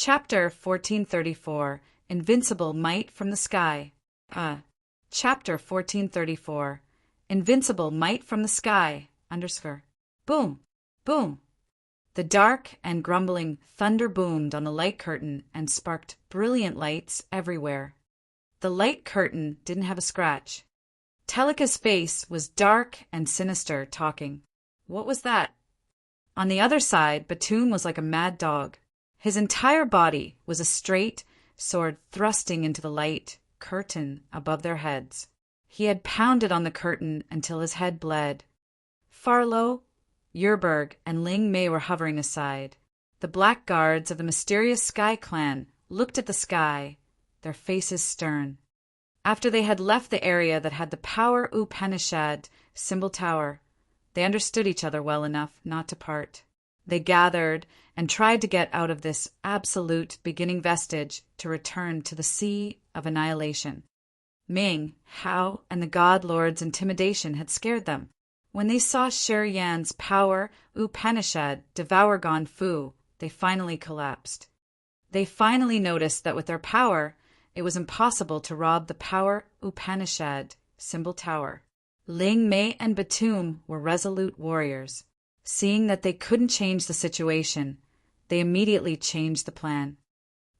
Chapter 1434 Invincible Might from the Sky. Chapter 1434 Invincible Might from the Sky, _ Boom! Boom! The dark and grumbling thunder boomed on the light curtain and sparked brilliant lights everywhere. The light curtain didn't have a scratch. Teleka's face was dark and sinister, talking. What was that? On the other side, Batum was like a mad dog. His entire body was a straight sword thrusting into the light curtain above their heads. He had pounded on the curtain until his head bled. Farlow, Yerberg, and Ling Mei were hovering aside. The black guards of the mysterious Sky Clan looked at the sky, their faces stern. After they had left the area that had the Power Upanishad symbol tower, they understood each other well enough not to part. They gathered and tried to get out of this absolute beginning vestige to return to the Sea of Annihilation. Ming, Hao, and the God Lord's intimidation had scared them. When they saw Sher Yan's Power Upanishad devour Gon Fu, they finally collapsed. They finally noticed that with their power, it was impossible to rob the Power Upanishad symbol tower. Ling Mei and Batum were resolute warriors. Seeing that they couldn't change the situation, they immediately changed the plan.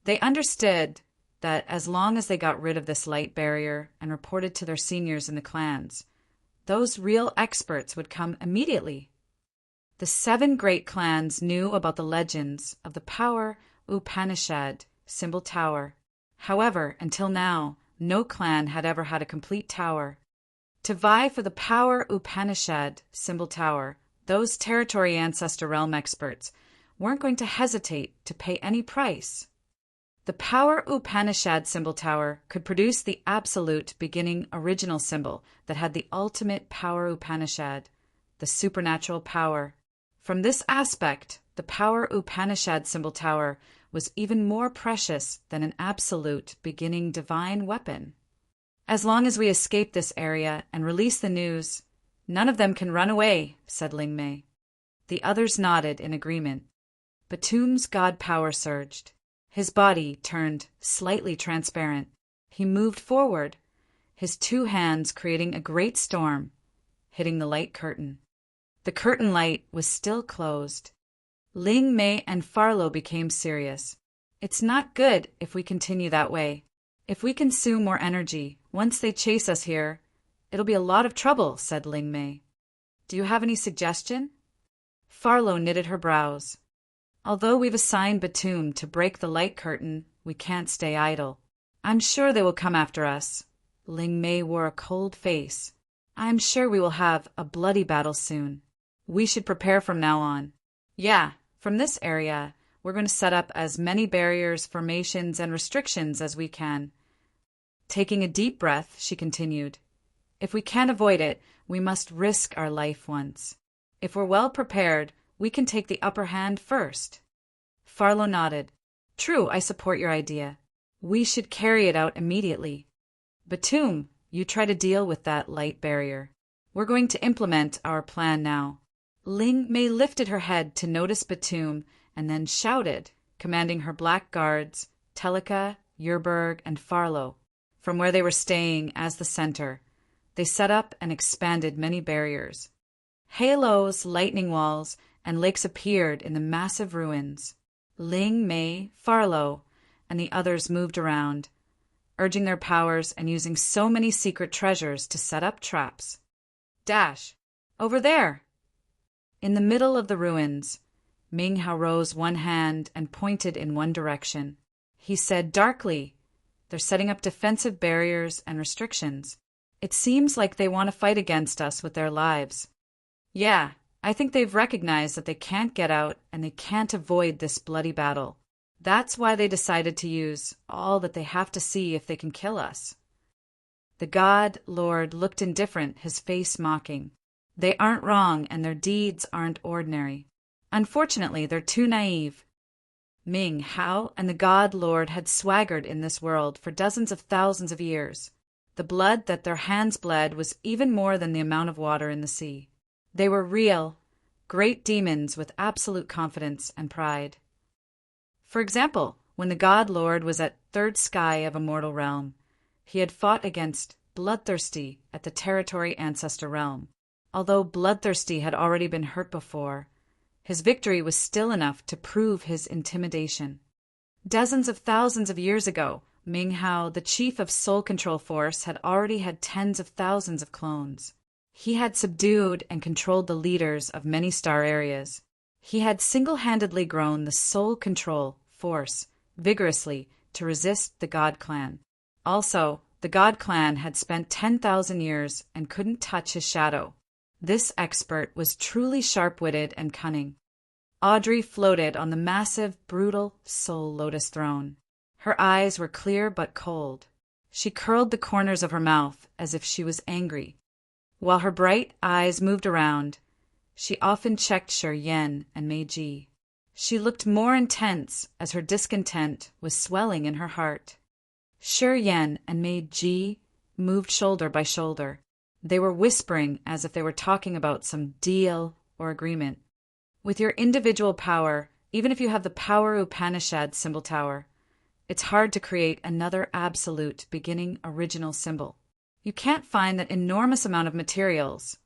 They understood that as long as they got rid of this light barrier and reported to their seniors in the clans, those real experts would come immediately. The 7 great clans knew about the legends of the Power Upanishad symbol tower. However, until now, no clan had ever had a complete tower. To vie for the Power Upanishad symbol tower, those territory ancestor realm experts weren't going to hesitate to pay any price. The Power Upanishad symbol tower could produce the absolute beginning original symbol that had the ultimate Power Upanishad, the supernatural power. From this aspect, the Power Upanishad symbol tower was even more precious than an absolute beginning divine weapon. As long as we escape this area and release the news, none of them can run away, said Ling Mei. The others nodded in agreement. Batum's god power surged. His body turned slightly transparent. He moved forward, his 2 hands creating a great storm, hitting the light curtain. The curtain light was still closed. Ling Mei and Farlow became serious. It's not good if we continue that way. If we consume more energy, once they chase us here, it'll be a lot of trouble, said Ling Mei. Do you have any suggestion? Farlow knitted her brows. Although we've assigned Batum to break the light curtain, we can't stay idle. I'm sure they will come after us. Ling Mei wore a cold face. I'm sure we will have a bloody battle soon. We should prepare from now on. Yeah, from this area, we're going to set up as many barriers, formations, and restrictions as we can. Taking a deep breath, she continued. If we can't avoid it, we must risk our life once. If we're well prepared, we can take the upper hand first. Farlow nodded. True, I support your idea. We should carry it out immediately. Batum, you try to deal with that light barrier. We're going to implement our plan now. Ling Mei lifted her head to notice Batum and then shouted, commanding her black guards, Teleka, Yerberg, and Farlow, from where they were staying as the center. They set up and expanded many barriers. Halos, lightning walls, and lakes appeared in the massive ruins. Ling Mei, Farlow, and the others moved around, urging their powers and using so many secret treasures to set up traps. Dash! Over there! In the middle of the ruins, Ming Hao rose one hand and pointed in one direction. He said darkly, They're setting up defensive barriers and restrictions. It seems like they want to fight against us with their lives. Yeah, I think they've recognized that they can't get out and they can't avoid this bloody battle. That's why they decided to use all that they have to see if they can kill us. The God Lord looked indifferent, his face mocking. They aren't wrong and their deeds aren't ordinary. Unfortunately, they're too naive. Ming, Hao, and the God Lord had swaggered in this world for dozens of thousands of years. The blood that their hands bled was even more than the amount of water in the sea. They were real, great demons with absolute confidence and pride. For example, when the god lord was at third sky of a mortal realm. He had fought against Bloodthirsty at the territory ancestor realm. Although Bloodthirsty had already been hurt before, his victory was still enough to prove his intimidation. Dozens of thousands of years ago, Ming Hao, the chief of Soul Control Force, had already had tens of thousands of clones. He had subdued and controlled the leaders of many star areas. He had single-handedly grown the Soul Control Force vigorously to resist the God Clan. Also, the God Clan had spent 10,000 years and couldn't touch his shadow. This expert was truly sharp-witted and cunning. Audrey floated on the massive, brutal Soul Lotus throne. Her eyes were clear but cold. She curled the corners of her mouth as if she was angry. While her bright eyes moved around, she often checked Shi Yan and Meiji. She looked more intense as her discontent was swelling in her heart. Shi Yan and Meiji moved shoulder by shoulder. They were whispering as if they were talking about some deal or agreement. With your individual power, even if you have the Power Upanishad symbol tower, it's hard to create another absolute beginning original symbol. You can't find that enormous amount of materials.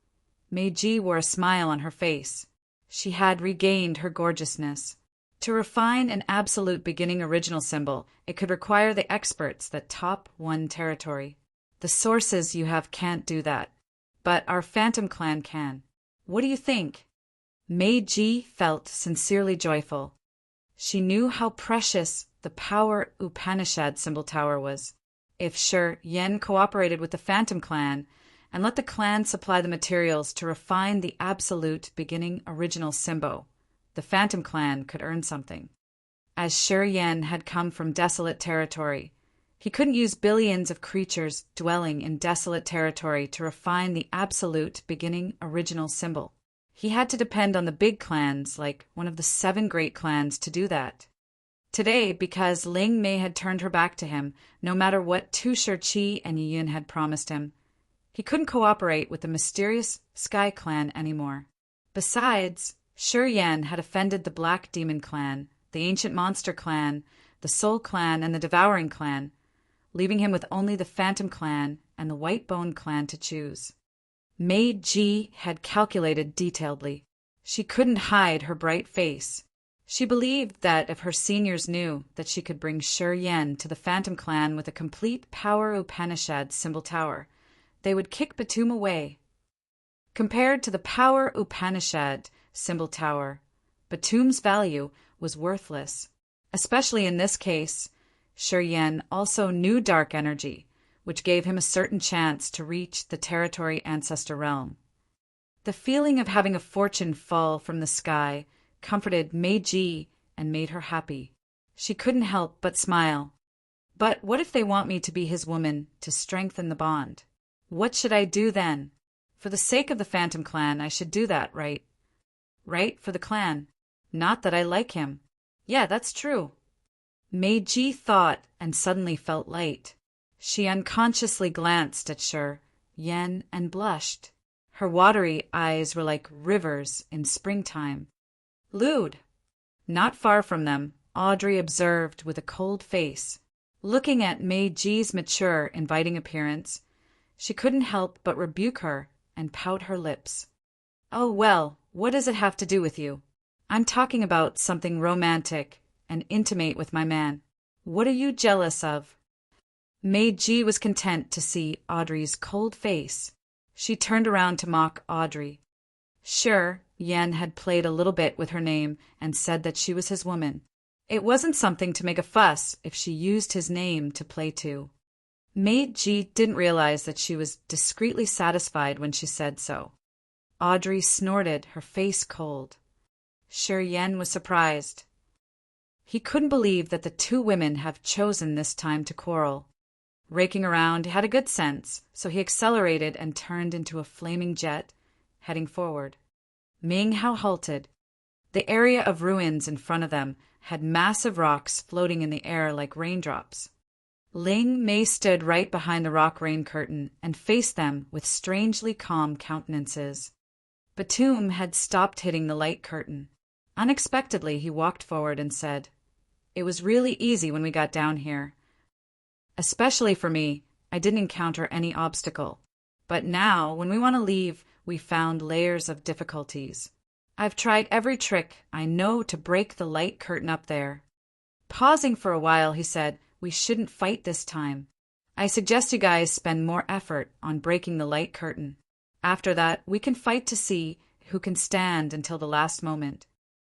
Meiji wore a smile on her face. She had regained her gorgeousness. To refine an absolute beginning original symbol, it could require the experts that top one territory. The sources you have can't do that, but our Phantom Clan can. What do you think? Meiji felt sincerely joyful. She knew how precious the Power Upanishad symbol tower was. If Shi Yan cooperated with the Phantom Clan and let the clan supply the materials to refine the absolute beginning original symbol, the Phantom Clan could earn something. As Shi Yan had come from desolate territory, he couldn't use billions of creatures dwelling in desolate territory to refine the absolute beginning original symbol. He had to depend on the big clans, like one of the 7 great clans, to do that. Today, because Ling Mei had turned her back to him, no matter what Tu Shirqi and Yiyun had promised him, he couldn't cooperate with the mysterious Sky Clan anymore. Besides, Shi Yan had offended the Black Demon Clan, the Ancient Monster Clan, the Soul Clan, and the Devouring Clan, leaving him with only the Phantom Clan and the White Bone Clan to choose. Meiji had calculated detailedly. She couldn't hide her bright face. She believed that if her seniors knew that she could bring Shi Yan to the Phantom Clan with a complete Power Upanishad symbol tower, they would kick Batum away. Compared to the Power Upanishad symbol tower, Batum's value was worthless. Especially in this case, Shi Yan also knew dark energy, which gave him a certain chance to reach the territory ancestor realm. The feeling of having a fortune fall from the sky comforted Meiji and made her happy. She couldn't help but smile. But what if they want me to be his woman to strengthen the bond? What should I do then? For the sake of the Phantom Clan, I should do that, right? Right, for the clan. Not that I like him. Yeah, that's true. Meiji thought and suddenly felt light. She unconsciously glanced at Shi Yan and blushed. Her watery eyes were like rivers in springtime. Lewd. Not far from them, Audrey observed with a cold face. Looking at Meiji's mature, inviting appearance, she couldn't help but rebuke her and pout her lips. Oh well, what does it have to do with you? I'm talking about something romantic and intimate with my man. What are you jealous of? Meiji was content to see Audrey's cold face. She turned around to mock Audrey. Shi Yan had played a little bit with her name and said that she was his woman. It wasn't something to make a fuss if she used his name to play to. Meiji didn't realize that she was discreetly satisfied when she said so. Audrey snorted, her face cold. Shi Yan was surprised. He couldn't believe that the 2 women have chosen this time to quarrel. Raking around, he had a good sense, so he accelerated and turned into a flaming jet, heading forward. Ming Hao halted. The area of ruins in front of them had massive rocks floating in the air like raindrops. Ling Mei stood right behind the rock rain curtain and faced them with strangely calm countenances. Batum had stopped hitting the light curtain. Unexpectedly, he walked forward and said, It was really easy when we got down here. Especially for me, I didn't encounter any obstacle. But now, when we want to leave, we found layers of difficulties. I've tried every trick I know to break the light curtain up there. Pausing for a while, he said, "We shouldn't fight this time. I suggest you guys spend more effort on breaking the light curtain. After that, we can fight to see who can stand until the last moment."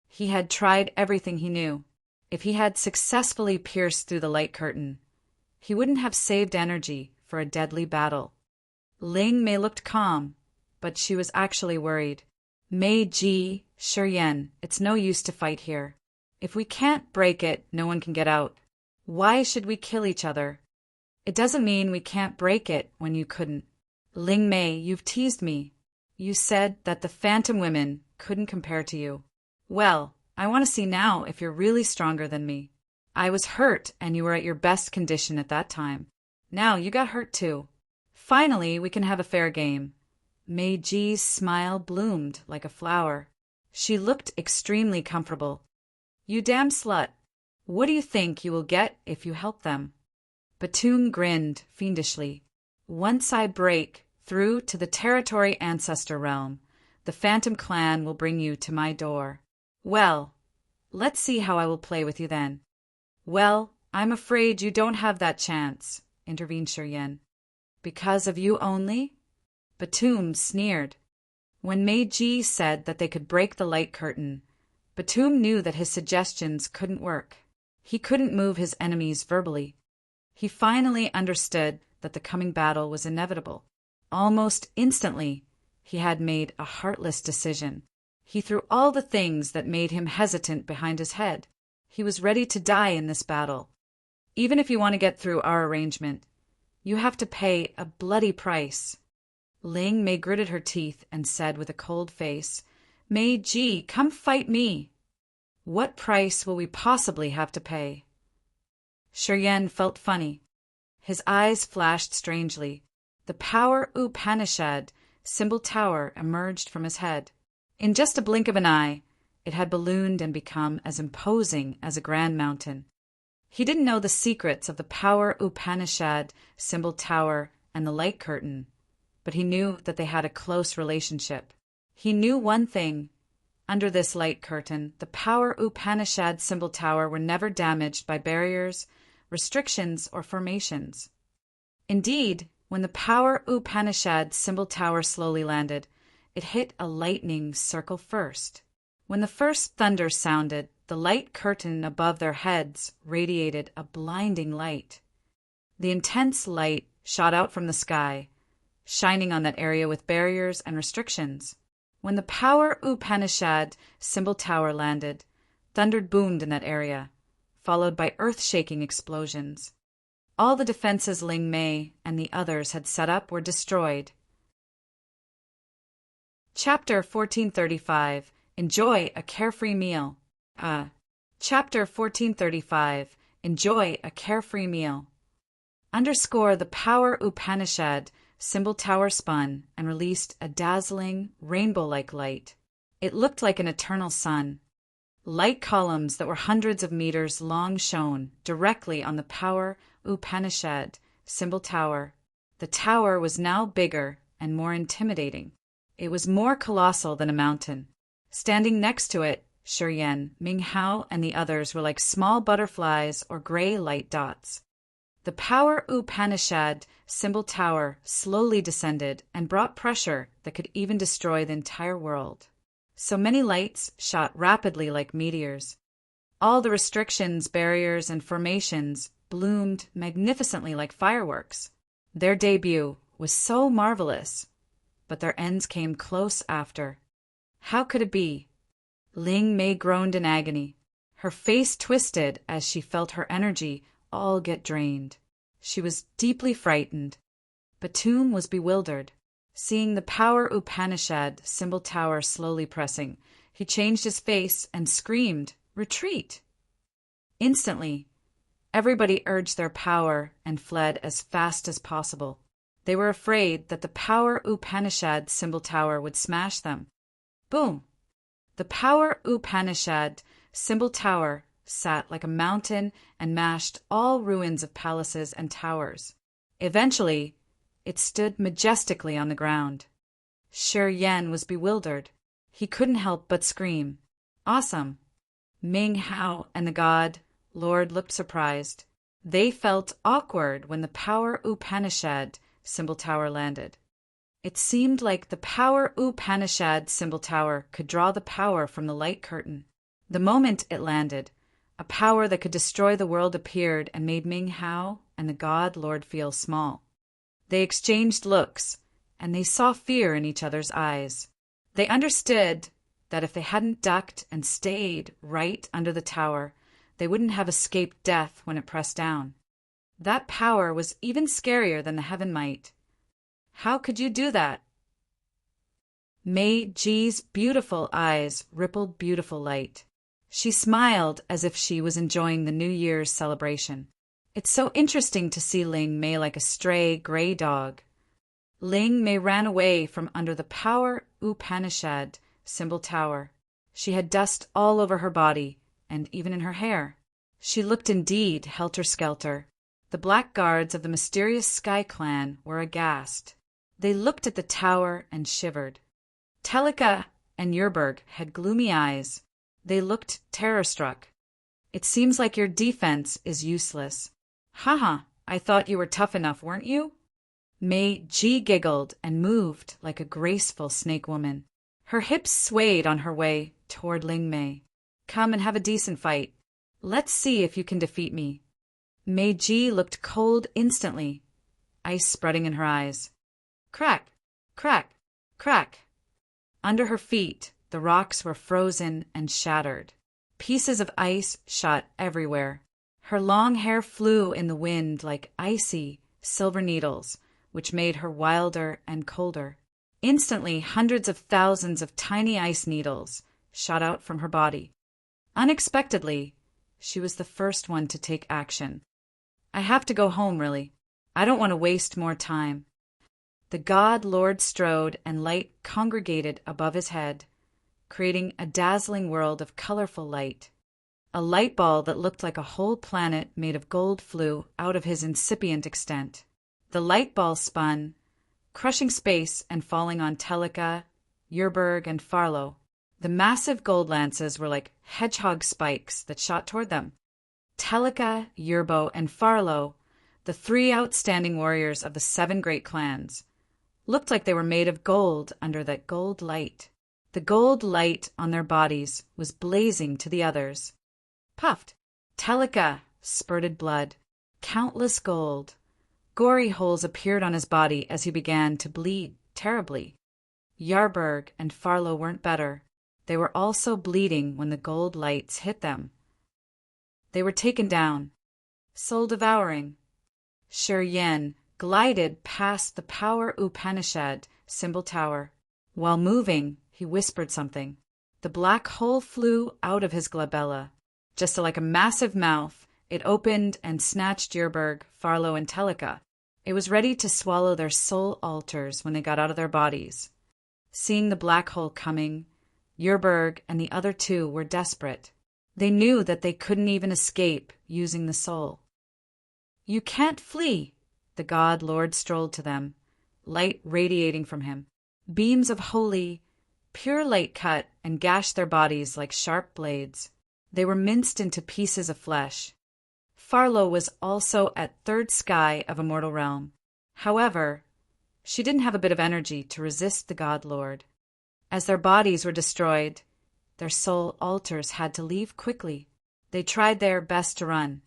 He had tried everything he knew. If he had successfully pierced through the light curtain, he wouldn't have saved energy for a deadly battle. Ling Mei looked calm, but she was actually worried. "Mei Ji, Shiyan, it's no use to fight here. If we can't break it, no one can get out. Why should we kill each other? It doesn't mean we can't break it when you couldn't. Ling Mei, you've teased me. You said that the Phantom Women couldn't compare to you. Well, I want to see now if you're really stronger than me. I was hurt and you were at your best condition at that time. Now you got hurt too. Finally, we can have a fair game." Mei Ji's smile bloomed like a flower. She looked extremely comfortable. "You damn slut. What do you think you will get if you help them?" Batum grinned fiendishly. "Once I break through to the territory ancestor realm, the Phantom clan will bring you to my door. Well, let's see how I will play with you then." "Well, I'm afraid you don't have that chance," intervened Shiyan. "Because of you only?" Batum sneered. When Mei Ji said that they could break the light curtain, Batum knew that his suggestions couldn't work. He couldn't move his enemies verbally. He finally understood that the coming battle was inevitable. Almost instantly, he had made a heartless decision. He threw all the things that made him hesitant behind his head. He was ready to die in this battle. "Even if you want to get through our arrangement, you have to pay a bloody price." Ling Mei gritted her teeth and said with a cold face, "Mei Ji, come fight me." "What price will we possibly have to pay?" Shiyan felt funny. His eyes flashed strangely. The Power Upanishad symbol tower emerged from his head. In just a blink of an eye, it had ballooned and become as imposing as a grand mountain. He didn't know the secrets of the Power Upanishad symbol tower and the light curtain, but he knew that they had a close relationship. He knew one thing. Under this light curtain, the Power Upanishad symbol tower were never damaged by barriers, restrictions, or formations. Indeed, when the Power Upanishad symbol tower slowly landed, it hit a lightning circle first. When the first thunder sounded, the light curtain above their heads radiated a blinding light. The intense light shot out from the sky, shining on that area with barriers and restrictions. When the Power Upanishad symbol tower landed, thunder boomed in that area, followed by earth-shaking explosions. All the defenses Ling Mei and the others had set up were destroyed. Chapter 1435. Enjoy a carefree meal. Chapter 1435. Enjoy a carefree meal. Underscore the Power Upanishad symbol tower spun and released a dazzling, rainbow-like light. It looked like an eternal sun. Light columns that were hundreds of meters long shone directly on the Power Upanishad symbol tower. The tower was now bigger and more intimidating. It was more colossal than a mountain. Standing next to it, Shiyan, Ming Hao, and the others were like small butterflies or gray light dots. The Power Upanishad symbol tower slowly descended and brought pressure that could even destroy the entire world. So many lights shot rapidly like meteors. All the restrictions, barriers, and formations bloomed magnificently like fireworks. Their debut was so marvelous, but their ends came close after. How could it be? Ling Mei groaned in agony. Her face twisted as she felt her energy all get drained. She was deeply frightened. Batum was bewildered. Seeing the Power Upanishad symbol tower slowly pressing, he changed his face and screamed, "Retreat!" Instantly, everybody urged their power and fled as fast as possible. They were afraid that the Power Upanishad symbol tower would smash them. Boom! The Power Upanishad symbol tower sat like a mountain and mashed all ruins of palaces and towers. Eventually, it stood majestically on the ground. Shi Yan was bewildered. He couldn't help but scream, "Awesome!" Ming Hao and the god Lord looked surprised. They felt awkward when the Power Upanishad symbol tower landed. It seemed like the Power Upanishad symbol tower could draw the power from the light curtain. The moment it landed, a power that could destroy the world appeared and made Ming Hao and the god Lord feel small. They exchanged looks, and they saw fear in each other's eyes. They understood that if they hadn't ducked and stayed right under the tower, they wouldn't have escaped death when it pressed down. That power was even scarier than the heaven might. How could you do that? Mei Ji's beautiful eyes rippled beautiful light. She smiled as if she was enjoying the New Year's celebration. It's so interesting to see Ling Mei like a stray gray dog. Ling Mei ran away from under the Power Upanishad symbol tower. She had dust all over her body, and even in her hair. She looked indeed helter-skelter. The black guards of the mysterious Sky Clan were aghast. They looked at the tower and shivered. Telika and Yerberg had gloomy eyes. They looked terror-struck. "It seems like your defense is useless." "Haha, I thought you were tough enough, weren't you?" Mei Ji giggled and moved like a graceful snake woman. Her hips swayed on her way toward Ling Mei. "Come and have a decent fight. Let's see if you can defeat me." Mei Ji looked cold instantly, ice spreading in her eyes. Crack, crack, crack. Under her feet, the rocks were frozen and shattered. Pieces of ice shot everywhere. Her long hair flew in the wind like icy, silver needles, which made her wilder and colder. Instantly, hundreds of thousands of tiny ice needles shot out from her body. Unexpectedly, she was the first one to take action. "I have to go home, really. I don't want to waste more time." The god Lord strode and light congregated above his head, creating a dazzling world of colorful light. A light ball that looked like a whole planet made of gold flew out of his incipient extent. The light ball spun, crushing space and falling on Telika, Yerberg, and Farlow. The massive gold lances were like hedgehog spikes that shot toward them. Telika, Yerbo, and Farlow, the three outstanding warriors of the 7 great clans, looked like they were made of gold under that gold light. The gold light on their bodies was blazing to the others. Puffed. Telika spurted blood. Countless gold. Gory holes appeared on his body as he began to bleed terribly. Yarberg and Farlow weren't better. They were also bleeding when the gold lights hit them. They were taken down. Soul-devouring. Shi Yan glided past the Power Upanishad symbol tower. While moving, he whispered something. The black hole flew out of his glabella. Just like a massive mouth, it opened and snatched Yerberg, Farlow, and Telika. It was ready to swallow their soul altars when they got out of their bodies. Seeing the black hole coming, Yerberg and the other 2 were desperate. They knew that they couldn't even escape using the soul. "You can't flee," the god Lord strolled to them, light radiating from him. Beams of holy, pure light cut and gashed their bodies like sharp blades. They were minced into pieces of flesh. Farlow was also at 3rd sky of Immortal Realm. However, she didn't have a bit of energy to resist the god Lord. As their bodies were destroyed, their soul altars had to leave quickly. They tried their best to run.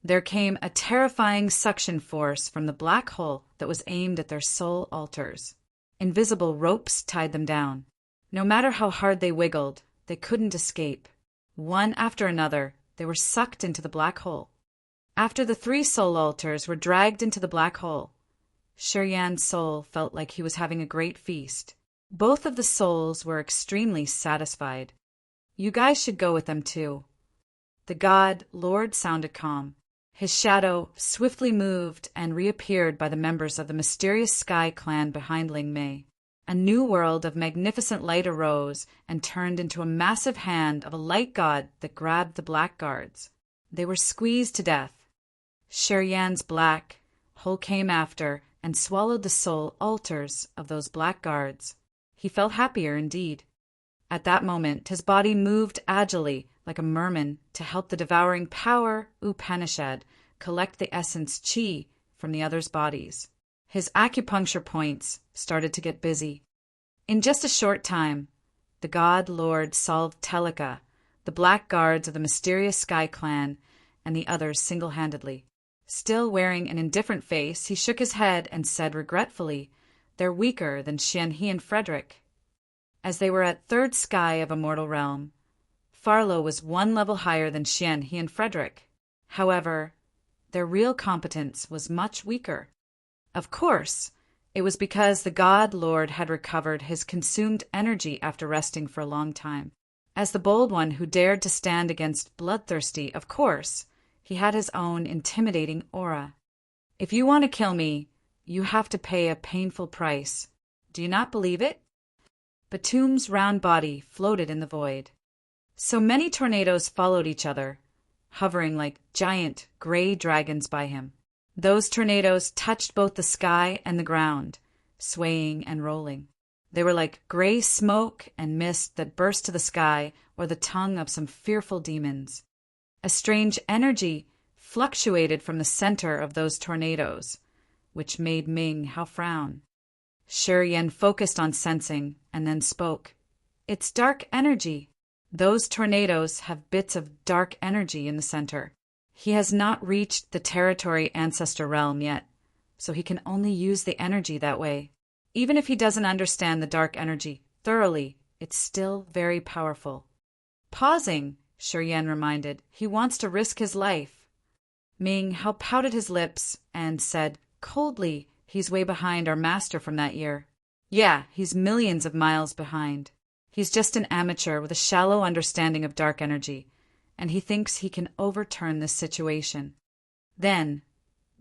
There came a terrifying suction force from the black hole that was aimed at their soul altars. Invisible ropes tied them down. No matter how hard they wiggled, they couldn't escape. One after another, they were sucked into the black hole. After the 3 soul altars were dragged into the black hole, Shi Yan's soul felt like he was having a great feast. Both of the souls were extremely satisfied. "You guys should go with them too." The god Lord sounded calm. His shadow swiftly moved and reappeared by the members of the mysterious Sky Clan behind Ling Mei. A new world of magnificent light arose and turned into a massive hand of a light god that grabbed the black guards. They were squeezed to death. Sher-Yan's black hole came after and swallowed the soul altars of those black guards. He felt happier indeed. At that moment, his body moved agilely like a merman to help the devouring power Upanishad collect the essence chi from the others' bodies. His acupuncture points started to get busy. In just a short time, the god lord solved Telika, the black guards of the mysterious Sky Clan, and the others single-handedly. Still wearing an indifferent face, he shook his head and said regretfully, "They're weaker than Xianhe and Frederick." As they were at third sky of a mortal realm, Farlow was one level higher than Xianhe and Frederick. However, their real competence was much weaker. Of course, it was because the god lord had recovered his consumed energy after resting for a long time. As the bold one who dared to stand against Bloodthirsty, of course, he had his own intimidating aura. If you want to kill me, you have to pay a painful price. Do you not believe it? Batum's round body floated in the void. So many tornadoes followed each other, hovering like giant gray dragons by him. Those tornadoes touched both the sky and the ground, swaying and rolling. They were like gray smoke and mist that burst to the sky or the tongue of some fearful demons. A strange energy fluctuated from the center of those tornadoes, which made Ming Hao frown. Sher-Yan focused on sensing and then spoke. "It's dark energy. Those tornadoes have bits of dark energy in the center. He has not reached the territory ancestor realm yet, so he can only use the energy that way. Even if he doesn't understand the dark energy thoroughly, it's still very powerful." Pausing, Sher-Yan reminded, "He wants to risk his life." Ming Hao pouted his lips and said coldly, "He's way behind our master from that year." "Yeah, he's millions of miles behind. He's just an amateur with a shallow understanding of dark energy, and he thinks he can overturn this situation." Then,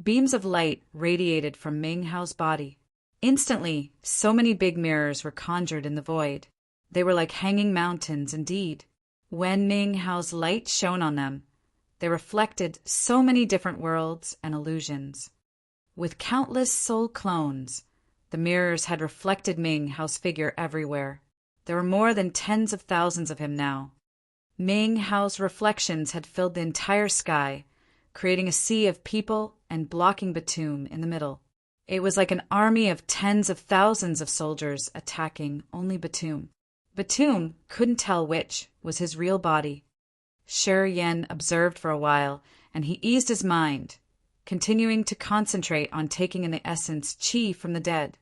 beams of light radiated from Ming Hao's body. Instantly, so many big mirrors were conjured in the void. They were like hanging mountains indeed. When Ming Hao's light shone on them, they reflected so many different worlds and illusions. With countless soul clones, the mirrors had reflected Ming Hao's figure everywhere. There were more than tens of thousands of him now. Ming Hao's reflections had filled the entire sky, creating a sea of people and blocking Batum in the middle. It was like an army of tens of thousands of soldiers attacking only Batum. Batum couldn't tell which was his real body. Sher-Yan observed for a while, and he eased his mind, continuing to concentrate on taking in the essence chi from the dead.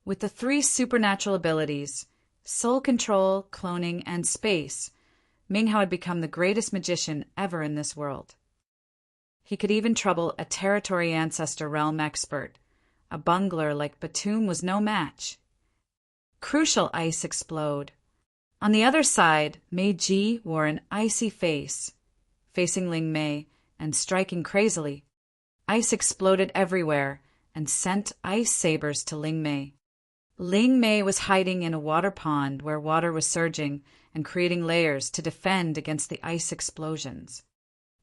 With the 3 supernatural abilities, soul control, cloning, and space, Ming Hao had become the greatest magician ever in this world. He could even trouble a territory ancestor realm expert. A bungler like Batum was no match. Crucial ice explode. On the other side, Mei Ji wore an icy face, facing Ling Mei and striking crazily. Ice exploded everywhere and sent ice sabers to Ling Mei. Ling Mei was hiding in a water pond where water was surging and creating layers to defend against the ice explosions.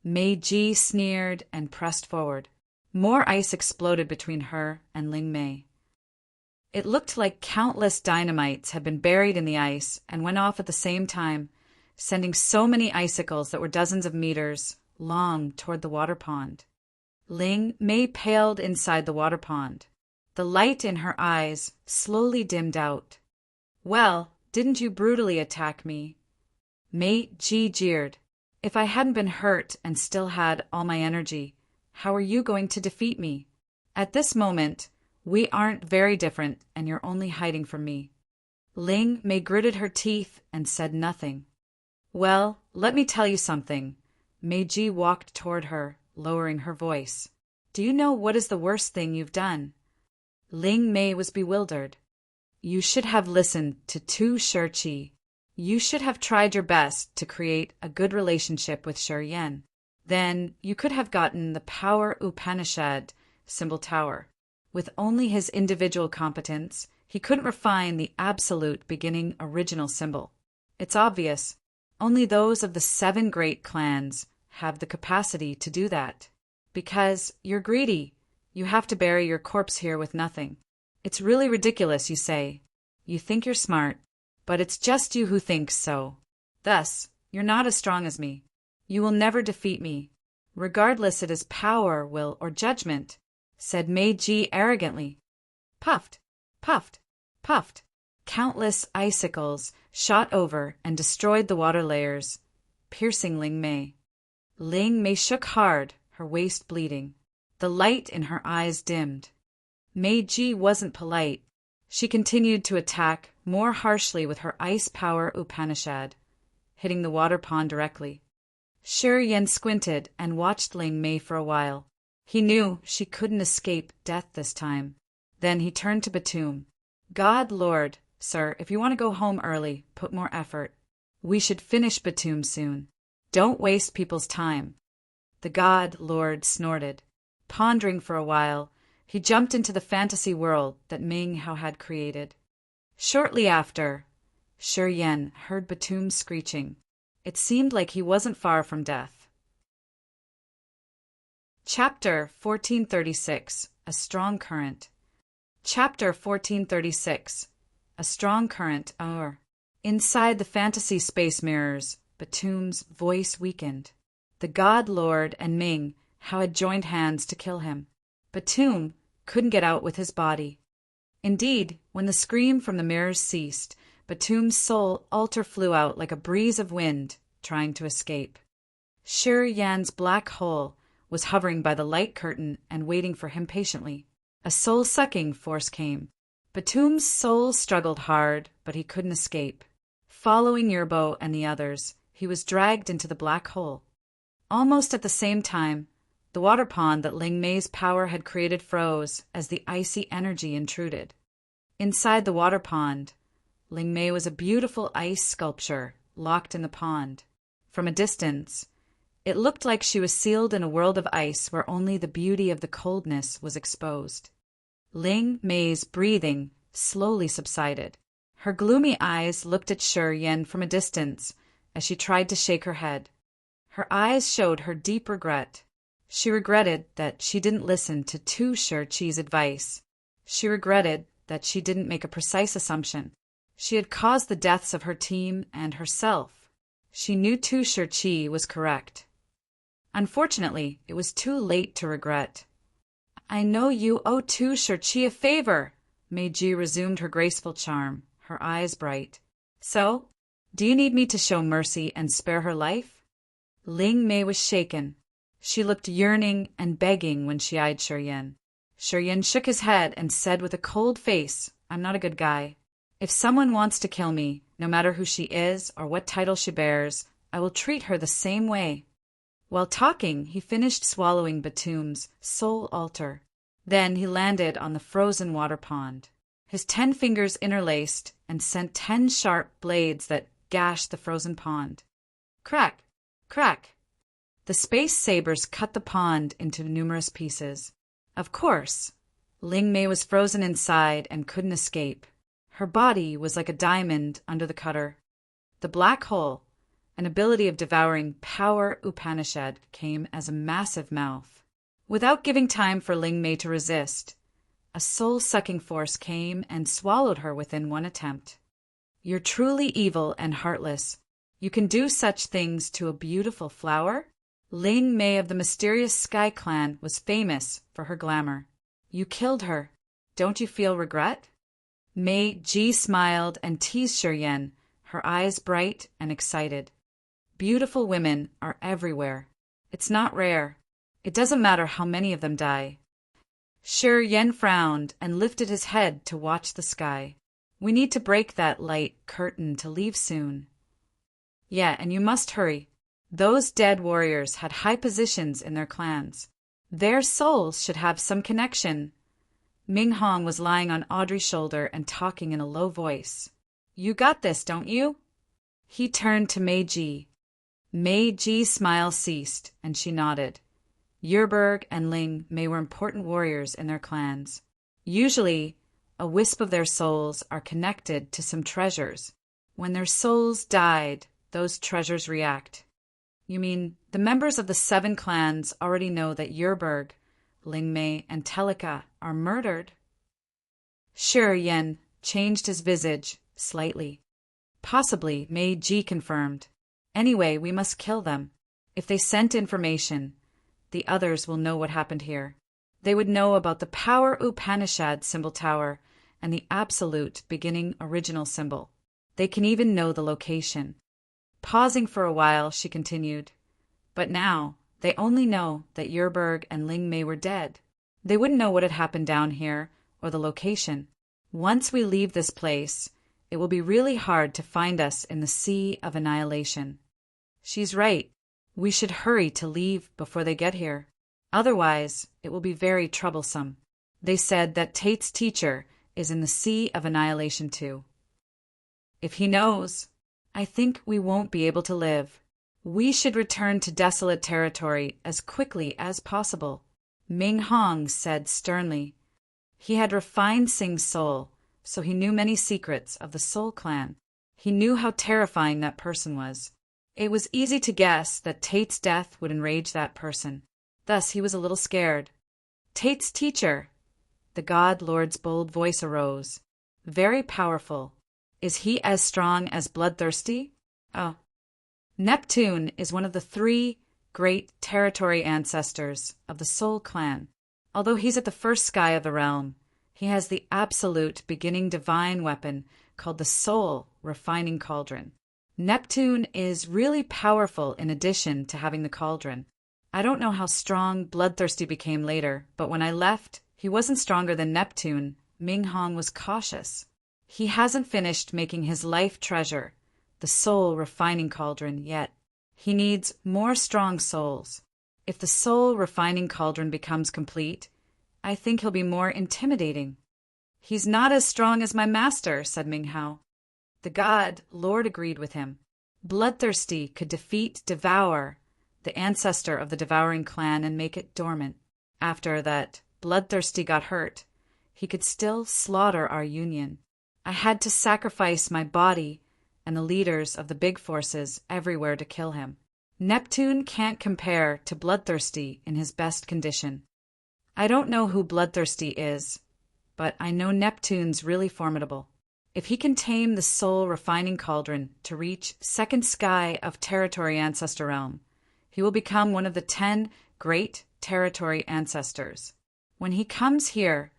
Mei Ji sneered and pressed forward. More ice exploded between her and Ling Mei. It looked like countless dynamites had been buried in the ice and went off at the same time, sending so many icicles that were dozens of meters long toward the water pond. Ling Mei paled inside the water pond. The light in her eyes slowly dimmed out. "Well, didn't you brutally attack me?" Mei Ji jeered. "If I hadn't been hurt and still had all my energy, how are you going to defeat me? At this moment, we aren't very different, and you're only hiding from me." Ling Mei gritted her teeth and said nothing. "Well, let me tell you something." Mei Ji walked toward her, lowering her voice. "Do you know what is the worst thing you've done?" Ling Mei was bewildered. "You should have listened to Tu Shirqi. You should have tried your best to create a good relationship with Sher-Yan. Then you could have gotten the power Upanishad symbol tower. With only his individual competence, He couldn't refine the absolute beginning original symbol. It's obvious. Only those of the 7 great clans have the capacity to do that. Because you're greedy. You have to bury your corpse here with nothing. It's really ridiculous, you say. You think you're smart, but it's just you who thinks so. Thus, you're not as strong as me. You will never defeat me, regardless it is power, will, or judgment, said Meiji arrogantly. Puffed, puffed, puffed. Countless icicles shot over and destroyed the water layers, piercing Ling Mei. Ling Mei shook hard, her waist bleeding. The light in her eyes dimmed. Meiji wasn't polite. She continued to attack more harshly with her ice power Upanishad, hitting the water pond directly. Shi Yan squinted and watched Ling Mei for a while. He knew she couldn't escape death this time. Then he turned to Batum. God Lord, sir, if you want to go home early, put more effort. We should finish Batum soon. Don't waste people's time. The God Lord snorted. Pondering for a while, he jumped into the fantasy world that Ming Hao had created. Shortly after, Shi Yan heard Batum screeching. It seemed like he wasn't far from death. Chapter 1436. A Strong Current. Chapter 1436. A Strong Current. Inside the fantasy space mirrors, Batum's voice weakened. The God Lord and Ming Hao had joined hands to kill him. Batum couldn't get out with his body. Indeed, when the scream from the mirrors ceased, Batum's soul altar flew out like a breeze of wind, trying to escape. Shi Yan's black hole was hovering by the light curtain and waiting for him patiently. A soul-sucking force came. Batum's soul struggled hard, but he couldn't escape. Following Yerbo and the others, he was dragged into the black hole. Almost at the same time, the water pond that Ling Mei's power had created froze as the icy energy intruded. Inside the water pond, Ling Mei was a beautiful ice sculpture locked in the pond. From a distance, it looked like she was sealed in a world of ice where only the beauty of the coldness was exposed. Ling Mei's breathing slowly subsided. Her gloomy eyes looked at Shi Yan from a distance as she tried to shake her head. Her eyes showed her deep regret. She regretted that she didn't listen to Tu Shi's advice. She regretted that she didn't make a precise assumption. She had caused the deaths of her team and herself. She knew Tu Shi was correct. Unfortunately, it was too late to regret. I know you owe Tu Shi a favor. Meiji resumed her graceful charm, her eyes bright. So, do you need me to show mercy and spare her life? Ling Mei was shaken. She looked yearning and begging when she eyed Shi Yan. Shi Yan shook his head and said with a cold face, I'm not a good guy. If someone wants to kill me, no matter who she is or what title she bears, I will treat her the same way. While talking, he finished swallowing Batum's soul altar. Then he landed on the frozen water pond. His 10 fingers interlaced and sent 10 sharp blades that gashed the frozen pond. Crack! Crack! The space sabers cut the pond into numerous pieces. Of course, Ling Mei was frozen inside and couldn't escape. Her body was like a diamond under the cutter. The black hole, an ability of devouring power Upanishad, came as a massive mouth. Without giving time for Ling Mei to resist, a soul-sucking force came and swallowed her within one attempt. You're truly evil and heartless. You can do such things to a beautiful flower? Ling Mei of the mysterious Sky Clan was famous for her glamour. You killed her. Don't you feel regret? Meiji smiled and teased Shi Yan, her eyes bright and excited. Beautiful women are everywhere. It's not rare. It doesn't matter how many of them die. Shi Yan frowned and lifted his head to watch the sky. We need to break that light curtain to leave soon. Yeah, and you must hurry. Those dead warriors had high positions in their clans. Their souls should have some connection. Ming Hong was lying on Audrey's shoulder and talking in a low voice. You got this, don't you? He turned to Meiji. Meiji's smile ceased, and she nodded. Yerberg and Ling Mei were important warriors in their clans. Usually, a wisp of their souls are connected to some treasures. When their souls died, those treasures react. You mean the members of the 7 clans already know that Yerberg, Lingmei, and Telika are murdered? Shi Yan changed his visage slightly. Possibly, Meiji confirmed. Anyway, we must kill them. If they sent information, the others will know what happened here. They would know about the Power Upanishad symbol tower and the absolute beginning original symbol. They can even know the location. Pausing for a while, she continued, but now they only know that Yerberg and Lingmei were dead. They wouldn't know what had happened down here or the location. Once we leave this place, it will be really hard to find us in the Sea of Annihilation. She's right. We should hurry to leave before they get here. Otherwise, it will be very troublesome. They said that Tate's teacher is in the Sea of Annihilation too. If he knows, I think we won't be able to live. We should return to desolate territory as quickly as possible, Ming Hong said sternly. He had refined Sing's soul, so he knew many secrets of the Soul Clan. He knew how terrifying that person was. It was easy to guess that Tate's death would enrage that person. Thus he was a little scared. Tate's teacher. The God Lord's bold voice arose. Very powerful. Is he as strong as Bloodthirsty? Oh. Neptune is one of the 3 great territory ancestors of the Soul Clan. Although he's at the first sky of the realm, he has the absolute beginning divine weapon called the Soul Refining Cauldron. Neptune is really powerful in addition to having the cauldron. I don't know how strong Bloodthirsty became later, but when I left, he wasn't stronger than Neptune. Ming Hong was cautious. He hasn't finished making his life treasure, the Soul Refining Cauldron, yet. He needs more strong souls. If the Soul Refining Cauldron becomes complete, I think he'll be more intimidating. He's not as strong as my master, said Ming Hao. The God Lord agreed with him. Bloodthirsty could defeat Devour, the ancestor of the Devouring clan, and make it dormant. After that Bloodthirsty got hurt, he could still slaughter our union. I had to sacrifice my body and the leaders of the big forces everywhere to kill him. Neptune can't compare to Bloodthirsty in his best condition. I don't know who Bloodthirsty is, but I know Neptune's really formidable. If he can tame the Soul Refining Cauldron to reach second sky of Territory Ancestor Realm, he will become one of the 10 great Territory Ancestors. When he comes here,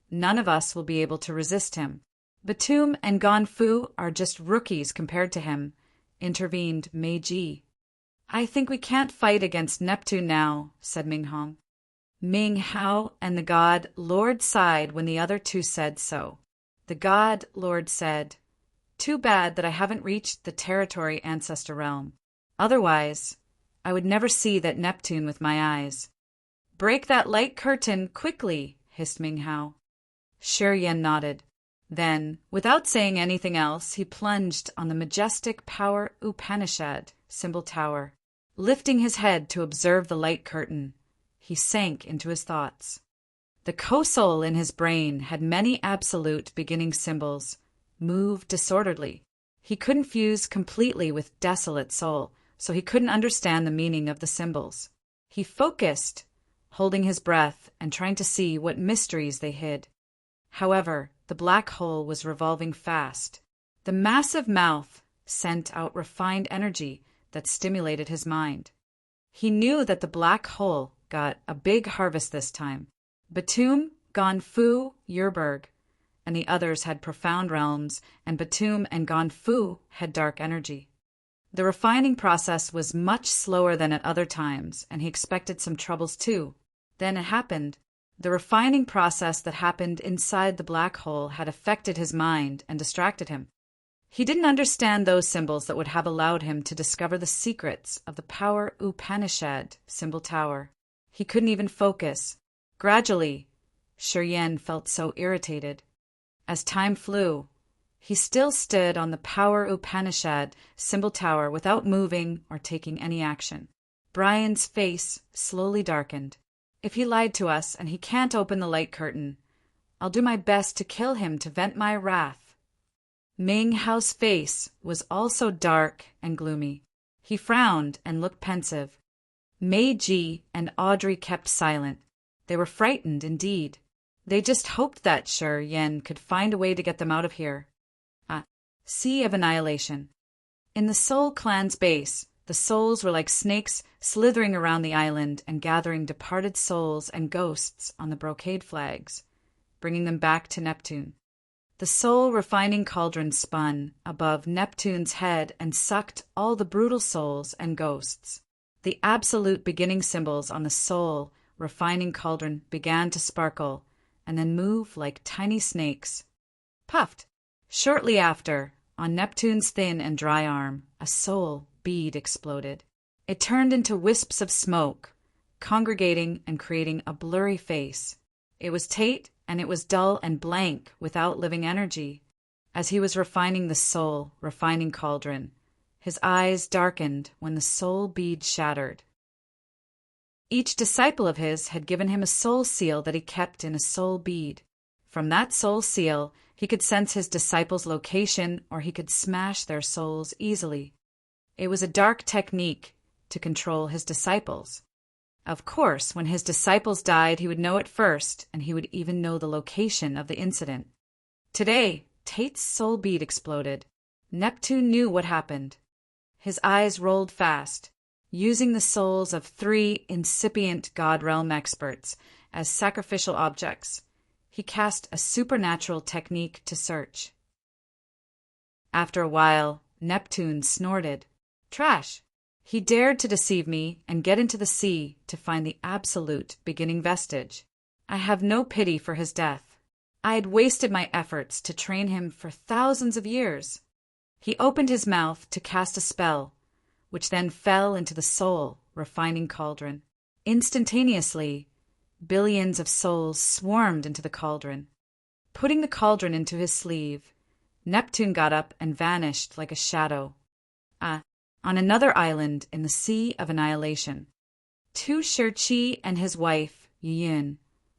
none of us will be able to resist him. Batum and Ganfu are just rookies compared to him, intervened Meiji. I think we can't fight against Neptune now, said Ming Hong. Ming Hao and the God Lord sighed when the other 2 said so. The God Lord said, too bad that I haven't reached the Territory Ancestor Realm. Otherwise, I would never see that Neptune with my eyes. Break that light curtain quickly, hissed Ming Hao. Shi Yan nodded. Then, without saying anything else, he plunged on the majestic Power Upanishad symbol tower. Lifting his head to observe the light curtain, he sank into his thoughts. The co-soul in his brain had many absolute beginning symbols, move disorderly. He couldn't fuse completely with desolate soul, so he couldn't understand the meaning of the symbols. He focused, holding his breath and trying to see what mysteries they hid. However, the black hole was revolving fast. The massive mouth sent out refined energy that stimulated his mind. He knew that the black hole got a big harvest this time. Batum, Ganfu, Yerberg, and the others had profound realms, and Batum and Ganfu had dark energy. The refining process was much slower than at other times, and he expected some troubles too. Then it happened. The refining process that happened inside the black hole had affected his mind and distracted him. He didn't understand those symbols that would have allowed him to discover the secrets of the Power Upanishad symbol tower. He couldn't even focus. Gradually, Shi Yan felt so irritated. As time flew, he still stood on the Power Upanishad symbol tower without moving or taking any action. Brian's face slowly darkened. If he lied to us and he can't open the light curtain, I'll do my best to kill him to vent my wrath." Ming Hao's face was also dark and gloomy. He frowned and looked pensive. Meiji and Audrey kept silent. They were frightened indeed. They just hoped that Shi Yan could find a way to get them out of here. Sea of Annihilation. In the Soul Clan's base, the souls were like snakes slithering around the island and gathering departed souls and ghosts on the brocade flags, bringing them back to Neptune. The soul refining cauldron spun above Neptune's head and sucked all the brutal souls and ghosts. The absolute beginning symbols on the soul refining cauldron began to sparkle and then move like tiny snakes. Puffed. Shortly after, on Neptune's thin and dry arm, a soul bead exploded. It turned into wisps of smoke, congregating and creating a blurry face. It was Tate, and it was dull and blank without living energy. As he was refining the soul refining cauldron, his eyes darkened when the soul bead shattered. Each disciple of his had given him a soul seal that he kept in a soul bead. From that soul seal, he could sense his disciples' location, or he could smash their souls easily. It was a dark technique to control his disciples. Of course, when his disciples died, he would know it first, and he would even know the location of the incident. Today, Tate's soul bead exploded. Neptune knew what happened. His eyes rolled fast, using the souls of 3 incipient God Realm experts as sacrificial objects. He cast a supernatural technique to search. After a while, Neptune snorted. Trash! He dared to deceive me and get into the sea to find the absolute beginning vestige. I have no pity for his death. I had wasted my efforts to train him for thousands of years. He opened his mouth to cast a spell, which then fell into the soul refining cauldron. Instantaneously, billions of souls swarmed into the cauldron. Putting the cauldron into his sleeve, Neptune got up and vanished like a shadow. On another island in the Sea of Annihilation, Tu Shirchi and his wife, Yiyun,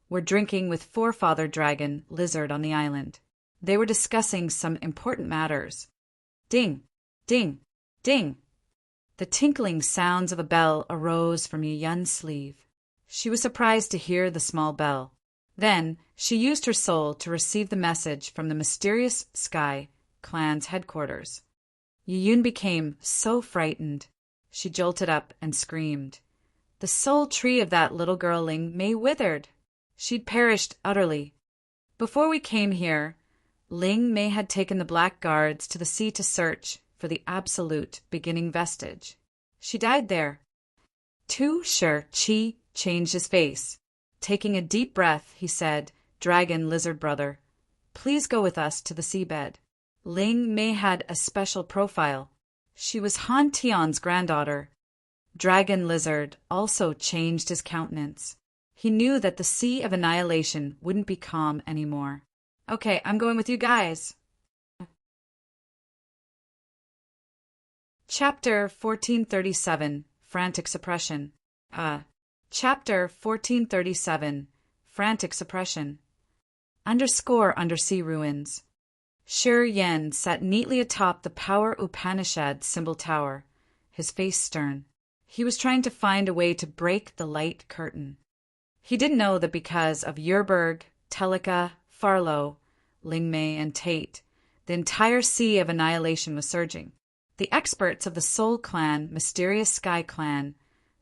were drinking with Forefather Dragon Lizard on the island. They were discussing some important matters. Ding, ding, ding. The tinkling sounds of a bell arose from Yiyun's sleeve. She was surprised to hear the small bell. Then she used her soul to receive the message from the mysterious Sky Clan's headquarters. Yiyun became so frightened. She jolted up and screamed. The soul tree of that little girl Ling Mei withered. She'd perished utterly. Before we came here, Ling Mei had taken the Black Guards to the sea to search for the absolute beginning vestige. She died there. Tu Shirchi changed his face. Taking a deep breath, he said, Dragon Lizard Brother, please go with us to the seabed. Ling Mei had a special profile. She was Han Tion's granddaughter. Dragon Lizard also changed his countenance. He knew that the Sea of Annihilation wouldn't be calm anymore. Okay, I'm going with you guys. Chapter 1437, Frantic Suppression. Chapter 1437, Frantic Suppression. Undersea ruins. Shi Yan sat neatly atop the Power Upanishad symbol tower, his face stern. He was trying to find a way to break the light curtain. He didn't know that because of Yerberg, Telika, Farlow, Lingmei, and Tate, the entire Sea of Annihilation was surging. The experts of the Soul Clan, Mysterious Sky Clan,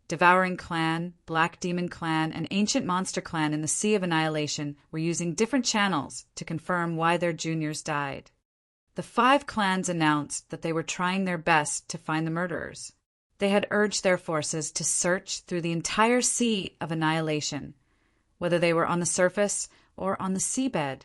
Devouring Clan, Black Demon Clan, and Ancient Monster Clan in the Sea of Annihilation were using different channels to confirm why their juniors died. The 5 clans announced that they were trying their best to find the murderers. They had urged their forces to search through the entire Sea of Annihilation, whether they were on the surface or on the seabed.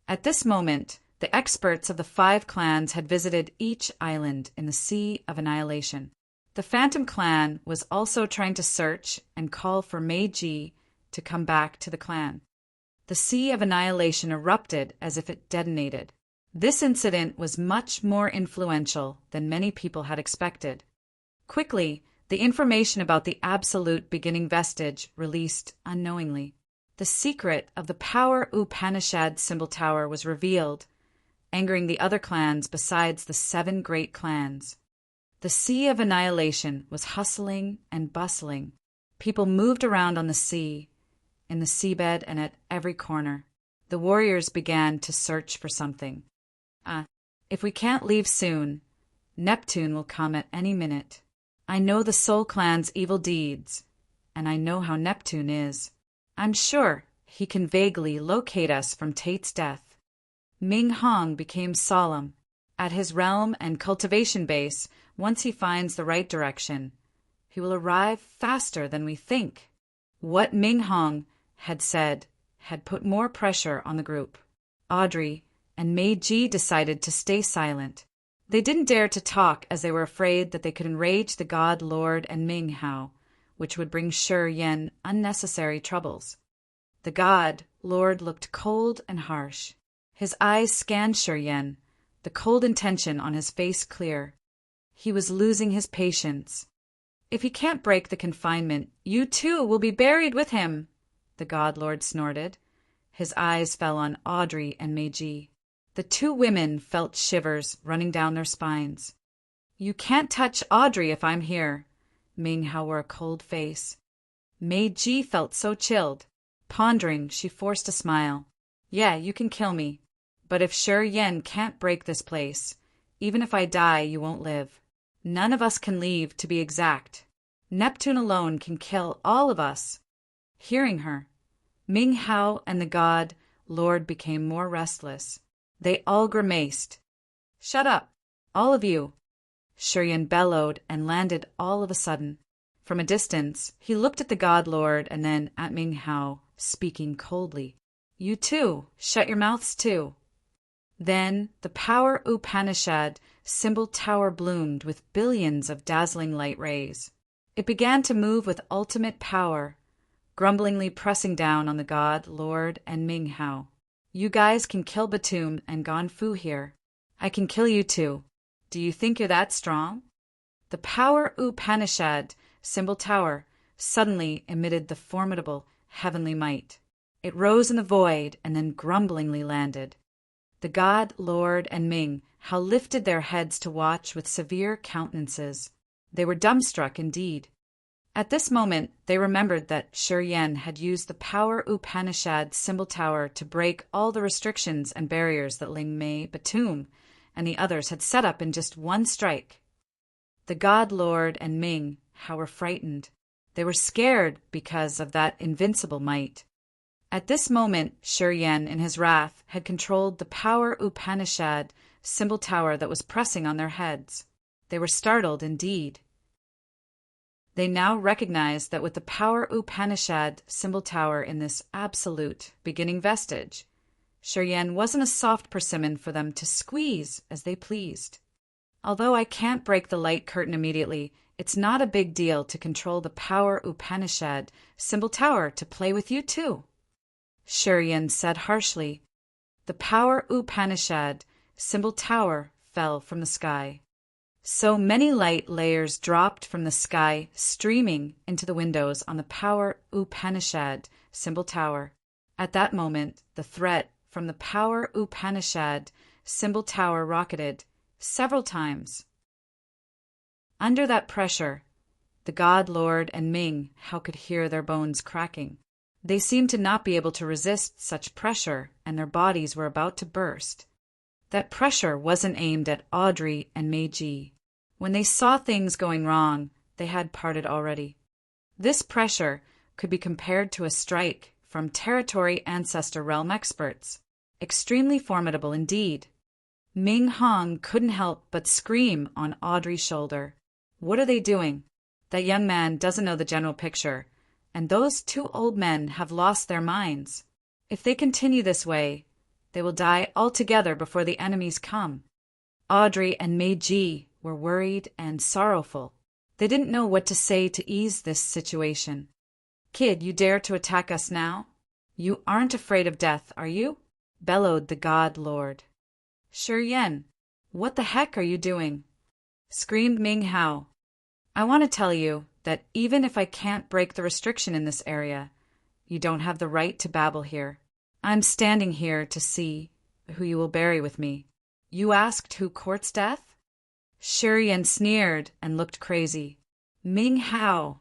At this moment, the experts of the 5 clans had visited each island in the Sea of Annihilation. The Phantom Clan was also trying to search and call for Meiji to come back to the clan. The Sea of Annihilation erupted as if it detonated. This incident was much more influential than many people had expected. Quickly, the information about the absolute beginning vestige released unknowingly. The secret of the Power Upanishad symbol tower was revealed, angering the other clans besides the 7 great clans. The Sea of Annihilation was hustling and bustling. People moved around on the sea, in the seabed, and at every corner. The warriors began to search for something. If we can't leave soon, Neptune will come at any minute. I know the Soul Clan's evil deeds, and I know how Neptune is. I'm sure he can vaguely locate us from Tate's death. Ming Hong became solemn. At his realm and cultivation base, once he finds the right direction, he will arrive faster than we think. What Ming Hong had said had put more pressure on the group. Audrey and Mei Ji decided to stay silent. They didn't dare to talk as they were afraid that they could enrage the God Lord and Ming Hao, which would bring Shi Yan unnecessary troubles. The God Lord looked cold and harsh. His eyes scanned Shi Yan, the cold intention on his face clear. He was losing his patience. If he can't break the confinement, you too will be buried with him, the God Lord snorted. His eyes fell on Audrey and Meiji. The 2 women felt shivers running down their spines. You can't touch Audrey if I'm here. Ming Hao wore a cold face. Meiji felt so chilled. Pondering, she forced a smile. Yeah, you can kill me. But if Shi Yan can't break this place, even if I die, you won't live. None of us can leave, to be exact. Neptune alone can kill all of us. Hearing her, Ming Hao and the God Lord became more restless. They all grimaced. Shut up, all of you. Shi Yan bellowed and landed all of a sudden. From a distance, he looked at the God Lord and then at Ming Hao, speaking coldly. You too, shut your mouths too. Then the Power Upanishad symbol tower bloomed with billions of dazzling light rays. It began to move with ultimate power, grumblingly pressing down on the God, Lord, and Ming Hao. You guys can kill Batum and Ganfu here. I can kill you too. Do you think you're that strong? The Power Upanishad symbol tower suddenly emitted the formidable heavenly might. It rose in the void and then grumblingly landed. The God, Lord, and Ming Hao lifted their heads to watch with severe countenances. They were dumbstruck indeed. At this moment, they remembered that Shi Yan had used the Power Upanishad symbol tower to break all the restrictions and barriers that Ling Mei, Batum, and the others had set up in just one strike. The God, Lord, and Ming Hao were frightened. They were scared because of that invincible might. At this moment, Shi Yan, in his wrath, had controlled the Power Upanishad symbol tower that was pressing on their heads. They were startled indeed. They now recognized that with the Power Upanishad symbol tower in this absolute beginning vestige, Shi Yan wasn't a soft persimmon for them to squeeze as they pleased. Although I can't break the light curtain immediately, it's not a big deal to control the Power Upanishad symbol tower to play with you too. Shi Yan said harshly. The Power Upanishad symbol tower fell from the sky. So many light layers dropped from the sky, streaming into the windows on the Power Upanishad symbol tower. At that moment, the threat from the Power Upanishad symbol tower rocketed several times. Under that pressure, the God, Lord, and Ming Hao could hear their bones cracking. They seemed to not be able to resist such pressure, and their bodies were about to burst. That pressure wasn't aimed at Audrey and Meiji. When they saw things going wrong, they had parted already. This pressure could be compared to a strike from territory ancestor realm experts. Extremely formidable indeed. Ming Hong couldn't help but scream on Audrey's shoulder. What are they doing? That young man doesn't know the general picture, and those 2 old men have lost their minds. If they continue this way, they will die altogether before the enemies come. Audrey and Meiji were worried and sorrowful. They didn't know what to say to ease this situation. Kid, you dare to attack us now? You aren't afraid of death, are you? Bellowed the God Lord. Shi Yan, what the heck are you doing? Screamed Ming Hao. I want to tell you that even if I can't break the restriction in this area, You don't have the right to babble here. I'm standing here to see who you will bury with me. You asked who courts death? Shi Yan sneered and looked crazy. Ming Hao,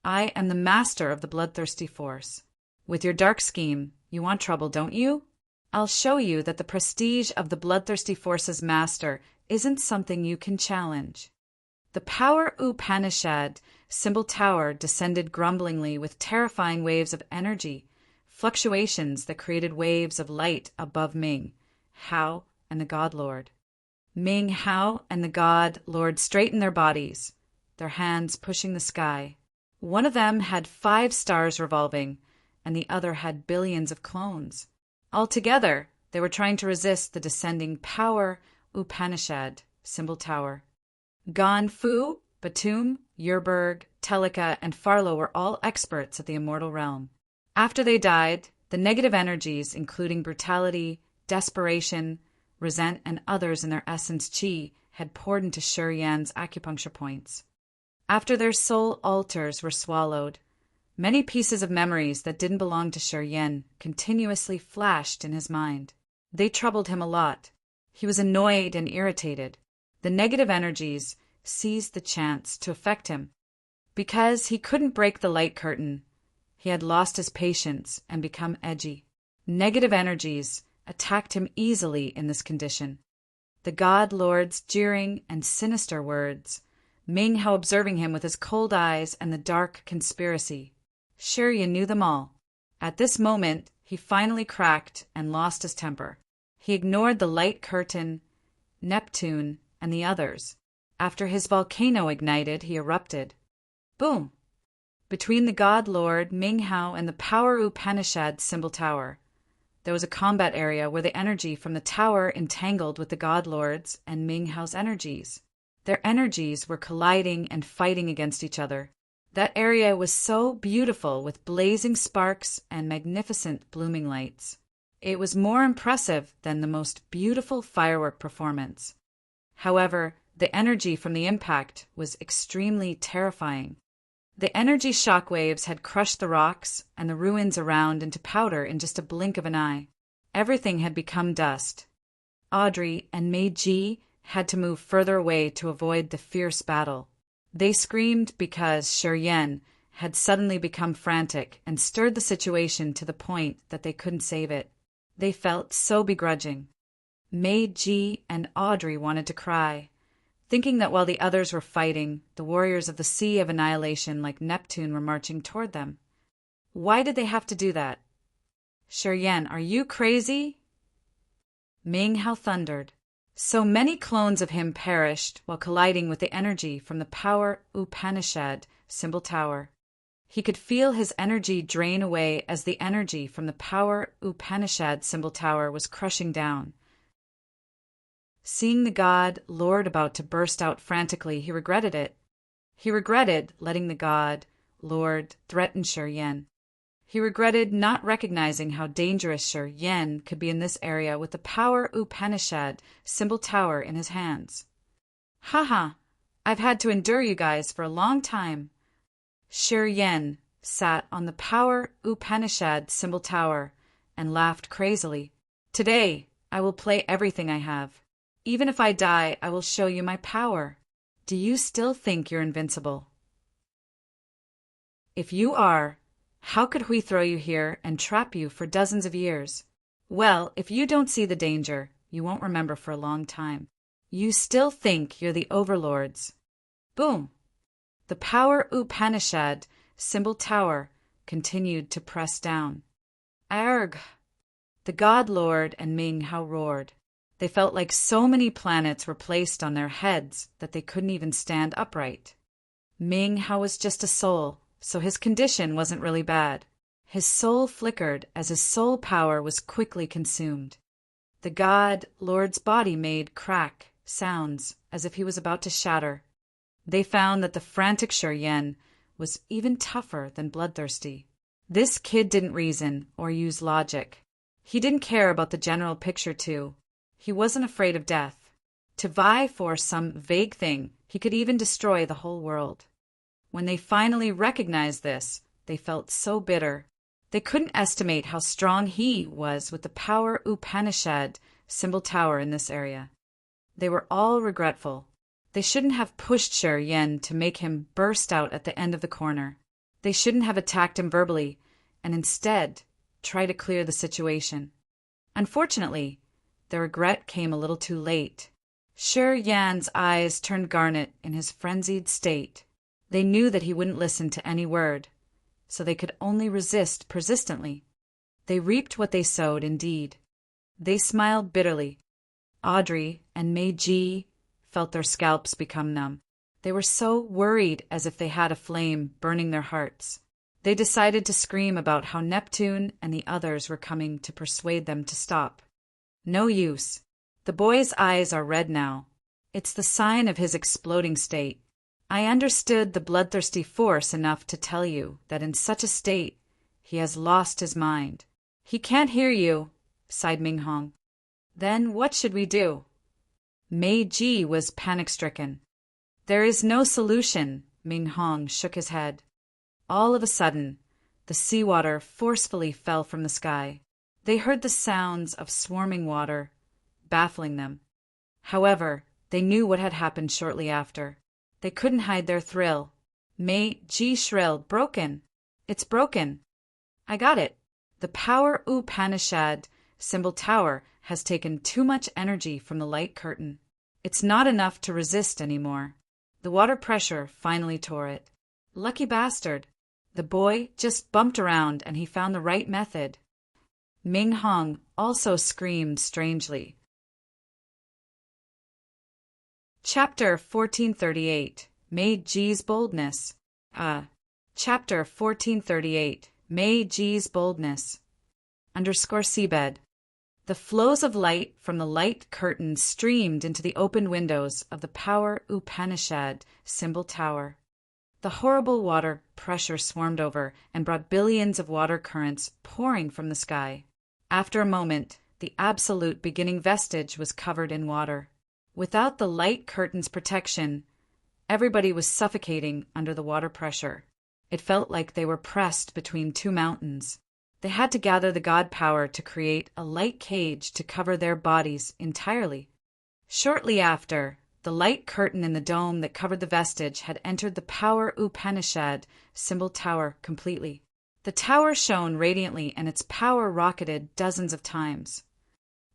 I am the master of the bloodthirsty force. With your dark scheme, you want trouble, don't you? I'll show you that the prestige of the bloodthirsty force's master isn't something you can challenge. The power Upanishad symbol tower descended grumblingly with terrifying waves of energy, fluctuations that created waves of light above Ming Hao and the God Lord. Ming Hao and the God Lord straightened their bodies, their hands pushing the sky. One of them had 5 stars revolving, and the other had billions of clones. Altogether, they were trying to resist the descending power Upanishad symbol tower. Gan Fu, Batum, Yerberg, Telika, and Farlow were all experts at the immortal realm. After they died, the negative energies, including brutality, desperation, resent, and others in their essence qi, had poured into Shi Yan's acupuncture points. After their soul altars were swallowed, many pieces of memories that didn't belong to Shi Yan continuously flashed in his mind. They troubled him a lot. He was annoyed and irritated. The negative energies seized the chance to affect him. Because he couldn't break the light curtain, he had lost his patience and become edgy. Negative energies attacked him easily in this condition. The God Lord's jeering and sinister words, Ming Hao observing him with his cold eyes and the dark conspiracy. Shi Yan knew them all. At this moment, he finally cracked and lost his temper. He ignored the light curtain, Neptune, and the others. After his volcano ignited, he erupted. Boom! Between the God Lord, Ming Hao, and the power Upanishad symbol tower, there was a combat area where the energy from the tower entangled with the God Lord's and Ming Hao's energies. Their energies were colliding and fighting against each other. That area was so beautiful with blazing sparks and magnificent blooming lights. It was more impressive than the most beautiful firework performance. However, the energy from the impact was extremely terrifying. The energy shockwaves had crushed the rocks and the ruins around into powder in just a blink of an eye. Everything had become dust. Audrey and Meiji had to move further away to avoid the fierce battle. They screamed because Shi Yan had suddenly become frantic and stirred the situation to the point that they couldn't save it. They felt so begrudging. Meiji and Audrey wanted to cry, thinking that while the others were fighting, the warriors of the Sea of Annihilation like Neptune were marching toward them. Why did they have to do that? Shi Yan, are you crazy? Ming Hao thundered. So many clones of him perished while colliding with the energy from the power Upanishad symbol tower. He could feel his energy drain away as the energy from the power Upanishad symbol tower was crushing down. Seeing the God Lord about to burst out frantically, he regretted it. He regretted letting the God Lord threaten Shi Yan. He regretted not recognizing how dangerous Shi Yan could be in this area with the power Upanishad symbol tower in his hands. Haha, I've had to endure you guys for a long time. Shi Yan sat on the power Upanishad symbol tower and laughed crazily. Today, I will play everything I have. Even if I die, I will show you my power. Do you still think you're invincible? If you are, how could we throw you here and trap you for dozens of years? Well, if you don't see the danger, you won't remember for a long time. You still think you're the overlords. Boom! The power Upanishad symbol tower continued to press down. Arg! The God Lord and Ming Hao roared. They felt like so many planets were placed on their heads that they couldn't even stand upright. Ming Hao was just a soul, so his condition wasn't really bad. His soul flickered as his soul power was quickly consumed. The God Lord's body made crack sounds as if he was about to shatter. They found that the frantic Shi Yan was even tougher than bloodthirsty. This kid didn't reason or use logic. He didn't care about the general picture too. He wasn't afraid of death. To vie for some vague thing, he could even destroy the whole world. When they finally recognized this, they felt so bitter. They couldn't estimate how strong he was with the power Upanishad symbol tower in this area. They were all regretful. They shouldn't have pushed Sher Yen to make him burst out at the end of the corner. They shouldn't have attacked him verbally, and instead try to clear the situation. Unfortunately, their regret came a little too late. Sher Yan's eyes turned garnet in his frenzied state. They knew that he wouldn't listen to any word, so they could only resist persistently. They reaped what they sowed, indeed. They smiled bitterly. Audrey and Meiji felt their scalps become numb. They were so worried, as if they had a flame burning their hearts. They decided to scream about how Neptune and the others were coming to persuade them to stop. No use. The boy's eyes are red now. It's the sign of his exploding state. I understood the bloodthirsty force enough to tell you that in such a state he has lost his mind. He can't hear you, sighed Ming Hong. Then what should we do? Meiji was panic-stricken. There is no solution, Ming Hong shook his head. All of a sudden, the seawater forcefully fell from the sky. They heard the sounds of swarming water, baffling them. However, they knew what had happened shortly after. They couldn't hide their thrill. Meiji shrilled, "Broken! It's broken! I got it! The power Upanishad symbol tower has taken too much energy from the light curtain. It's not enough to resist anymore. The water pressure finally tore it. Lucky bastard! The boy just bumped around and he found the right method." Ming Hong also screamed strangely. Chapter 1438. Meiji's Boldness. Chapter 1438. Meiji's Boldness. _seabed. The flows of light from the light curtain streamed into the open windows of the power Upanishad symbol tower. The horrible water pressure swarmed over and brought billions of water currents pouring from the sky. After a moment, the absolute beginning vestige was covered in water. Without the light curtain's protection, everybody was suffocating under the water pressure. It felt like they were pressed between two mountains. They had to gather the god power to create a light cage to cover their bodies entirely. Shortly after, the light curtain in the dome that covered the vestige had entered the power Upanishad symbol tower completely. The tower shone radiantly and its power rocketed dozens of times.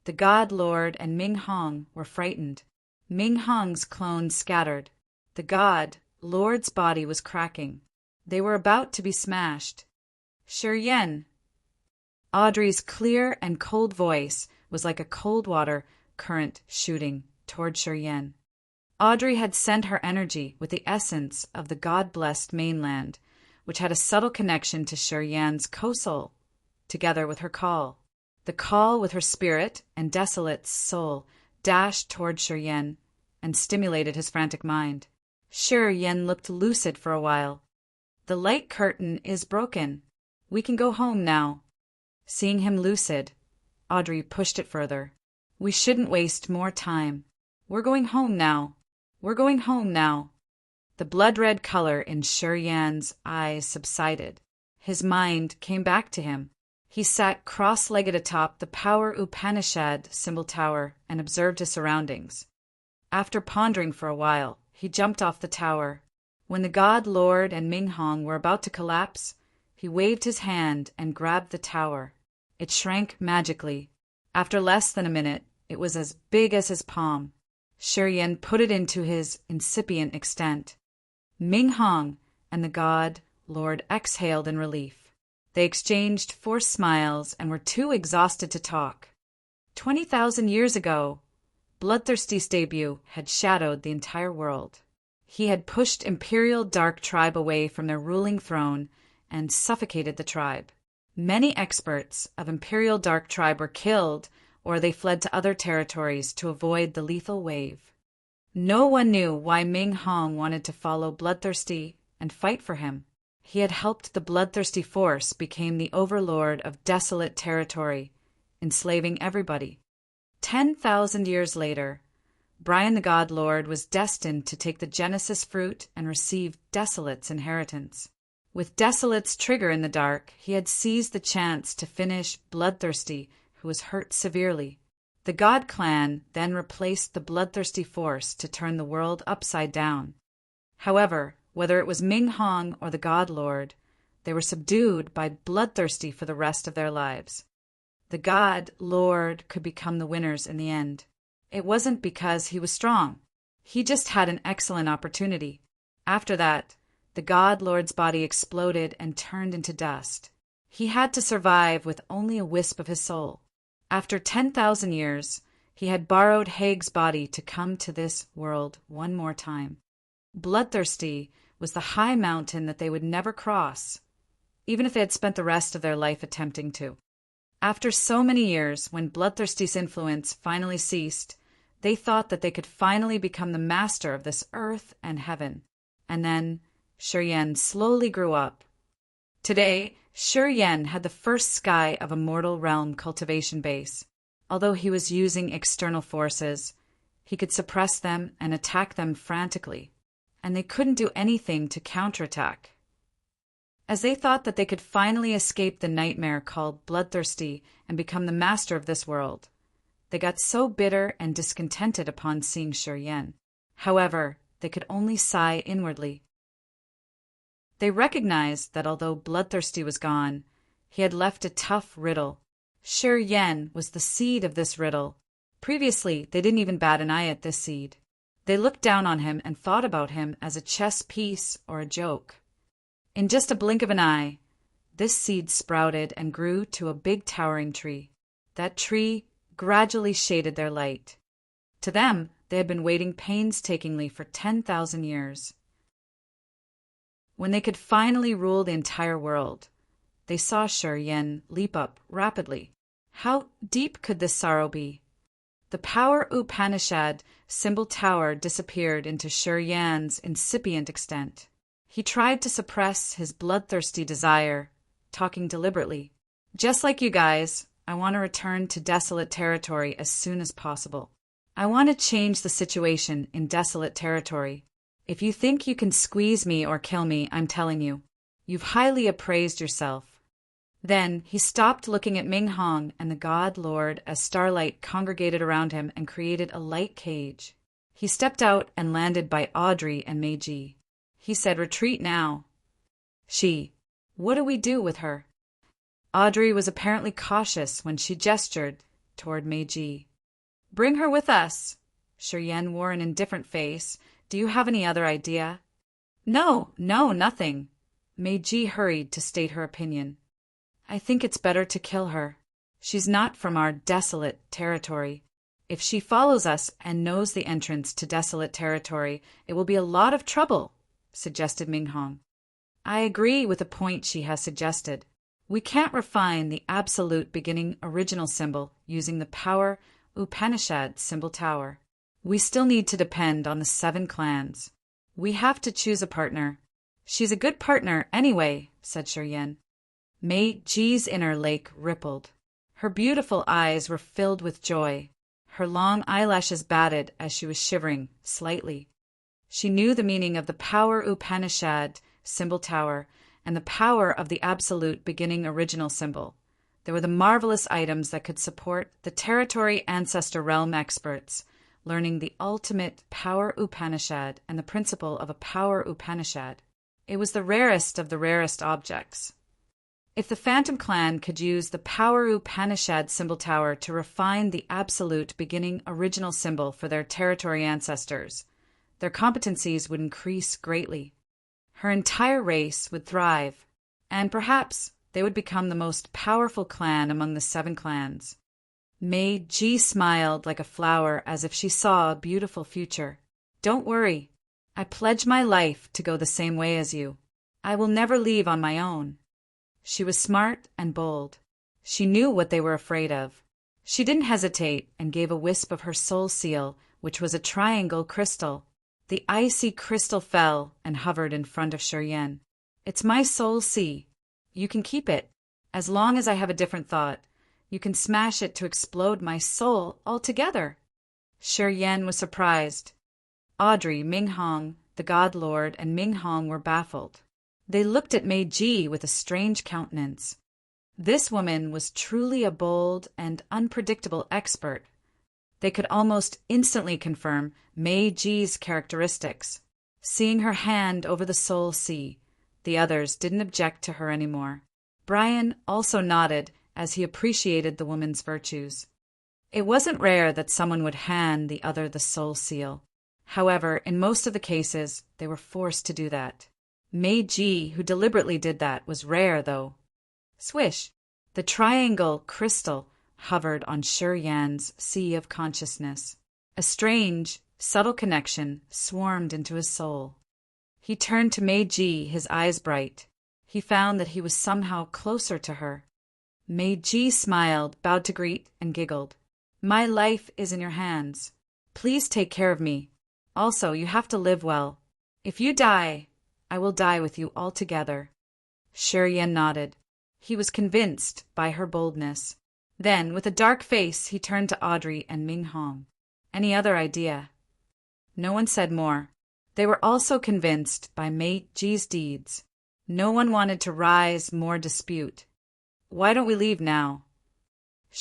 The God Lord and Ming Hong were frightened. Ming Hong's clones scattered. The God Lord's body was cracking. They were about to be smashed. "Sher Yen." Audrey's clear and cold voice was like a cold water current shooting toward Sher Yen. Audrey had sent her energy with the essence of the God-blessed mainland, which had a subtle connection to Sher Yan's co-soul, together with her call. The call with her spirit and desolate soul dashed toward Sher Yen and stimulated his frantic mind. Sher Yen looked lucid for a while. "The light curtain is broken. We can go home now." Seeing him lucid, Audrey pushed it further. "We shouldn't waste more time. We're going home now. We're going home now." The blood-red color in Sher Yan's eyes subsided. His mind came back to him. He sat cross-legged atop the power Upanishad symbol tower and observed his surroundings. After pondering for a while, he jumped off the tower. When the God Lord and Ming Hong were about to collapse, he waved his hand and grabbed the tower. It shrank magically. After less than a minute, it was as big as his palm. Sher Yen put it into his incipient extent. Ming Hong and the God Lord exhaled in relief. They exchanged forced smiles and were too exhausted to talk. 20,000 years ago, Bloodthirsty's debut had shadowed the entire world. He had pushed Imperial Dark Tribe away from their ruling throne and suffocated the tribe. Many experts of Imperial Dark Tribe were killed, or they fled to other territories to avoid the lethal wave. No one knew why Ming Hong wanted to follow Bloodthirsty and fight for him. He had helped the Bloodthirsty force become the overlord of desolate territory, enslaving everybody. 10,000 years later, Brian the God Lord was destined to take the Genesis fruit and receive Desolate's inheritance. With Desolate's trigger in the dark, he had seized the chance to finish Bloodthirsty, who was hurt severely. The God Clan then replaced the bloodthirsty force to turn the world upside down. However, whether it was Ming Hong or the God Lord, they were subdued by Bloodthirsty for the rest of their lives. The God Lord could become the winners in the end. It wasn't because he was strong. He just had an excellent opportunity. After that, the God Lord's body exploded and turned into dust. He had to survive with only a wisp of his soul. After 10,000 years, he had borrowed Haig's body to come to this world one more time. Bloodthirsty was the high mountain that they would never cross, even if they had spent the rest of their life attempting to. After so many years, when Bloodthirsty's influence finally ceased, they thought that they could finally become the master of this earth and heaven. And then Shi Yen slowly grew up. Today, Shi Yen had the first sky of a mortal realm cultivation base. Although he was using external forces, he could suppress them and attack them frantically, and they couldn't do anything to counterattack. As they thought that they could finally escape the nightmare called Bloodthirsty and become the master of this world, they got so bitter and discontented upon seeing Shi Yen. However, they could only sigh inwardly. They recognized that although Bloodthirsty was gone, he had left a tough riddle. Shi Yen was the seed of this riddle. Previously, they didn't even bat an eye at this seed. They looked down on him and thought about him as a chess piece or a joke. In just a blink of an eye, this seed sprouted and grew to a big towering tree. That tree gradually shaded their light. To them, they had been waiting painstakingly for 10,000 years. When they could finally rule the entire world, they saw Shi Yen leap up rapidly. How deep could this sorrow be? The Power Upanishad symbol tower disappeared into Shi Yan's incipient extent. He tried to suppress his bloodthirsty desire, talking deliberately. Just like you guys, I want to return to Desolate Territory as soon as possible. I want to change the situation in Desolate Territory. If you think you can squeeze me or kill me, I'm telling you, you've highly appraised yourself. Then he stopped looking at Ming Hong and the God Lord as starlight congregated around him and created a light cage. He stepped out and landed by Audrey and Meiji. He said, "Retreat now." What do we do with her? Audrey was apparently cautious when she gestured toward Meiji. "Bring her with us." Shi Yen wore an indifferent face. "Do you have any other idea?" No, nothing." Meiji hurried to state her opinion. "I think it's better to kill her. She's not from our Desolate Territory. If she follows us and knows the entrance to Desolate Territory, it will be a lot of trouble," suggested Ming Hong. "I agree with the point she has suggested. We can't refine the absolute beginning original symbol using the Power Upanishad symbol tower. We still need to depend on the 7 clans. We have to choose a partner." "She's a good partner anyway," said Shi Yen. Meiji's inner lake rippled. Her beautiful eyes were filled with joy. Her long eyelashes batted as she was shivering slightly. She knew the meaning of the Power Upanishad symbol tower and the power of the absolute beginning original symbol. They were the marvelous items that could support the Territory Ancestor Realm experts, learning the ultimate Power Upanishad and the principle of a Power Upanishad. It was the rarest of the rarest objects. If the Phantom Clan could use the Power Upanishad symbol tower to refine the absolute beginning original symbol for their territory ancestors, their competencies would increase greatly. Her entire race would thrive, and perhaps they would become the most powerful clan among the 7 clans. Meiji smiled like a flower as if she saw a beautiful future. "Don't worry. I pledge my life to go the same way as you. I will never leave on my own." She was smart and bold. She knew what they were afraid of. She didn't hesitate and gave a wisp of her soul seal, which was a triangle crystal. The icy crystal fell and hovered in front of Shi Yen. "It's my soul sea. You can keep it. As long as I have a different thought, you can smash it to explode my soul altogether." Shi Yen was surprised. Audrey, Ming Hong, the God Lord, and Ming Hong were baffled. They looked at Meiji with a strange countenance. This woman was truly a bold and unpredictable expert. They could almost instantly confirm Meiji's characteristics. Seeing her hand over the soul sea, the others didn't object to her anymore. Brian also nodded as he appreciated the woman's virtues. It wasn't rare that someone would hand the other the soul seal. However, in most of the cases, they were forced to do that. Meiji, who deliberately did that, was rare, though. Swish! The triangle crystal hovered on Yan's sea of consciousness. A strange, subtle connection swarmed into his soul. He turned to Meiji, his eyes bright. He found that he was somehow closer to her. Meiji smiled, bowed to greet, and giggled. My life is in your hands. Please take care of me. Also, you have to live well. If you die, I will die with you altogether. Yan nodded. He was convinced by her boldness. Then, with a dark face, he turned to Audrey and Ming Hong. Any other idea? No one said more. They were also convinced by Meiji's deeds. No one wanted to rise more dispute. Why don't we leave now?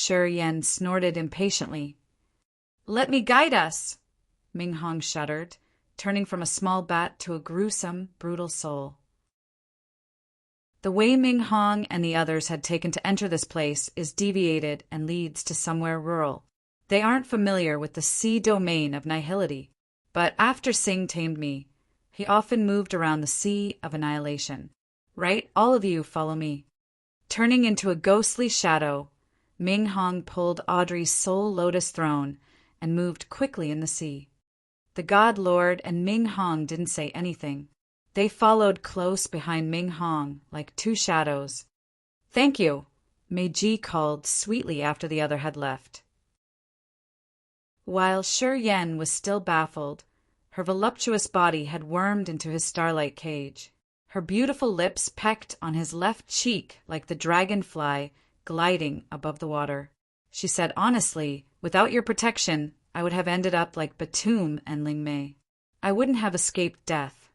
Yan snorted impatiently. Let me guide us, Ming Hong shuddered, turning from a small bat to a gruesome, brutal soul. The way Ming Hong and the others had taken to enter this place is deviated and leads to somewhere rural. They aren't familiar with the sea domain of nihility, but after Sing tamed me, he often moved around the sea of annihilation. Right, all of you follow me. Turning into a ghostly shadow, Ming Hong pulled Audrey's soul lotus throne and moved quickly in the sea. The God Lord and Ming Hong didn't say anything. They followed close behind Ming Hong like two shadows. Thank you, Meiji called sweetly after the other had left. While Yan was still baffled, her voluptuous body had wormed into his starlight cage. Her beautiful lips pecked on his left cheek like the dragonfly gliding above the water. She said honestly, without your protection, I would have ended up like Batum and Ling Mei. I wouldn't have escaped death.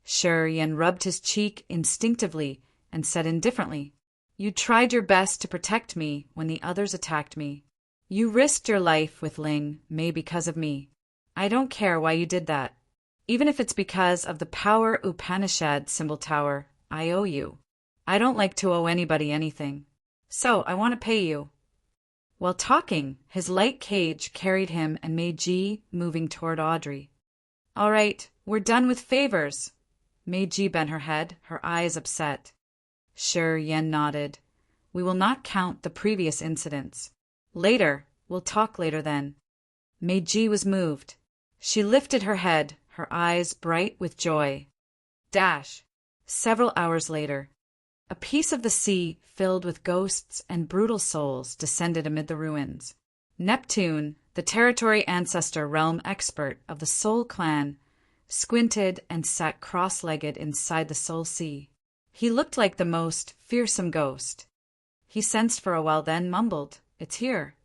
Yan rubbed his cheek instinctively and said indifferently, You tried your best to protect me when the others attacked me. You risked your life with Ling Mei because of me. I don't care why you did that. Even if it's because of the Power Upanishad symbol tower, I owe you. I don't like to owe anybody anything. So I want to pay you. While talking, his light cage carried him and Meiji moving toward Audrey. All right, we're done with favors. Meiji bent her head, her eyes upset. Yan nodded. We will not count the previous incidents. Later, we'll talk later then. Meiji was moved. She lifted her head, her eyes bright with joy. Several hours later, a piece of the sea filled with ghosts and brutal souls descended amid the ruins. Neptune, the territory ancestor realm expert of the Soul Clan, squinted and sat cross-legged inside the Soul Sea. He looked like the most fearsome ghost. He sensed for a while, then mumbled, It's here.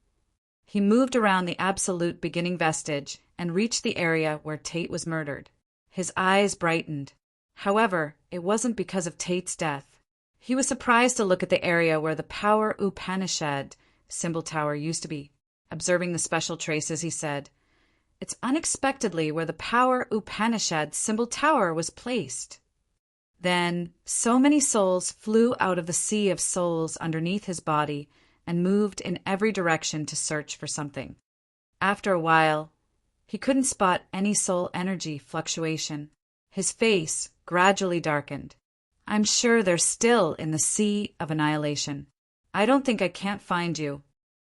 He moved around the absolute beginning vestige and reached the area where Tate was murdered. His eyes brightened. However, it wasn't because of Tate's death. He was surprised to look at the area where the Power Upanishad symbol tower used to be. Observing the special traces, he said, It's unexpectedly where the Power Upanishad symbol tower was placed. Then, so many souls flew out of the sea of souls underneath his body and moved in every direction to search for something. After a while, he couldn't spot any soul energy fluctuation. His face gradually darkened. I'm sure they're still in the sea of annihilation. I don't think I can't find you.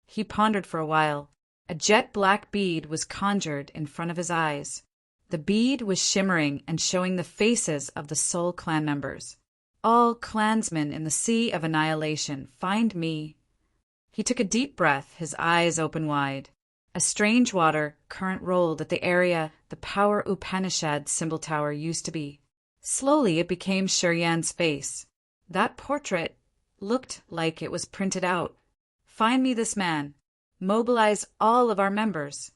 He pondered for a while. A jet-black bead was conjured in front of his eyes. The bead was shimmering and showing the faces of the Soul Clan members. All clansmen in the sea of annihilation, find me. He took a deep breath, his eyes open wide. A strange water current rolled at the area the Power Upanishad symbol tower used to be. Slowly it became Yan's face. That portrait looked like it was printed out. Find me this man. Mobilize all of our members.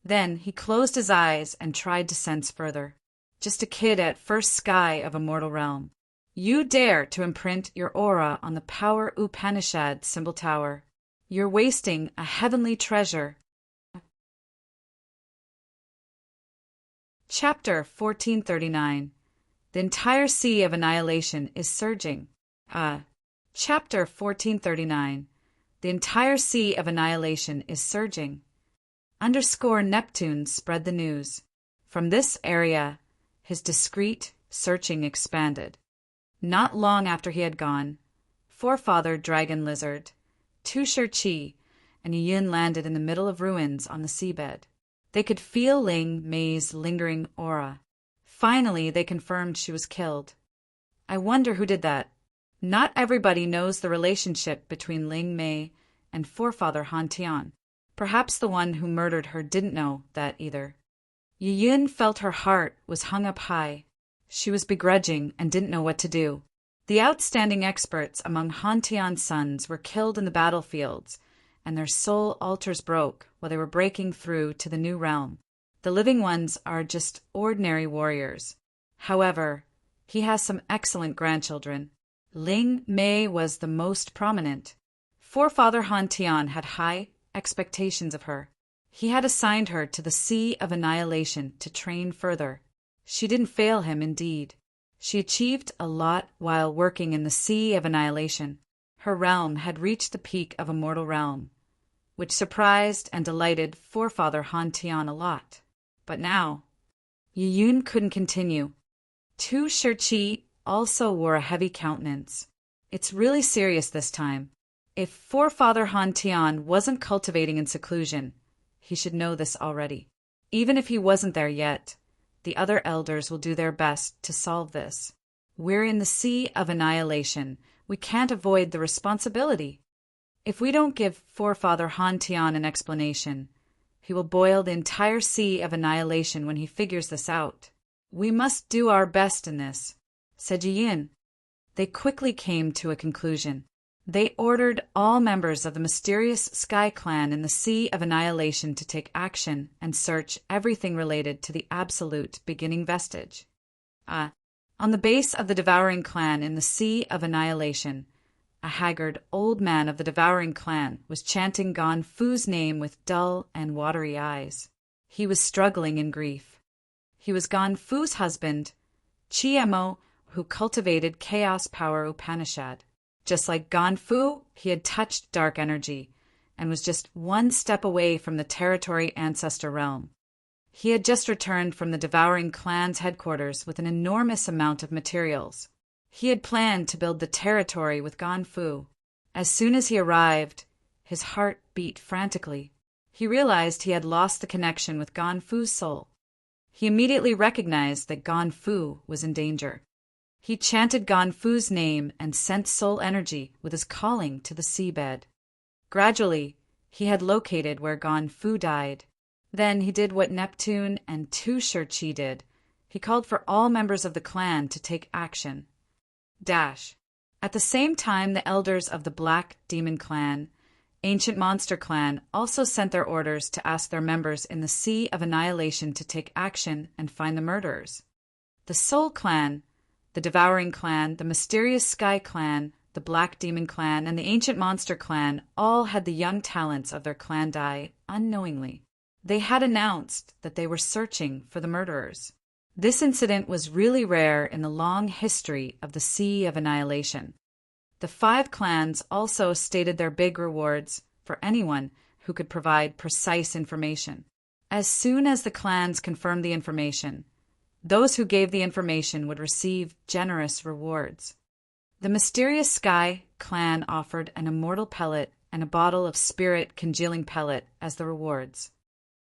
Then he closed his eyes and tried to sense further. Just a kid at first sky of a mortal realm. You dare to imprint your aura on the Power Upanishad symbol tower. You're wasting a heavenly treasure. Chapter 1439. The entire sea of annihilation is surging. Chapter 1439. The entire sea of annihilation is surging. Neptune spread the news. From this area, his discreet searching expanded. Not long after he had gone, Forefather Dragon Lizard, Tu-Shir-Chi, and Yin landed in the middle of ruins on the seabed. They could feel Ling Mei's lingering aura. Finally, they confirmed she was killed. I wonder who did that. Not everybody knows the relationship between Ling Mei and Forefather Han Tian. Perhaps the one who murdered her didn't know that either. Yin felt her heart was hung up high. She was begrudging and didn't know what to do. The outstanding experts among Han Tian's sons were killed in the battlefields, and their soul altars broke while they were breaking through to the new realm. The living ones are just ordinary warriors. However, he has some excellent grandchildren. Ling Mei was the most prominent. Forefather Han Tian had high expectations of her. He had assigned her to the Sea of Annihilation to train further. She didn't fail him, indeed. She achieved a lot while working in the Sea of Annihilation. Her realm had reached the peak of a mortal realm, which surprised and delighted Forefather Han Tian a lot. But now, Yun couldn't continue. Tu-Shir-Chi also wore a heavy countenance. It's really serious this time. If Forefather Han Tian wasn't cultivating in seclusion, he should know this already. Even if he wasn't there yet, the other elders will do their best to solve this. We're in the Sea of Annihilation. We can't avoid the responsibility. If we don't give Forefather Han Tian an explanation, he will boil the entire Sea of Annihilation when he figures this out. We must do our best in this, said Yin. They quickly came to a conclusion. They ordered all members of the mysterious Sky Clan in the Sea of Annihilation to take action and search everything related to the absolute beginning vestige. On the base of the Devouring Clan in the Sea of Annihilation, a haggard old man of the Devouring Clan was chanting Gon Fu's name with dull and watery eyes. He was struggling in grief. He was Gon Fu's husband, Chi-Mo, who cultivated Chaos Power Upanishad. Just like Gon Fu, he had touched dark energy and was just one step away from the Territory Ancestor Realm. He had just returned from the Devouring Clan's headquarters with an enormous amount of materials. He had planned to build the territory with Gon Fu. As soon as he arrived, his heart beat frantically. He realized he had lost the connection with Gon Fu's soul. He immediately recognized that Gon Fu was in danger. He chanted Gon Fu's name and sent soul energy with his calling to the seabed. Gradually, he had located where Gon Fu died. Then he did what Neptune and Tu-Shir-Chi did. He called for all members of the clan to take action. At the same time, the elders of the Black Demon Clan, Ancient Monster Clan, also sent their orders to ask their members in the Sea of Annihilation to take action and find the murderers. The Soul Clan, the Devouring Clan, the Mysterious Sky Clan, the Black Demon Clan, and the Ancient Monster Clan all had the young talents of their clan die unknowingly. They had announced that they were searching for the murderers. This incident was really rare in the long history of the Sea of Annihilation. The 5 clans also stated their big rewards for anyone who could provide precise information. As soon as the clans confirmed the information, those who gave the information would receive generous rewards. The Mysterious Sky Clan offered an immortal pellet and a bottle of spirit congealing pellet as the rewards.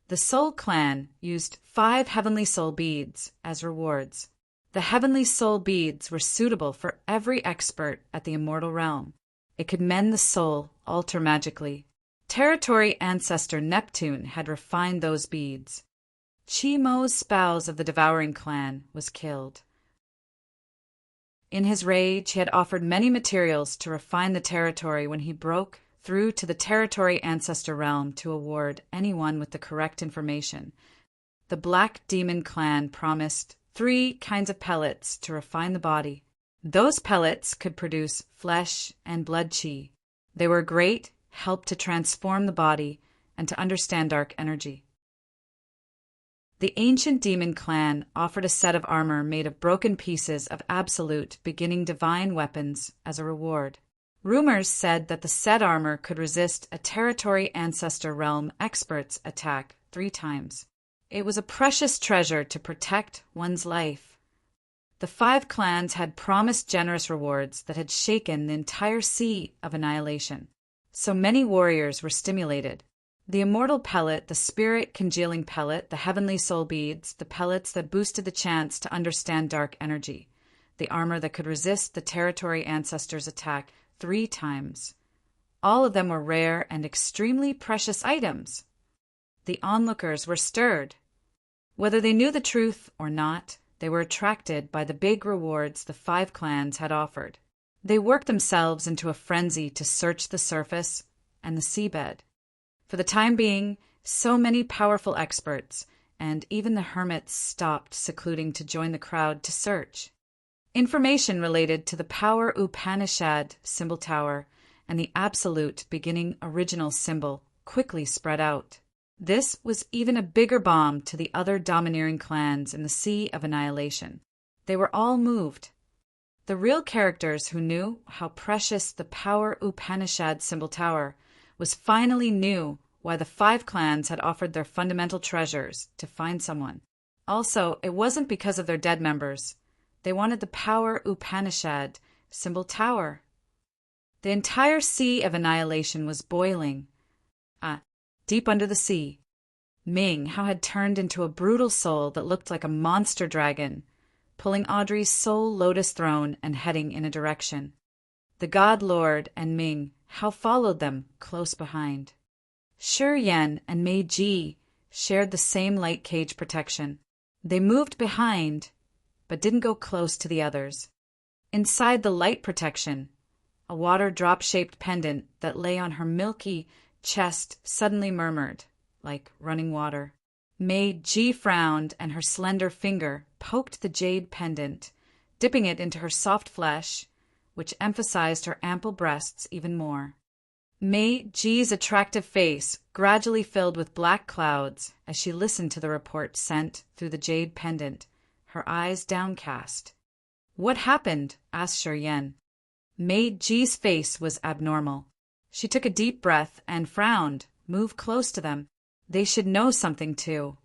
The Soul Clan used 5 Heavenly Soul Beads as rewards. The Heavenly Soul Beads were suitable for every expert at the Immortal Realm. It could mend the soul, alter magically. Territory Ancestor Neptune had refined those beads. Chi-Mo's spouse of the Devouring Clan was killed. In his rage, he had offered many materials to refine the territory when he broke through to the Territory Ancestor Realm to award anyone with the correct information. The Black Demon Clan promised 3 kinds of pellets to refine the body. Those pellets could produce flesh and blood chi. They were a great help to transform the body and to understand dark energy. The ancient demon clan offered a set of armor made of broken pieces of absolute beginning divine weapons as a reward. Rumors said that the said armor could resist a territory ancestor realm expert's attack 3 times. It was a precious treasure to protect one's life. The 5 clans had promised generous rewards that had shaken the entire sea of annihilation. So many warriors were stimulated. The immortal pellet, the spirit congealing pellet, the heavenly soul beads, the pellets that boosted the chance to understand dark energy, the armor that could resist the territory ancestor's attack 3 times. All of them were rare and extremely precious items. The onlookers were stirred. Whether they knew the truth or not, they were attracted by the big rewards the 5 clans had offered. They worked themselves into a frenzy to search the surface and the seabed. For the time being, so many powerful experts, and even the hermits stopped secluding to join the crowd to search. Information related to the Power Upanishad symbol tower and the Absolute beginning original symbol quickly spread out. This was even a bigger bomb to the other domineering clans in the Sea of Annihilation. They were all moved. The real characters who knew how precious the Power Upanishad symbol tower was finally knew why the 5 clans had offered their fundamental treasures to find someone. Also, it wasn't because of their dead members. They wanted the Power Upanishad symbol tower. The entire Sea of Annihilation was boiling. Deep under the sea, Ming Hao had turned into a brutal soul that looked like a monster dragon, pulling Audrey's soul lotus throne and heading in a direction. The God Lord and Ming Hao followed them close behind. Shi Yan and Mei Ji shared the same light cage protection. They moved behind, but didn't go close to the others. Inside the light protection, a water drop-shaped pendant that lay on her milky chest suddenly murmured, like running water. Mei Ji frowned, and her slender finger poked the jade pendant, dipping it into her soft flesh, which emphasized her ample breasts even more. Mei Ji's attractive face gradually filled with black clouds as she listened to the report sent through the jade pendant, her eyes downcast. "What happened?" asked Shi Yan. Mei Ji's face was abnormal. She took a deep breath and frowned, moved close to them. They should know something too.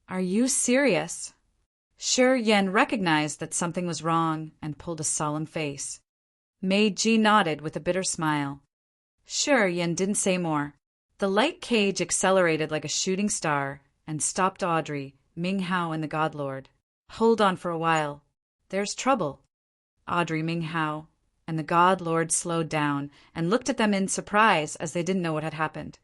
"Are you serious?" Shi Yan recognized that something was wrong and pulled a solemn face. Mei Ji nodded with a bitter smile. Shi Yan didn't say more. The light cage accelerated like a shooting star and stopped Audrey, Ming Hao, and the God Lord. "Hold on for a while. There's trouble." Audrey, Ming Hao, and the God Lord slowed down and looked at them in surprise as they didn't know what had happened.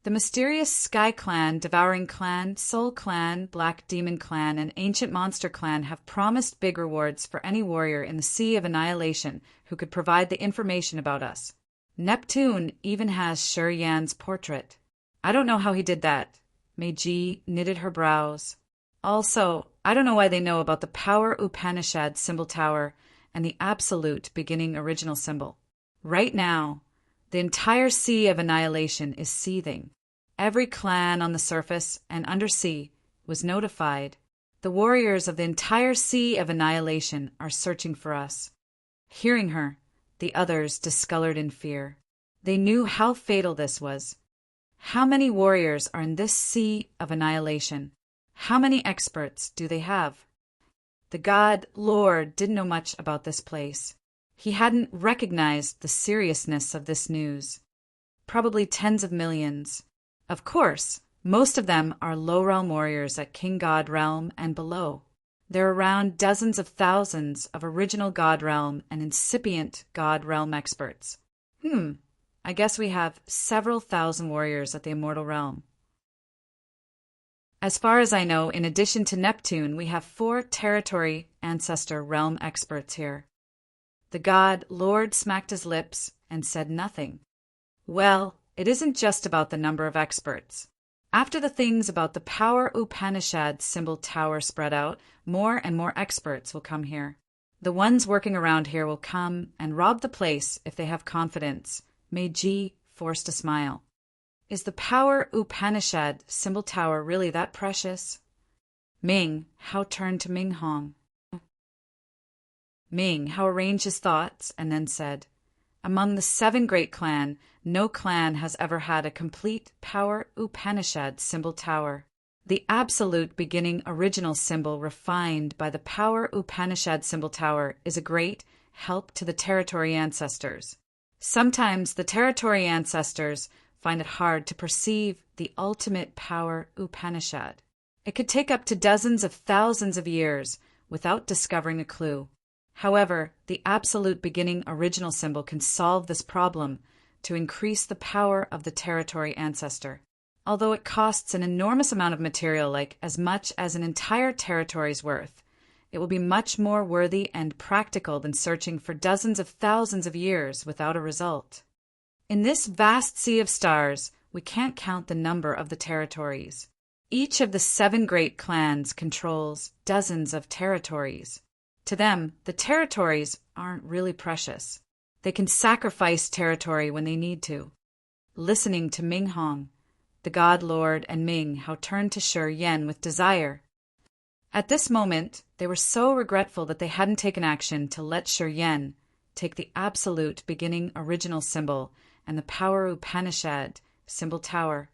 The mysterious Sky Clan, Devouring Clan, Soul Clan, Black Demon Clan, and Ancient Monster Clan have promised big rewards for any warrior in the Sea of Annihilation who could provide the information about us. Neptune even has Shi Yan's portrait. I don't know how he did that. Mei Ji knitted her brows. Also, I don't know why they know about the Power Upanishad symbol tower and the Absolute beginning original symbol. Right now, the entire Sea of Annihilation is seething. Every clan on the surface and undersea was notified. The warriors of the entire Sea of Annihilation are searching for us. Hearing her, the others discolored in fear. They knew how fatal this was. How many warriors are in this Sea of Annihilation? How many experts do they have? The God Lord didn't know much about this place. He hadn't recognized the seriousness of this news. Probably tens of millions. Of course, most of them are low-realm warriors at King God Realm and below. There are around dozens of thousands of original God Realm and incipient God Realm experts. I guess we have several thousand warriors at the Immortal Realm. As far as I know, in addition to Neptune, we have 4 territory ancestor realm experts here. The God Lord smacked his lips and said nothing. Well, it isn't just about the number of experts. After the things about the Power Upanishad symbol tower spread out, more and more experts will come here. The ones working around here will come and rob the place if they have confidence. Meiji forced a smile. Is the Power Upanishad symbol tower really that precious? Ming Hao turned to Ming Hong. Ming Hao arranged his thoughts and then said, among the 7 great clan, no clan has ever had a complete Power Upanishad symbol tower. The absolute beginning original symbol refined by the Power Upanishad symbol tower is a great help to the territory ancestors. Sometimes the territory ancestors find it hard to perceive the ultimate Power Upanishad. It could take up to dozens of thousands of years without discovering a clue. However, the absolute beginning original symbol can solve this problem to increase the power of the territory ancestor. Although it costs an enormous amount of material, like as much as an entire territory's worth, it will be much more worthy and practical than searching for dozens of thousands of years without a result. In this vast sea of stars, we can't count the number of the territories. Each of the 7 great clans controls dozens of territories. To them, the territories aren't really precious. They can sacrifice territory when they need to. Listening to Ming Hong, the God Lord and Ming Hao turned to Shi Yan with desire. At this moment, they were so regretful that they hadn't taken action to let Shi Yan take the absolute beginning original symbol and the Power Upanishad symbol tower.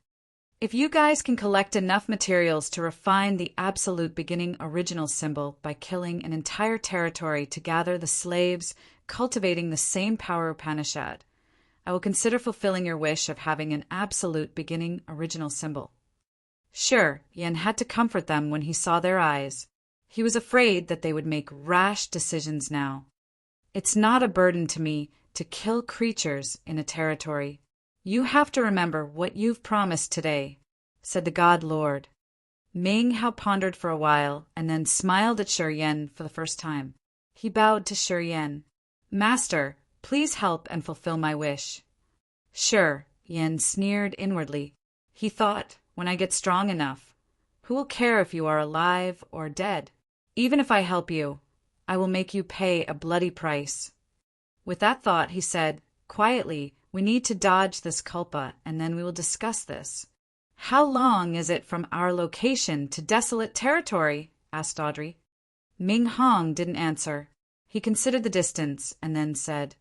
If you guys can collect enough materials to refine the absolute beginning original symbol by killing an entire territory to gather the slaves cultivating the same Power Upanishad, I will consider fulfilling your wish of having an absolute beginning original symbol. Sure, Yan had to comfort them when he saw their eyes. He was afraid that they would make rash decisions now. It's not a burden to me to kill creatures in a territory. You have to remember what you've promised today, said the God Lord. Ming Hao pondered for a while and then smiled at Shi Yan for the first time. He bowed to Shi Yan. Master, please help and fulfill my wish. Sure, Yan sneered inwardly. He thought, when I get strong enough, who will care if you are alive or dead? Even if I help you, I will make you pay a bloody price. With that thought, he said, quietly, we need to dodge this culpa, and then we will discuss this. How long is it from our location to desolate territory? Asked Audrey. Ming Hong didn't answer. He considered the distance and then said,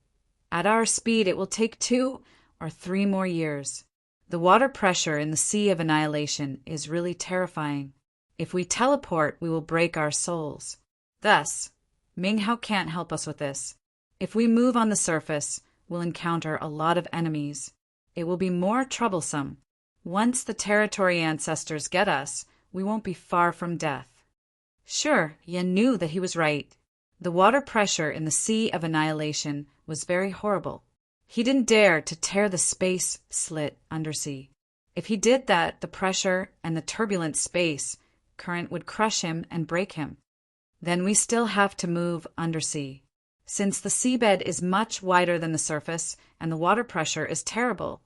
at our speed it will take 2 or 3 more years. The water pressure in the Sea of Annihilation is really terrifying. If we teleport, we will break our souls. Thus, Ming Hao can't help us with this. If we move on the surface, we'll encounter a lot of enemies. It will be more troublesome. Once the territory ancestors get us, we won't be far from death. Sure, Yan knew that he was right. The water pressure in the Sea of Annihilation was very horrible. He didn't dare to tear the space slit undersea. If he did that, the pressure and the turbulent space current would crush him and break him. Then we still have to move undersea. Since the seabed is much wider than the surface and the water pressure is terrible,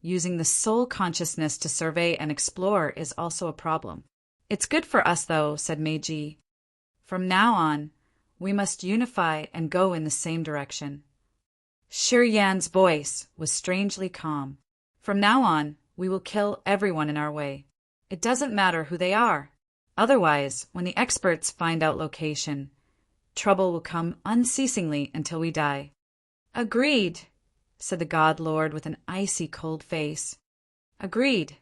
using the soul consciousness to survey and explore is also a problem. It's good for us, though, said Meiji. From now on, we must unify and go in the same direction. Shi Yan's voice was strangely calm. From now on, we will kill everyone in our way. It doesn't matter who they are. Otherwise, when the experts find out location, trouble will come unceasingly until we die. Agreed, said the God Lord with an icy cold face. Agreed.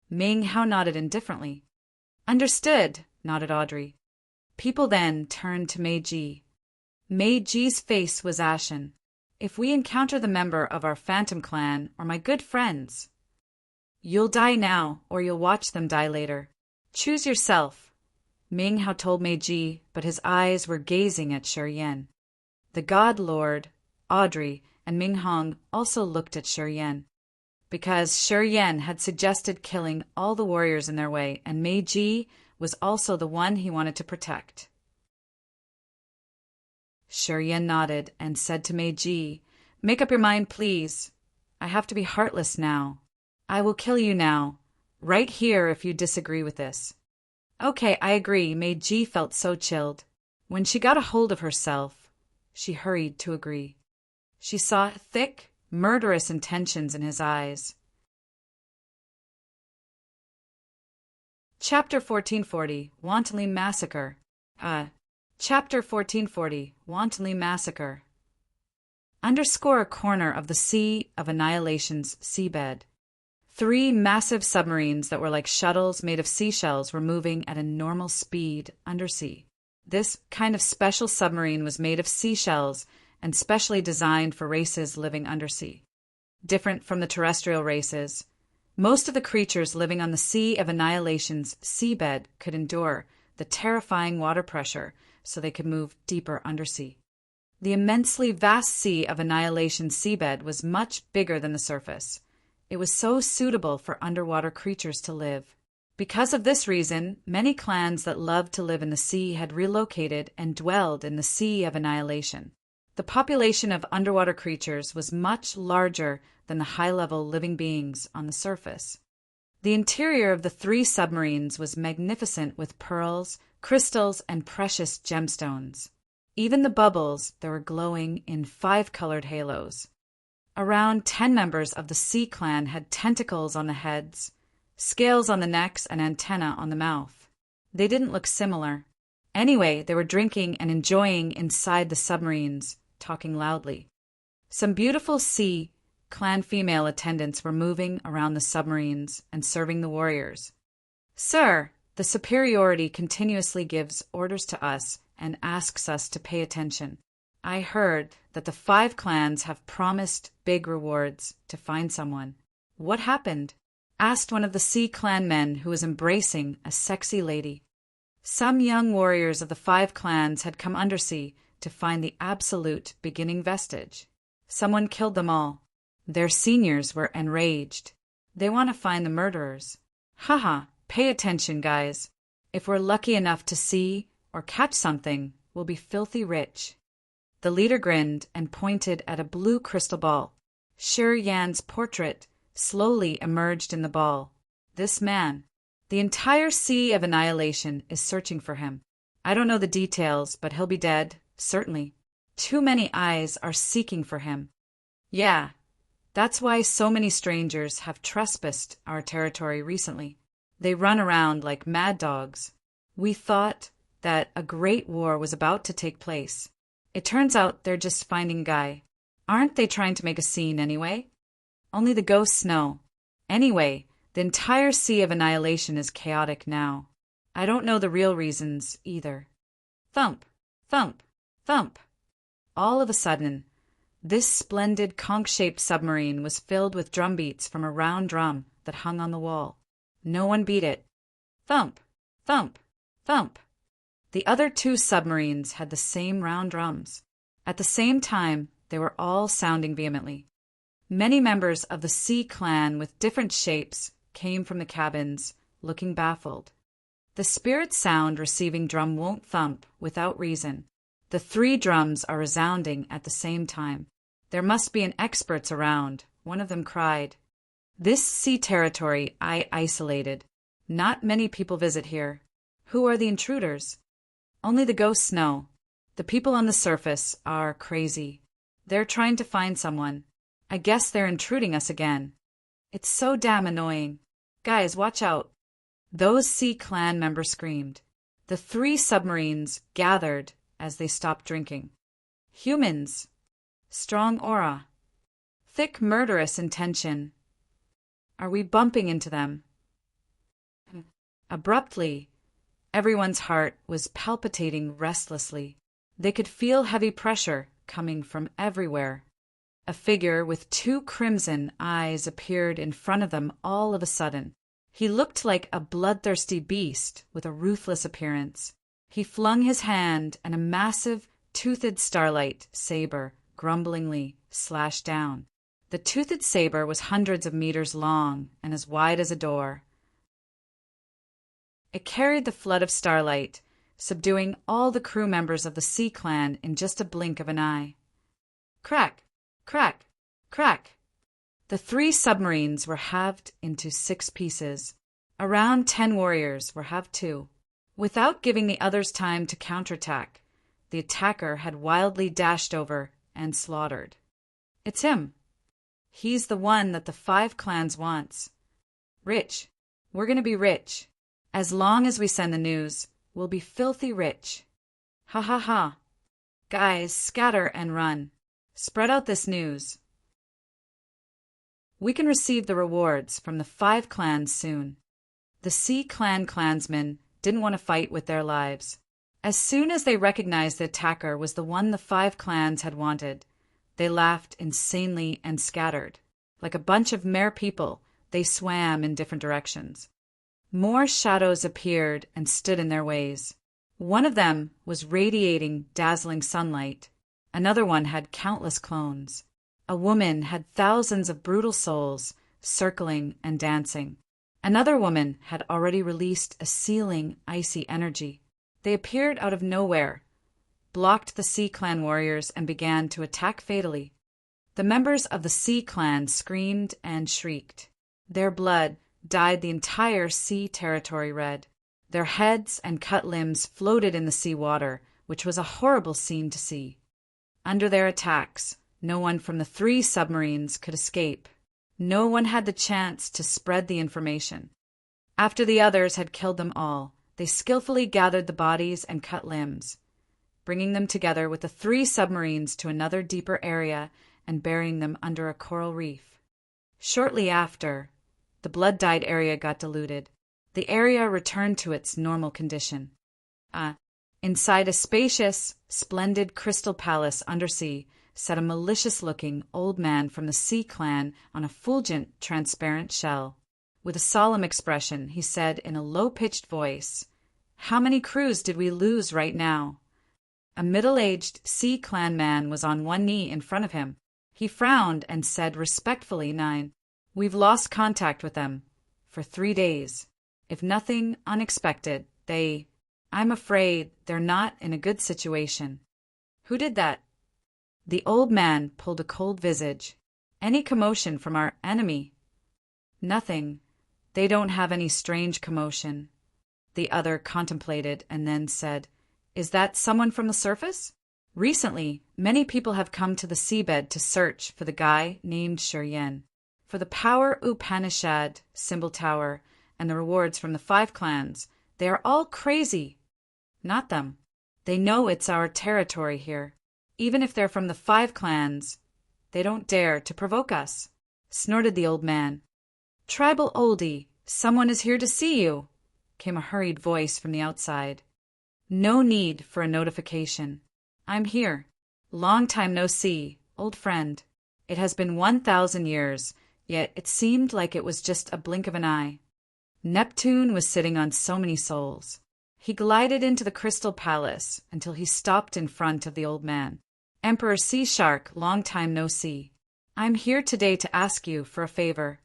Ming Hao nodded indifferently. Understood, nodded Audrey. People then turned to Meiji. Meiji's face was ashen. If we encounter the member of our phantom clan or my good friends, you'll die now or you'll watch them die later. Choose yourself. Ming Hao told Meiji, but his eyes were gazing at Shi Yan. The God Lord, Audrey, and Ming Hong also looked at Shi Yan, because Shi Yan had suggested killing all the warriors in their way, and Meiji was also the one he wanted to protect. Shi Yan nodded and said to Meiji, make up your mind, please. I have to be heartless now. I will kill you now, right here if you disagree with this. Okay, I agree. Meiji felt so chilled. When she got a hold of herself, she hurried to agree. She saw thick, murderous intentions in his eyes. Chapter 1440, Wantonly Massacre. Chapter 1440, Wantonly Massacre. Underscore a corner of the Sea of Annihilation's seabed. 3 massive submarines that were like shuttles made of seashells were moving at a normal speed undersea. This kind of special submarine was made of seashells and specially designed for races living undersea. Different from the terrestrial races, most of the creatures living on the Sea of Annihilation's seabed could endure the terrifying water pressure so they could move deeper undersea. The immensely vast Sea of Annihilation's seabed was much bigger than the surface. It was so suitable for underwater creatures to live. Because of this reason, many clans that loved to live in the sea had relocated and dwelled in the Sea of Annihilation. The population of underwater creatures was much larger than the high-level living beings on the surface. The interior of the 3 submarines was magnificent with pearls, crystals, and precious gemstones. Even the bubbles that were glowing in 5-colored halos. Around 10 members of the Sea Clan had tentacles on the heads, scales on the necks, and antennae on the mouth. They didn't look similar. Anyway, they were drinking and enjoying inside the submarines, talking loudly. Some beautiful Sea Clan female attendants were moving around the submarines and serving the warriors. Sir, the superiority continuously gives orders to us and asks us to pay attention. I heard that the 5 clans have promised big rewards to find someone. What happened? Asked one of the Sea Clan men who was embracing a sexy lady. Some young warriors of the 5 clans had come undersea to find the absolute beginning vestige. Someone killed them all. Their seniors were enraged. They want to find the murderers. Haha, pay attention, guys. If we're lucky enough to see or catch something, we'll be filthy rich. The leader grinned and pointed at a blue crystal ball. Sher Yan's portrait slowly emerged in the ball. This man. The entire Sea of Annihilation is searching for him. I don't know the details, but he'll be dead, certainly. Too many eyes are seeking for him. Yeah, that's why so many strangers have trespassed our territory recently. They run around like mad dogs. We thought that a great war was about to take place. It turns out they're just finding Guy. Aren't they trying to make a scene anyway? Only the ghosts know. Anyway, the entire Sea of Annihilation is chaotic now. I don't know the real reasons either. Thump, thump, thump. All of a sudden, this splendid conch-shaped submarine was filled with drum beats from a round drum that hung on the wall. No one beat it. Thump, thump, thump. The other 2 submarines had the same round drums. At the same time, they were all sounding vehemently. Many members of the Sea Clan with different shapes came from the cabins, looking baffled. The spirit sound receiving drum won't thump without reason. The 3 drums are resounding at the same time. There must be an experts around, one of them cried. This sea territory I isolated. Not many people visit here. Who are the intruders? Only the ghosts know. The people on the surface are crazy. They're trying to find someone. I guess they're intruding us again. It's so damn annoying. Guys, watch out. Those Sea Clan members screamed. The 3 submarines gathered as they stopped drinking. Humans. Strong aura. Thick murderous intention. Are we bumping into them? Abruptly, everyone's heart was palpitating restlessly. They could feel heavy pressure coming from everywhere. A figure with 2 crimson eyes appeared in front of them all of a sudden. He looked like a bloodthirsty beast with a ruthless appearance. He flung his hand, and a massive, toothed starlight saber grumblingly slashed down. The toothed saber was hundreds of meters long and as wide as a door. It carried the flood of starlight, subduing all the crew members of the Sea Clan in just a blink of an eye. Crack! Crack! Crack! The 3 submarines were halved into 6 pieces. Around 10 warriors were halved too. Without giving the others time to counterattack, the attacker had wildly dashed over and slaughtered. It's him. He's the one that the 5 clans wants. Rich. We're gonna be rich. As long as we send the news, we'll be filthy rich. Ha ha ha. Guys, scatter and run. Spread out this news. We can receive the rewards from the 5 clans soon. The Sea Clan clansmen didn't want to fight with their lives. As soon as they recognized the attacker was the one the 5 clans had wanted, they laughed insanely and scattered. Like a bunch of mere people, they swam in different directions. More shadows appeared and stood in their ways. One of them was radiating dazzling sunlight. Another one had countless clones. A woman had thousands of brutal souls, circling and dancing. Another woman had already released a sealing, icy energy. They appeared out of nowhere, blocked the Sea Clan warriors, and began to attack fatally. The members of the Sea Clan screamed and shrieked. Their blood dyed the entire sea territory red. Their heads and cut limbs floated in the sea water, which was a horrible scene to see. Under their attacks, no one from the 3 submarines could escape. No one had the chance to spread the information. After the others had killed them all, they skillfully gathered the bodies and cut limbs, bringing them together with the 3 submarines to another deeper area and burying them under a coral reef. Shortly after, the blood-dyed area got diluted. The area returned to its normal condition. Inside a spacious, splendid crystal palace undersea sat a malicious-looking old man from the Sea Clan on a fulgent, transparent shell. With a solemn expression, he said in a low-pitched voice, "How many crews did we lose right now?" A middle-aged Sea Clan man was on one knee in front of him. He frowned and said respectfully, 9. "We've lost contact with them for 3 days. If nothing unexpected, I'm afraid they're not in a good situation." "Who did that?" The old man pulled a cold visage. "Any commotion from our enemy?" "Nothing. They don't have any strange commotion." The other contemplated and then said, "Is that someone from the surface?" "Recently, many people have come to the seabed to search for the guy named Shuryen, for the Power Upanishad symbol tower, and the rewards from the 5 clans. They are all crazy." "Not them. They know it's our territory here. Even if they're from the 5 clans, they don't dare to provoke us," snorted the old man. "Tribal oldie, someone is here to see you," came a hurried voice from the outside. "No need for a notification. I'm here. Long time no see, old friend. It has been 1,000 years, yet it seemed like it was just a blink of an eye." Neptune was sitting on so many souls. He glided into the crystal palace until he stopped in front of the old man. "Emperor Sea Shark, long time no see. I'm here today to ask you for a favor."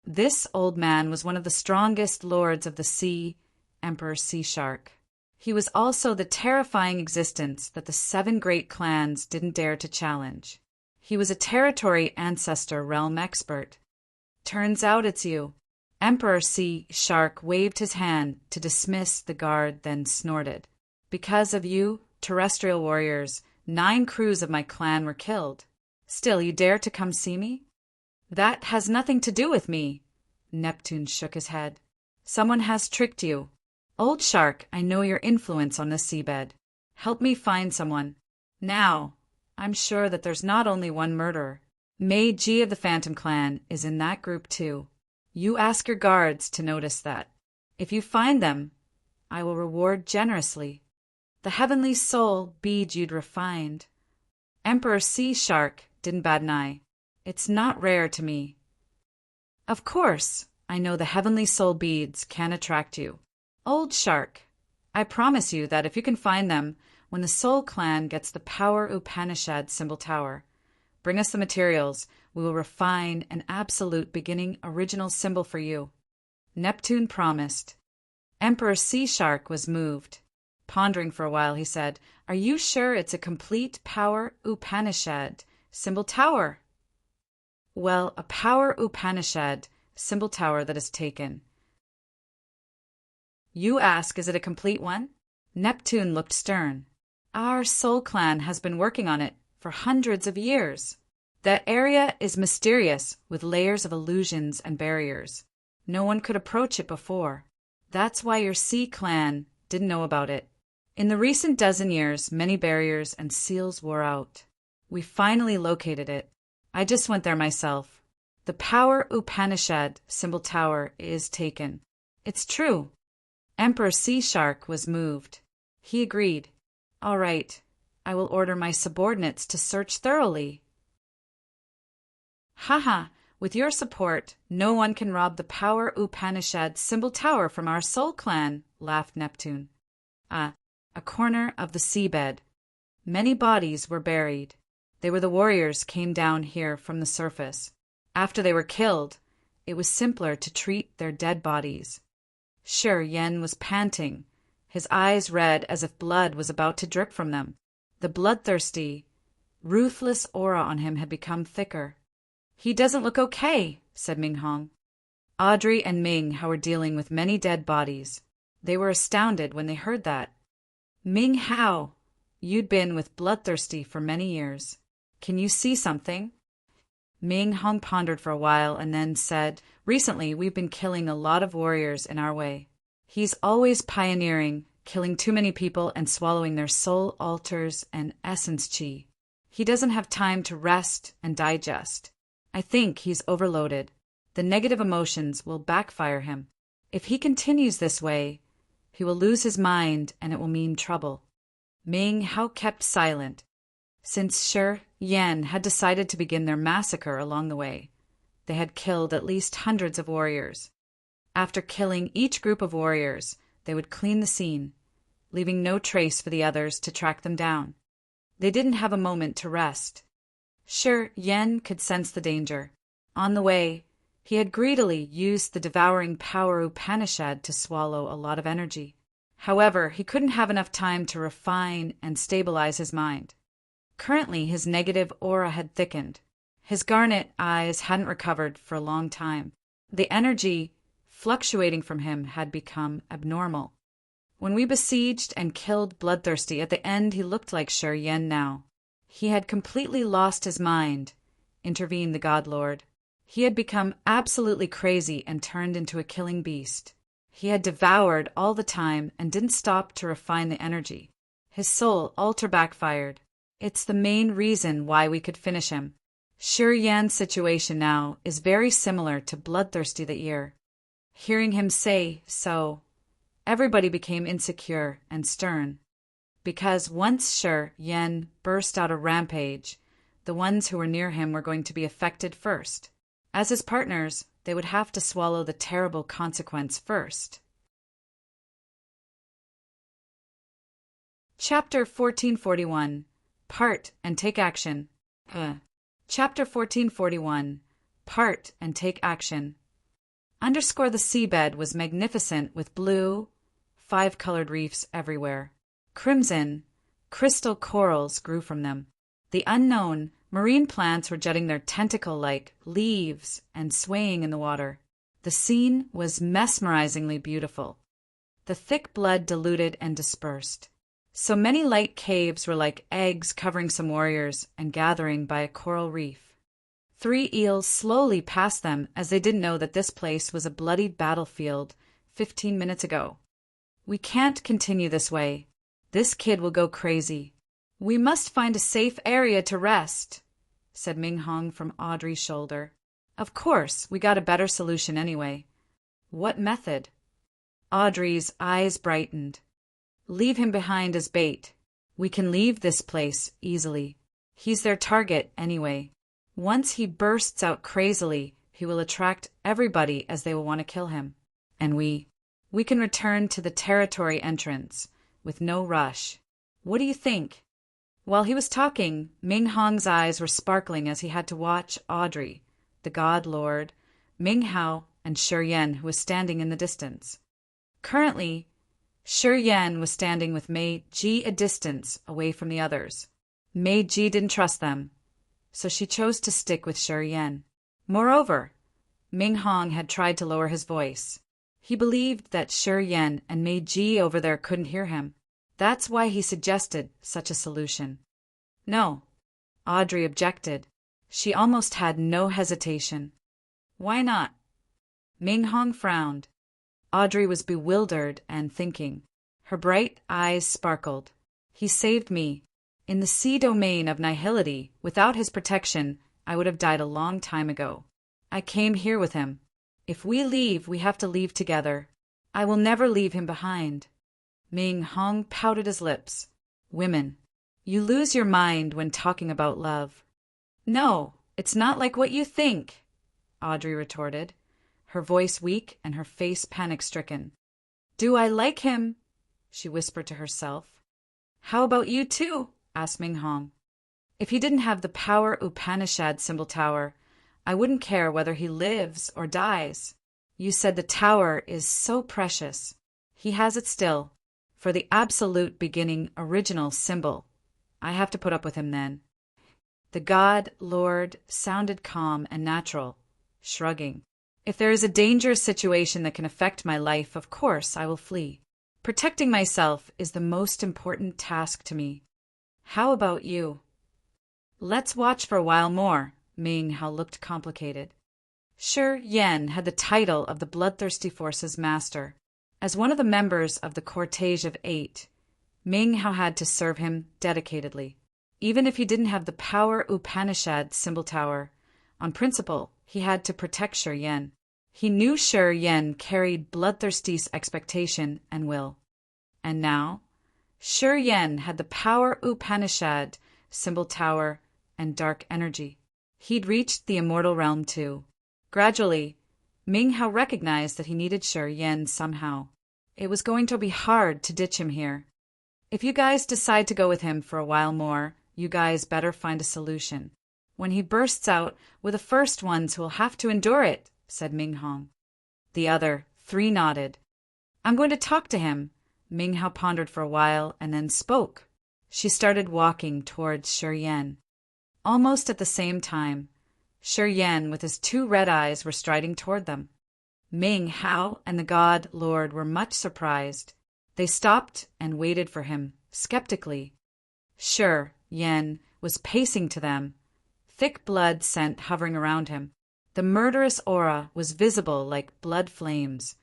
This old man was one of the strongest lords of the sea, Emperor Sea Shark. He was also the terrifying existence that the 7 great clans didn't dare to challenge. He was a territory ancestor realm expert. "Turns out it's you." Emperor Sea Shark waved his hand to dismiss the guard, then snorted. "Because of you, terrestrial warriors, 9 crews of my clan were killed. Still, you dare to come see me?" "That has nothing to do with me." Neptune shook his head. "Someone has tricked you. Old Shark, I know your influence on the seabed. Help me find someone. Now, I'm sure that there's not only one murderer. Mei Ji of the Phantom Clan is in that group too. You ask your guards to notice that. If you find them, I will reward generously. The heavenly soul bead you'd refined." Emperor Sea Shark didn't bat an eye. "It's not rare to me." "Of course, I know the heavenly soul beads can attract you. Old Shark, I promise you that if you can find them, when the Soul Clan gets the Power Upanishad symbol tower, bring us the materials. We will refine an absolute beginning original symbol for you." Neptune promised. Emperor Sea Shark was moved. Pondering for a while, he said, "Are you sure it's a complete Power Upanishad symbol tower?" "Well, a Power Upanishad symbol tower that is taken." "You ask, is it a complete one?" Neptune looked stern. Our Soul Clan has been working on it for hundreds of years. That area is mysterious with layers of illusions and barriers. No one could approach it before. That's why your Sea Clan didn't know about it. In the recent dozen years, many barriers and seals wore out. We finally located it. I just went there myself. The Power Upanishad symbol tower is taken. It's true. Emperor Sea Shark was moved. He agreed. All right, I will order my subordinates to search thoroughly. Haha, with your support, no one can rob the Power Upanishad symbol tower from our Soul Clan, laughed Neptune. A corner of the seabed. Many bodies were buried. They were the warriors came down here from the surface. After they were killed, it was simpler to treat their dead bodies. Sure, Yen was panting, his eyes red as if blood was about to drip from them. The bloodthirsty, ruthless aura on him had become thicker. He doesn't look okay, said Ming Hong. Audrey and Ming Hao were dealing with many dead bodies. They were astounded when they heard that. Ming Hao, you'd been with Bloodthirsty for many years. Can you see something? Ming Hong pondered for a while and then said, recently we've been killing a lot of warriors in our way. He's always pioneering, killing too many people and swallowing their soul altars and essence chi. He doesn't have time to rest and digest. I think he's overloaded. The negative emotions will backfire him. If he continues this way, he will lose his mind and it will mean trouble. Ming Hao kept silent. Since Shi Yan had decided to begin their massacre along the way, they had killed at least hundreds of warriors. After killing each group of warriors, they would clean the scene, leaving no trace for the others to track them down. They didn't have a moment to rest. Shi Yan could sense the danger. On the way, he had greedily used the devouring power Upanishad to swallow a lot of energy. However, he couldn't have enough time to refine and stabilize his mind. Currently, his negative aura had thickened. His garnet eyes hadn't recovered for a long time. The energy fluctuating from him had become abnormal. When we besieged and killed Bloodthirsty, at the end he looked like Shi Yan now. He had completely lost his mind, intervened the God Lord. He had become absolutely crazy and turned into a killing beast. He had devoured all the time and didn't stop to refine the energy. His soul altar backfired. It's the main reason why we could finish him. Shi Yan's situation now is very similar to Bloodthirsty the Ear. Hearing him say so, everybody became insecure and stern. Because once Shi Yan burst out a rampage, the ones who were near him were going to be affected first. As his partners, they would have to swallow the terrible consequence first. Chapter 1441. Part and Take Action. Chapter 1441. Part and Take Action. Underscore the seabed was magnificent with blue, 5-colored reefs everywhere. Crimson, crystal corals grew from them. The unknown, marine plants were jutting their tentacle-like leaves and swaying in the water. The scene was mesmerizingly beautiful. The thick blood diluted and dispersed. So many light caves were like eggs covering some warriors and gathering by a coral reef. 3 eels slowly passed them as they didn't know that this place was a bloodied battlefield 15 minutes ago. We can't continue this way. This kid will go crazy. We must find a safe area to rest, said Ming Hong from Audrey's shoulder. Of course, we got a better solution anyway. What method? Audrey's eyes brightened. Leave him behind as bait. We can leave this place easily. He's their target anyway. Once he bursts out crazily, he will attract everybody as they will want to kill him. And we can return to the territory entrance with no rush. What do you think? While he was talking, Ming Hong's eyes were sparkling as he had to watch Audrey, the God Lord, Ming Hao, and Shi Yan, who was standing in the distance. Currently, Shi Yan was standing with Mei Ji a distance away from the others. Mei Ji didn't trust them, so she chose to stick with Shi Yan. Moreover, Ming Hong had tried to lower his voice. He believed that Shi Yan and Mei Ji over there couldn't hear him. That's why he suggested such a solution. No, Audrey objected. She almost had no hesitation. Why not? Ming Hong frowned. Audrey was bewildered and thinking. Her bright eyes sparkled. He saved me. In the sea domain of nihility, without his protection, I would have died a long time ago. I came here with him. If we leave, we have to leave together. I will never leave him behind. Ming Hong pouted his lips. Women, you lose your mind when talking about love. No, it's not like what you think, Audrey retorted, her voice weak and her face panic-stricken. Do I like him? She whispered to herself. How about you too? Asked Ming Hong. If he didn't have the power Upanishad symbol tower, I wouldn't care whether he lives or dies. You said the tower is so precious. He has it still, for the absolute beginning original symbol. I have to put up with him then. The God, Lord, sounded calm and natural, shrugging. If there is a dangerous situation that can affect my life, of course I will flee. Protecting myself is the most important task to me. How about you? Let's watch for a while more. Ming Hao looked complicated. Shi Yan had the title of the bloodthirsty force's master. As one of the members of the cortege of 8, Ming Hao had to serve him dedicatedly. Even if he didn't have the power Upanishad symbol tower, on principle, he had to protect Shi Yan. He knew Shi Yan carried bloodthirsty expectation and will. And now, Shi Yan had the power Upanishad symbol tower and dark energy. He'd reached the immortal realm too. Gradually, Ming Hao recognized that he needed Shi Yan somehow. It was going to be hard to ditch him here. If you guys decide to go with him for a while more, you guys better find a solution. When he bursts out, we're the first ones who'll have to endure it, said Ming Hong. The other 3 nodded. I'm going to talk to him. Ming Hao pondered for a while and then spoke. She started walking towards Shi Yan. Almost at the same time, Shi Yan with his 2 red eyes were striding toward them. Ming Hao and the God Lord were much surprised. They stopped and waited for him, skeptically. Shi Yan was pacing to them, thick blood scent hovering around him. The murderous aura was visible like blood flames,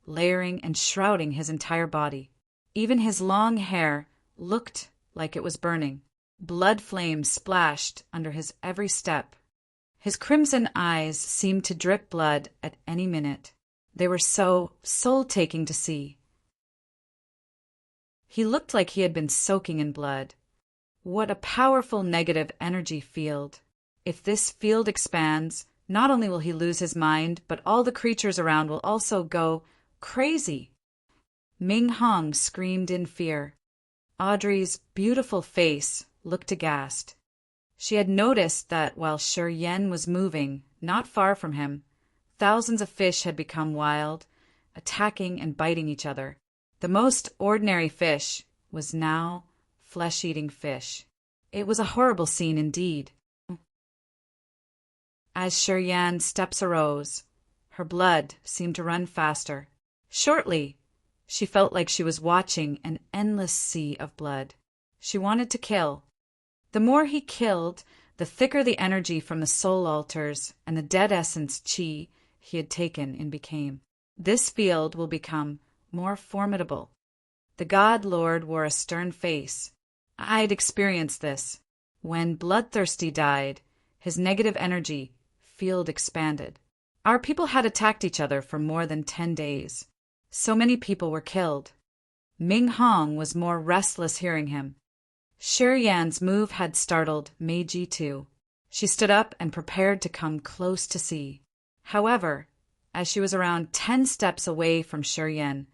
layering and shrouding his entire body. Even his long hair looked like it was burning. Blood flames splashed under his every step. His crimson eyes seemed to drip blood at any minute. They were so soul-taking to see. He looked like he had been soaking in blood. What a powerful negative energy field. If this field expands, not only will he lose his mind, but all the creatures around will also go crazy. Ming Hong screamed in fear. Audrey's beautiful face looked aghast. She had noticed that while Shi Yan was moving, not far from him, thousands of fish had become wild, attacking and biting each other. The most ordinary fish was now flesh-eating fish. It was a horrible scene indeed. As Shi Yan's steps arose, her blood seemed to run faster. Shortly, she felt like she was watching an endless sea of blood. She wanted to kill. The more he killed, the thicker the energy from the soul altars and the dead essence qi he had taken in became. This field will become more formidable. The God Lord wore a stern face. I'd experienced this. When Bloodthirsty died, his negative energy field expanded. Our people had attacked each other for more than 10 days. So many people were killed. Ming Hong was more restless hearing him. Shi Yan's move had startled Meiji too. She stood up and prepared to come close to see. However, as she was around 10 steps away from Shi Yan,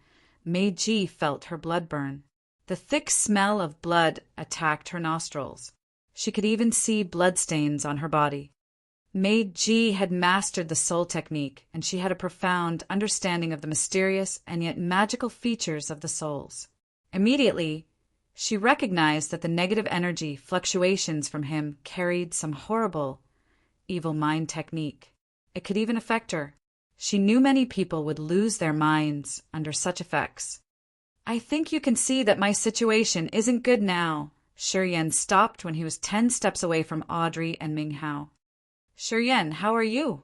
Meiji felt her blood burn. The thick smell of blood attacked her nostrils. She could even see bloodstains on her body. Meiji had mastered the soul technique, and she had a profound understanding of the mysterious and yet magical features of the souls. Immediately, she recognized that the negative energy fluctuations from him carried some horrible, evil mind technique. It could even affect her. She knew many people would lose their minds under such effects. I think you can see that my situation isn't good now. Shi Yan stopped when he was 10 steps away from Audrey and Ming Hao. Shi Yan, how are you?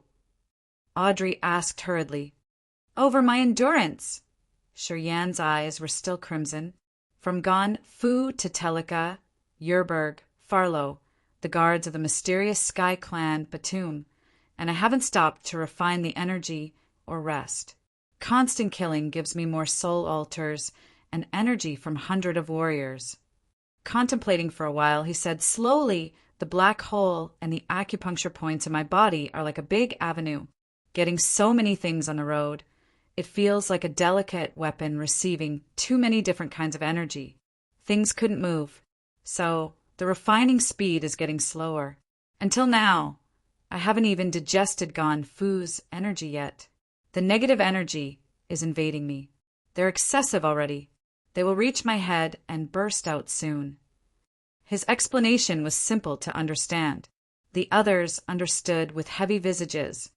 Audrey asked hurriedly. Over my endurance. Shi Yan's eyes were still crimson. From Gon Fu to Telika, Yerberg, Farlow, the guards of the mysterious Sky Clan Batum, and I haven't stopped to refine the energy or rest. Constant killing gives me more soul altars and energy from hundred of warriors. Contemplating for a while, he said slowly, the black hole and the acupuncture points in my body are like a big avenue, getting so many things on the road. It feels like a delicate weapon receiving too many different kinds of energy. Things couldn't move, so the refining speed is getting slower. Until now, I haven't even digested Gon Fu's energy yet. The negative energy is invading me. They're excessive already. They will reach my head and burst out soon. His explanation was simple to understand. The others understood with heavy visages.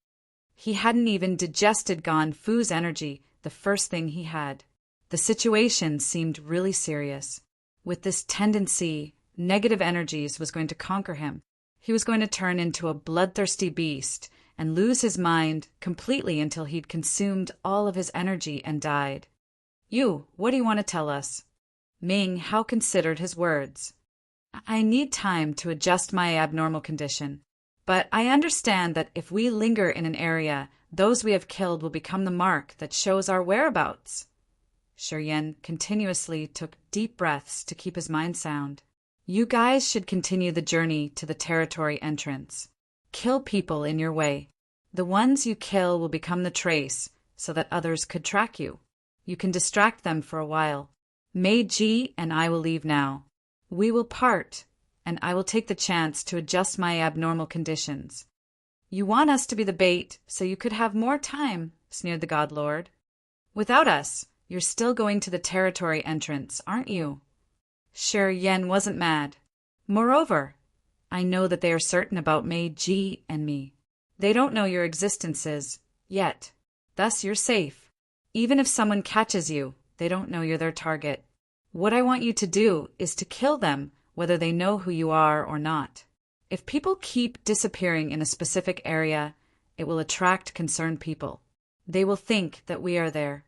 He hadn't even digested Gon Fu's energy, the first thing he had. The situation seemed really serious. With this tendency, negative energies was going to conquer him. He was going to turn into a bloodthirsty beast and lose his mind completely until he'd consumed all of his energy and died. You, what do you want to tell us? Ming Hao considered his words. I need time to adjust my abnormal condition, but I understand that if we linger in an area, those we have killed will become the mark that shows our whereabouts. Shi Yan continuously took deep breaths to keep his mind sound. You guys should continue the journey to the territory entrance. Kill people in your way. The ones you kill will become the trace so that others could track you. You can distract them for a while. Meiji and I will leave now. We will part, and I will take the chance to adjust my abnormal conditions. You want us to be the bait so you could have more time, sneered the God Lord. Without us, you're still going to the territory entrance, aren't you? Shi Yan wasn't mad. Moreover, I know that they are certain about Meiji and me. They don't know your existences yet. Thus you're safe. Even if someone catches you, they don't know you're their target. What I want you to do is to kill them, whether they know who you are or not. If people keep disappearing in a specific area, it will attract concerned people. They will think that we are there.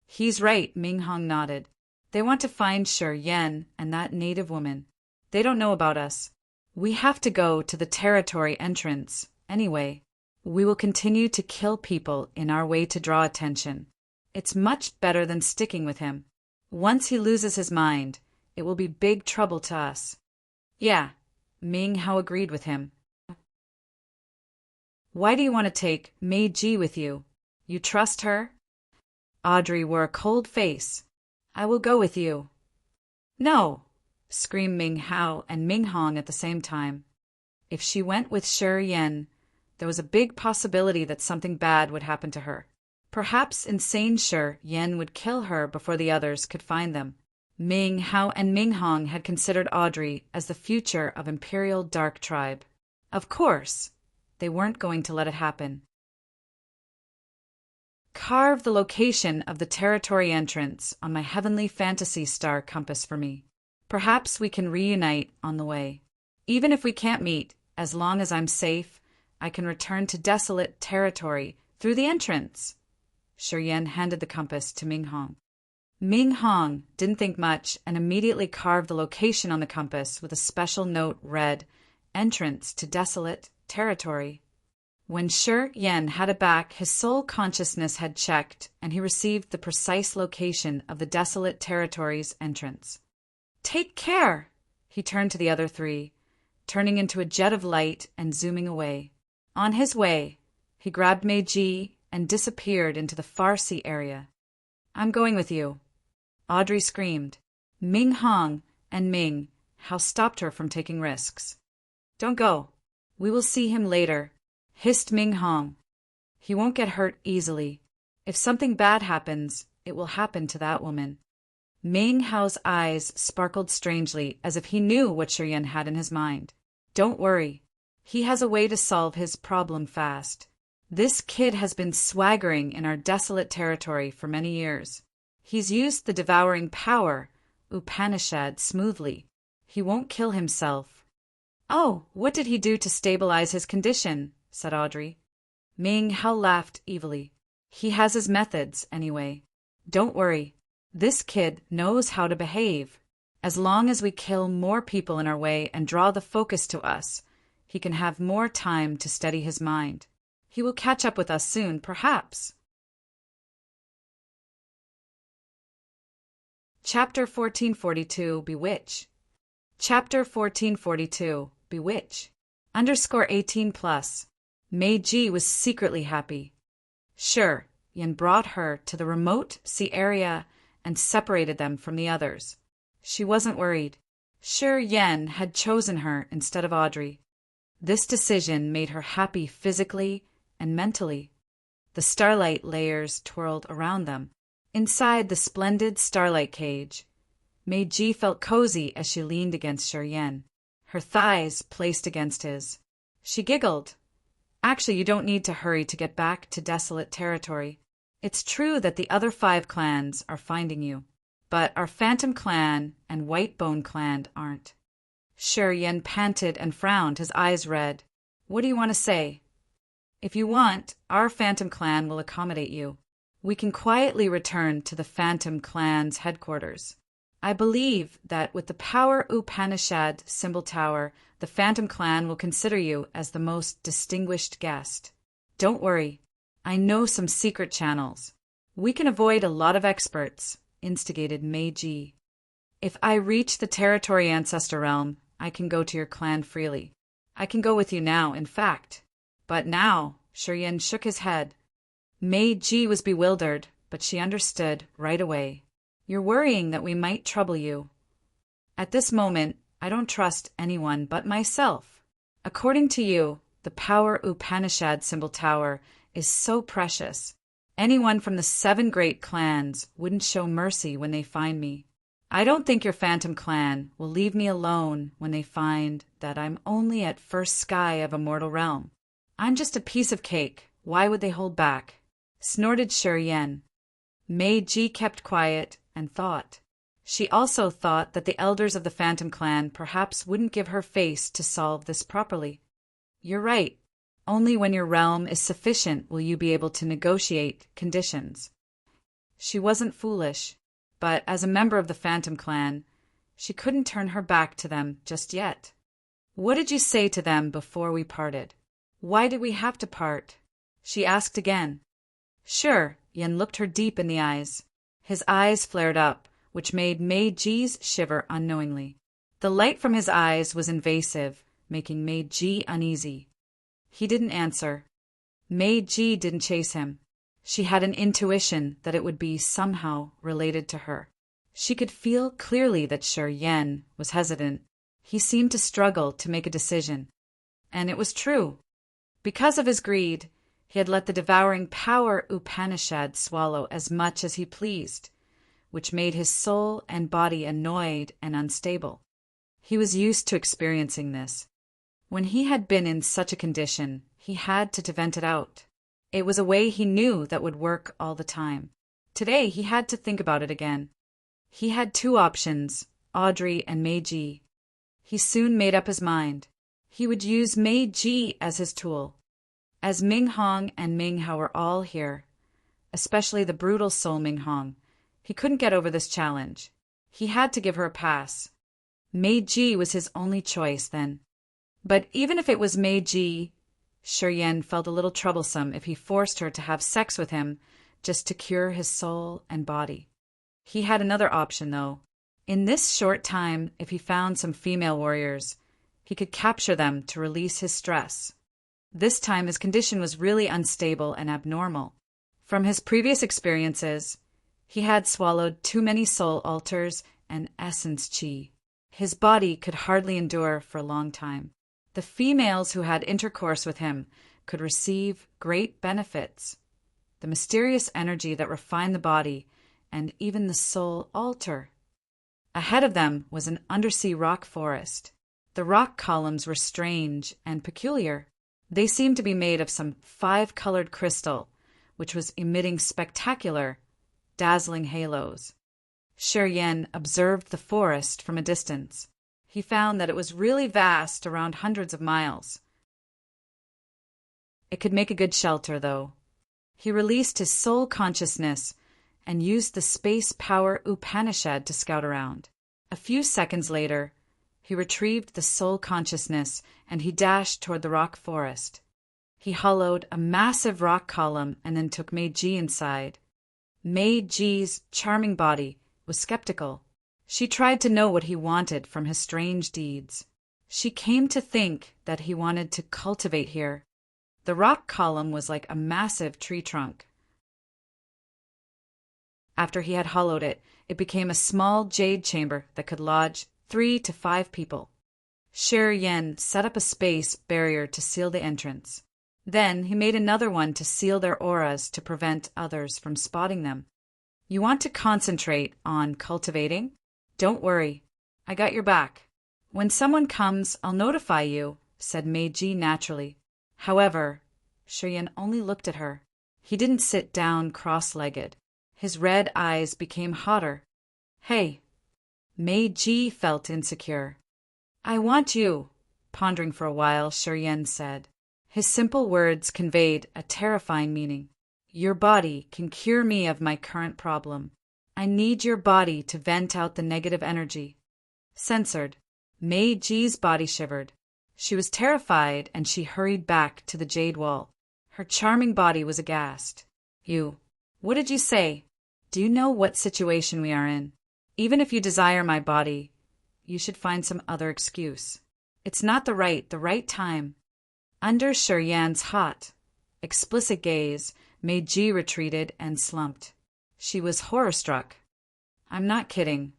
He's right, Ming Hong nodded. They want to find Shi Yan and that native woman. They don't know about us. We have to go to the territory entrance, anyway. We will continue to kill people in our way to draw attention. It's much better than sticking with him. Once he loses his mind, it will be big trouble to us. Yeah, Ming Hao agreed with him. Why do you want to take Meiji with you? You trust her? Audrey wore a cold face. I will go with you. No, screamed Ming Hao and Ming Hong at the same time. If she went with Shi Yan, there was a big possibility that something bad would happen to her. Perhaps insane Shi Yan would kill her before the others could find them. Ming Hao and Ming Hong had considered Audrey as the future of Imperial Dark Tribe. Of course, they weren't going to let it happen. Carve the location of the territory entrance on my heavenly fantasy star compass for me. Perhaps we can reunite on the way. Even if we can't meet, as long as I'm safe, I can return to desolate territory through the entrance. Shi Yan handed the compass to Ming Hong. Ming Hong didn't think much and immediately carved the location on the compass with a special note read, Entrance to Desolate Territory. When Shi Yan had it back, his soul consciousness had checked, and he received the precise location of the desolate territory's entrance. Take care! He turned to the other three, turning into a jet of light and zooming away. On his way, he grabbed Meiji and disappeared into the far sea area. I'm going with you. Audrey screamed. Ming Hong and Ming Hao stopped her from taking risks. Don't go. We will see him later, hissed Ming Hong. He won't get hurt easily. If something bad happens, it will happen to that woman. Ming Hao's eyes sparkled strangely as if he knew what Shi Yan had in his mind. Don't worry. He has a way to solve his problem fast. This kid has been swaggering in our desolate territory for many years. He's used the devouring power, Upanishad, smoothly. He won't kill himself. Oh, what did he do to stabilize his condition? Said Audrey. Ming Hao laughed evilly. He has his methods, anyway. Don't worry. This kid knows how to behave. As long as we kill more people in our way and draw the focus to us, he can have more time to steady his mind. He will catch up with us soon, perhaps. Chapter 1442, Bewitch. Chapter 1442, Bewitch. _18+. Meiji was secretly happy. Sure, Yin brought her to the remote sea area and separated them from the others. She wasn't worried. Sure, Yen had chosen her instead of Audrey. This decision made her happy physically and mentally. The starlight layers twirled around them. Inside the splendid starlight cage, Meiji felt cozy as she leaned against Sure Yen, her thighs placed against his. She giggled. Actually, you don't need to hurry to get back to desolate territory. It's true that the other 5 clans are finding you, but our Phantom Clan and White Bone Clan aren't. Sure Yen panted and frowned, his eyes red. What do you want to say? If you want, our Phantom Clan will accommodate you. We can quietly return to the Phantom Clan's headquarters. I believe that with the power Upanishad symbol tower, the Phantom Clan will consider you as the most distinguished guest. Don't worry. I know some secret channels. We can avoid a lot of experts, instigated Meiji. If I reach the territory ancestor realm, I can go to your clan freely. I can go with you now, in fact. But now, Shurien shook his head. Meiji was bewildered, but she understood right away. You're worrying that we might trouble you. At this moment, I don't trust anyone but myself. According to you, the power Upanishad symbol tower is so precious. Anyone from the 7 great clans wouldn't show mercy when they find me. I don't think your Phantom Clan will leave me alone when they find that I'm only at first sky of a mortal realm. I'm just a piece of cake. Why would they hold back? Snorted Sure Yen. Meiji kept quiet and thought. She also thought that the elders of the Phantom Clan perhaps wouldn't give her face to solve this properly. You're right. Only when your realm is sufficient will you be able to negotiate conditions. She wasn't foolish, but as a member of the Phantom Clan, she couldn't turn her back to them just yet. What did you say to them before we parted? Why did we have to part? She asked again. Sure, Yen looked her deep in the eyes. His eyes flared up, which made Meiji's shiver unknowingly. The light from his eyes was invasive, making Meiji uneasy. He didn't answer. Meiji didn't chase him. She had an intuition that it would be somehow related to her. She could feel clearly that Sure Yen was hesitant. He seemed to struggle to make a decision. And it was true. Because of his greed, he had let the devouring power Upanishad swallow as much as he pleased, which made his soul and body annoyed and unstable. He was used to experiencing this. When he had been in such a condition, he had to vent it out. It was a way he knew that would work all the time. Today he had to think about it again. He had 2 options, Audrey and Meiji. He soon made up his mind. He would use Meiji as his tool. As Ming Hong and Ming Hao were all here, especially the brutal soul Ming Hong, he couldn't get over this challenge. He had to give her a pass. Meiji was his only choice then. But even if it was Meiji, Sure Yen felt a little troublesome if he forced her to have sex with him just to cure his soul and body. He had another option, though. In this short time, if he found some female warriors, he could capture them to release his stress. This time his condition was really unstable and abnormal. From his previous experiences, he had swallowed too many soul altars and essence chi. His body could hardly endure for a long time. The females who had intercourse with him could receive great benefits. The mysterious energy that refined the body and even the soul altar. Ahead of them was an undersea rock forest. The rock columns were strange and peculiar. They seemed to be made of some 5-colored crystal, which was emitting spectacular, dazzling halos. Shi Yan observed the forest from a distance. He found that it was really vast, around hundreds of miles. It could make a good shelter, though. He released his soul consciousness and used the space power Upanishad to scout around. A few seconds later, he retrieved the soul consciousness and he dashed toward the rock forest. He hollowed a massive rock column and then took Meiji inside. Meiji's charming body was skeptical. She tried to know what he wanted from his strange deeds. She came to think that he wanted to cultivate here. The rock column was like a massive tree trunk. After he had hollowed it, it became a small jade chamber that could lodge 3 to 5 people. Shi Yan set up a space barrier to seal the entrance. Then he made another one to seal their auras to prevent others from spotting them. You want to concentrate on cultivating? Don't worry. I got your back. When someone comes, I'll notify you, said Meiji naturally. However, Shi Yan only looked at her. He didn't sit down cross-legged. His red eyes became hotter. Hey. Meiji felt insecure. I want you, pondering for a while, Shi Yan said. His simple words conveyed a terrifying meaning. Your body can cure me of my current problem. I need your body to vent out the negative energy. Censored. Meiji's body shivered. She was terrified and she hurried back to the jade wall. Her charming body was aghast. What did you say? Do you know what situation we are in? Even if you desire my body, you should find some other excuse. It's not the right time. Under Shi Yan's hot, explicit gaze, Meiji retreated and slumped. She was horror-struck. I'm not kidding.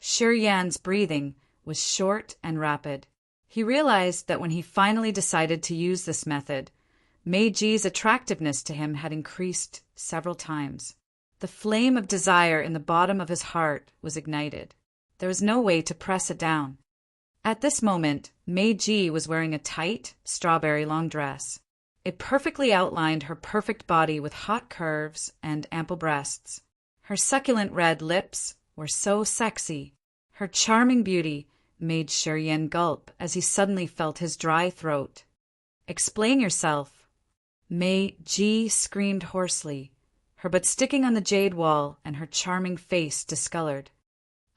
Shi Yan's breathing was short and rapid. He realized that when he finally decided to use this method, Meiji's attractiveness to him had increased several times. The flame of desire in the bottom of his heart was ignited. There was no way to press it down. At this moment, Meiji was wearing a tight, strawberry long dress. It perfectly outlined her perfect body with hot curves and ample breasts. Her succulent red lips were so sexy. Her charming beauty made Shi Yan gulp as he suddenly felt his dry throat. Explain yourself. Meiji screamed hoarsely, her butt sticking on the jade wall and her charming face discolored.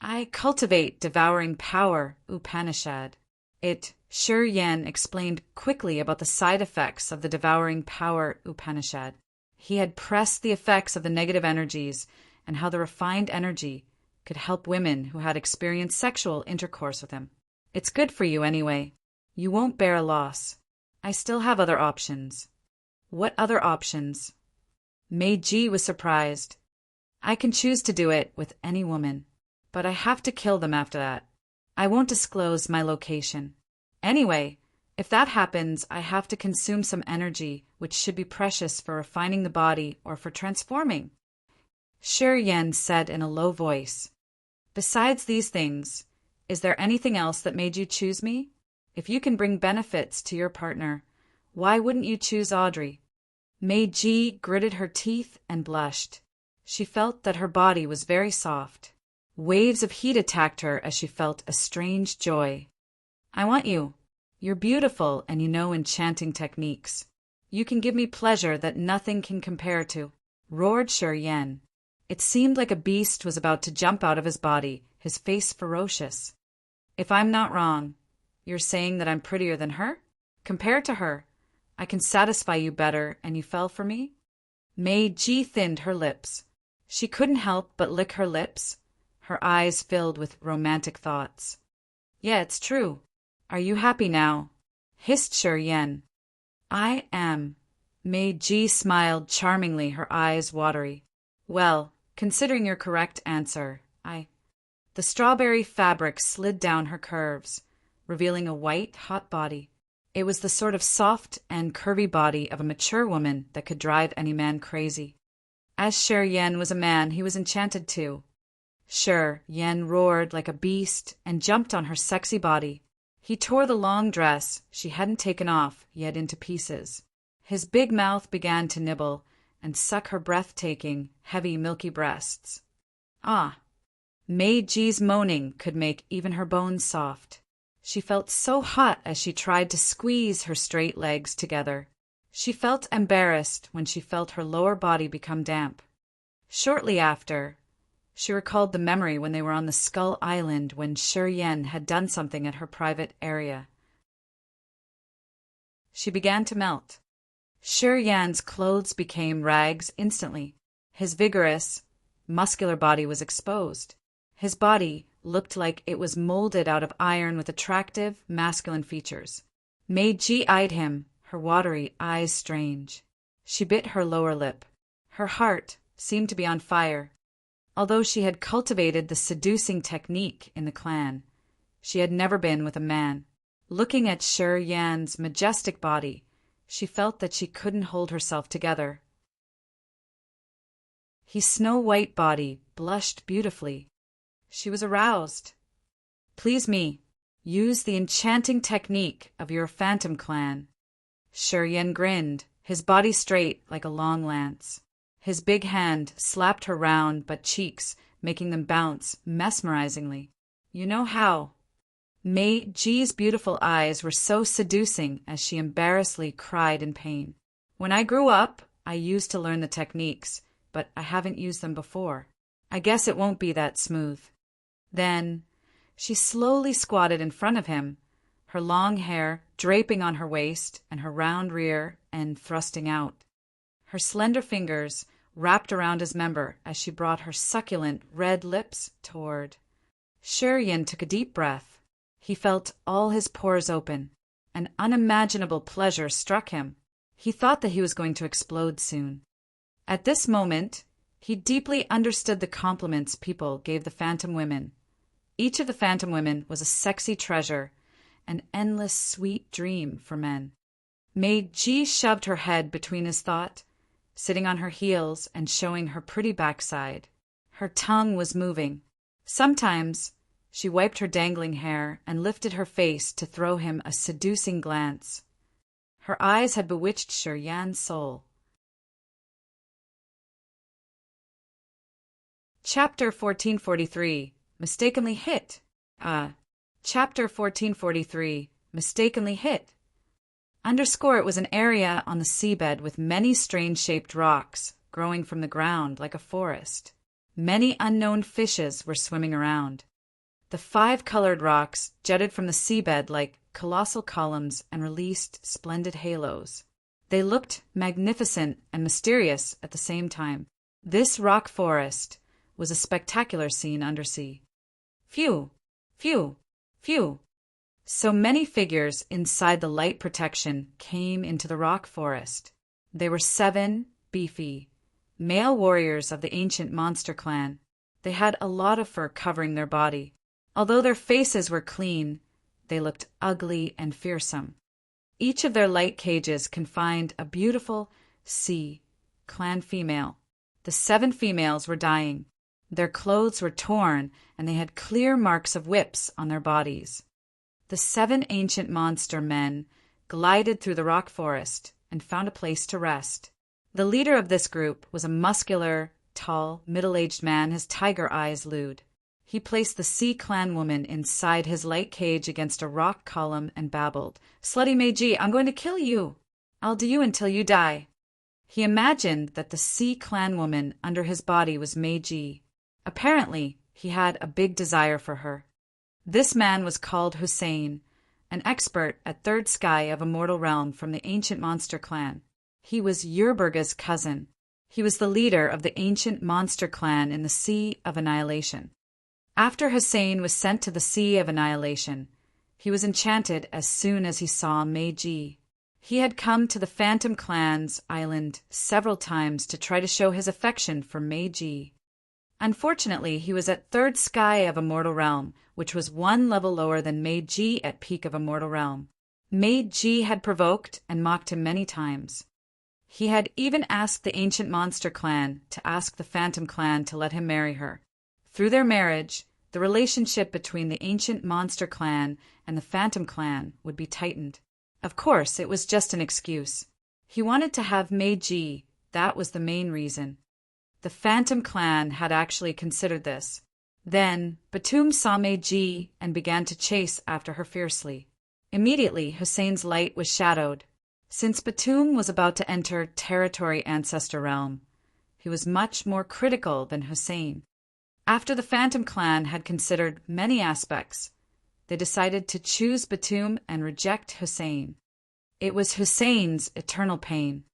I cultivate devouring power, Upanishad. Shi Yan explained quickly about the side effects of the devouring power Upanishad. He had pressed the effects of the negative energies and how the refined energy could help women who had experienced sexual intercourse with him. It's good for you anyway. You won't bear a loss. I still have other options. What other options? Meiji was surprised. I can choose to do it with any woman, but I have to kill them after that. I won't disclose my location. Anyway, if that happens, I have to consume some energy, which should be precious for refining the body or for transforming. Shi Yan said in a low voice, Besides these things, is there anything else that made you choose me? If you can bring benefits to your partner, why wouldn't you choose Audrey? Meiji gritted her teeth and blushed. She felt that her body was very soft. Waves of heat attacked her as she felt a strange joy. I want you. You're beautiful and you know enchanting techniques. You can give me pleasure that nothing can compare to, roared Shi Yan. It seemed like a beast was about to jump out of his body, his face ferocious. If I'm not wrong, you're saying that I'm prettier than her? Compared to her, I can satisfy you better and you fell for me? Meiji thinned her lips. She couldn't help but lick her lips, her eyes filled with romantic thoughts. Yeah, it's true. Are you happy now? Hissed Shi Yan. I am. Meiji smiled charmingly, her eyes watery. Well, considering your correct answer, The strawberry fabric slid down her curves, revealing a white, hot body. It was the sort of soft and curvy body of a mature woman that could drive any man crazy. As Shi Yan was a man, he was enchanted too. Shi Yan roared like a beast and jumped on her sexy body. He tore the long dress she hadn't taken off yet into pieces. His big mouth began to nibble, and suck her breathtaking, heavy, milky breasts. Ah! Mei Ji's moaning could make even her bones soft. She felt so hot as she tried to squeeze her straight legs together. She felt embarrassed when she felt her lower body become damp. Shortly after, she recalled the memory when they were on the Skull Island when Shi Yan had done something at her private area. She began to melt. Shi Yan's clothes became rags instantly. His vigorous, muscular body was exposed. His body looked like it was molded out of iron with attractive, masculine features. Mei Ji eyed him, her watery eyes strange. She bit her lower lip. Her heart seemed to be on fire. Although she had cultivated the seducing technique in the clan, she had never been with a man. Looking at Shi Yan's majestic body, she felt that she couldn't hold herself together. His snow-white body blushed beautifully. She was aroused. "Please me. Use the enchanting technique of your phantom clan." Shi Yan grinned, his body straight like a long lance. His big hand slapped her round but cheeks, making them bounce mesmerizingly. "You know how." Mei Ji's beautiful eyes were so seducing as she embarrassedly cried in pain. "When I grew up, I used to learn the techniques, but I haven't used them before. I guess it won't be that smooth." Then she slowly squatted in front of him, her long hair draping on her waist and her round rear end thrusting out. Her slender fingers wrapped around his member as she brought her succulent red lips toward. Shi Yan took a deep breath. He felt all his pores open. An unimaginable pleasure struck him. He thought that he was going to explode soon. At this moment, he deeply understood the compliments people gave the phantom women. Each of the phantom women was a sexy treasure, an endless sweet dream for men. Mei Ji shoved her head between his thought, sitting on her heels and showing her pretty backside. Her tongue was moving. Sometimes she wiped her dangling hair and lifted her face to throw him a seducing glance. Her eyes had bewitched Shi Yan's soul. Chapter 1443. Mistakenly hit. Chapter 1443. Mistakenly hit. It was an area on the seabed with many strange-shaped rocks growing from the ground like a forest. Many unknown fishes were swimming around. The 5 colored rocks jutted from the seabed like colossal columns and released splendid halos. They looked magnificent and mysterious at the same time. This rock forest was a spectacular scene undersea. Phew! Phew! Phew! So many figures inside the light protection came into the rock forest. They were 7 beefy, male warriors of the ancient monster clan. They had a lot of fur covering their body. Although their faces were clean, they looked ugly and fearsome. Each of their light cages confined a beautiful sea clan female. The 7 females were dying. Their clothes were torn, and they had clear marks of whips on their bodies. The 7 ancient monster men glided through the rock forest and found a place to rest. The leader of this group was a muscular, tall, middle-aged man, his tiger eyes lewd. He placed the Sea Clan woman inside his light cage against a rock column and babbled, "Slutty Mei Ji, I'm going to kill you. I'll do you until you die." He imagined that the Sea Clan woman under his body was Mei Ji. Apparently, he had a big desire for her. This man was called Hussein, an expert at third sky of Immortal Realm from the ancient monster clan. He was Yurburga's cousin. He was the leader of the ancient monster clan in the Sea of Annihilation. After Hussein was sent to the Sea of Annihilation, he was enchanted as soon as he saw Mei Ji. He had come to the Phantom Clan's island several times to try to show his affection for Mei Ji. Unfortunately, he was at third sky of Immortal Realm, which was 1 level lower than Mei Ji at peak of Immortal Realm. Mei Ji had provoked and mocked him many times. He had even asked the Ancient Monster Clan to ask the Phantom Clan to let him marry her. Through their marriage, the relationship between the Ancient Monster Clan and the Phantom Clan would be tightened. Of course, it was just an excuse. He wanted to have Mei Ji That was the main reason. The Phantom clan had actually considered this. Then, Batum saw Meiji and began to chase after her fiercely. Immediately, Hussein's light was shadowed. Since Batum was about to enter territory ancestor realm, he was much more critical than Hussein. After the Phantom clan had considered many aspects, they decided to choose Batum and reject Hussein. It was Hussein's eternal pain.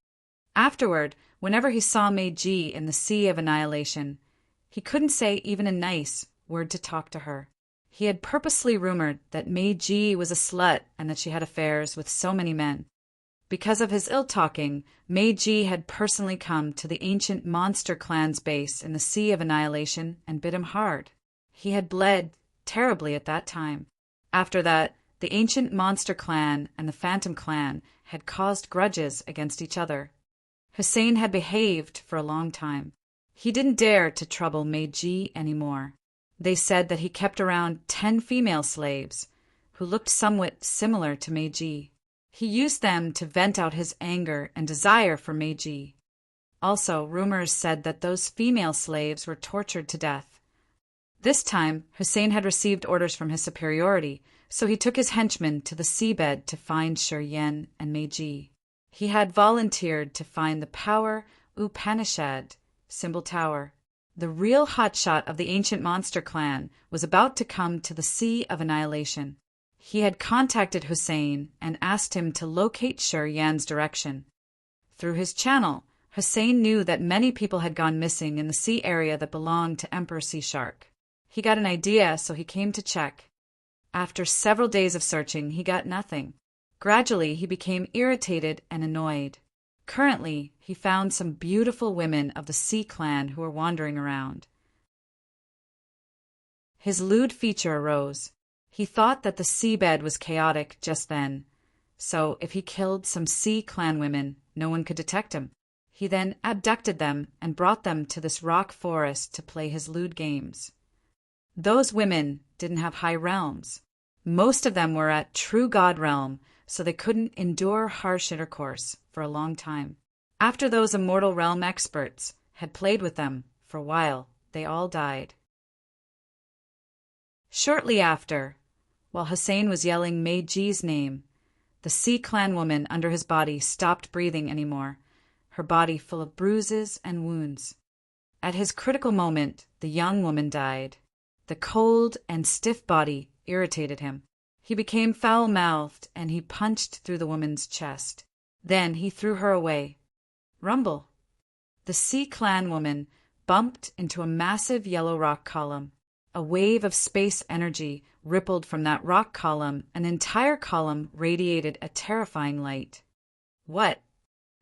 Afterward, whenever he saw Meiji in the Sea of Annihilation, he couldn't say even a nice word to talk to her. He had purposely rumored that Meiji was a slut and that she had affairs with so many men. Because of his ill-talking, Meiji had personally come to the ancient monster clan's base in the Sea of Annihilation and bit him hard. He had bled terribly at that time. After that, the ancient monster clan and the Phantom clan had caused grudges against each other. Hussein had behaved for a long time. He didn't dare to trouble Meiji anymore. They said that he kept around 10 female slaves, who looked somewhat similar to Meiji. He used them to vent out his anger and desire for Meiji. Also, rumors said that those female slaves were tortured to death. This time, Hussein had received orders from his superiority, so he took his henchmen to the seabed to find Shiryen and Meiji. He had volunteered to find the Power Upanishad symbol tower. The real hotshot of the ancient monster clan was about to come to the Sea of Annihilation. He had contacted Hussein and asked him to locate Shiryen's direction. Through his channel, Hussein knew that many people had gone missing in the sea area that belonged to Emperor Sea Shark. He got an idea, so he came to check. After several days of searching, he got nothing. Gradually, he became irritated and annoyed. Currently, he found some beautiful women of the Sea clan who were wandering around. His lewd feature arose. He thought that the seabed was chaotic just then, so if he killed some Sea clan women, no one could detect him. He then abducted them and brought them to this rock forest to play his lewd games. Those women didn't have high realms. Most of them were at true god realm, so they couldn't endure harsh intercourse for a long time. After those immortal realm experts had played with them for a while, they all died. Shortly after, while Hussein was yelling Meiji's name, the Sea clan woman under his body stopped breathing anymore, her body full of bruises and wounds. At his critical moment, the young woman died. The cold and stiff body irritated him. He became foul-mouthed, and he punched through the woman's chest. Then he threw her away. Rumble. The Sea clan woman bumped into a massive yellow rock column. A wave of space energy rippled from that rock column. An entire column radiated a terrifying light. What?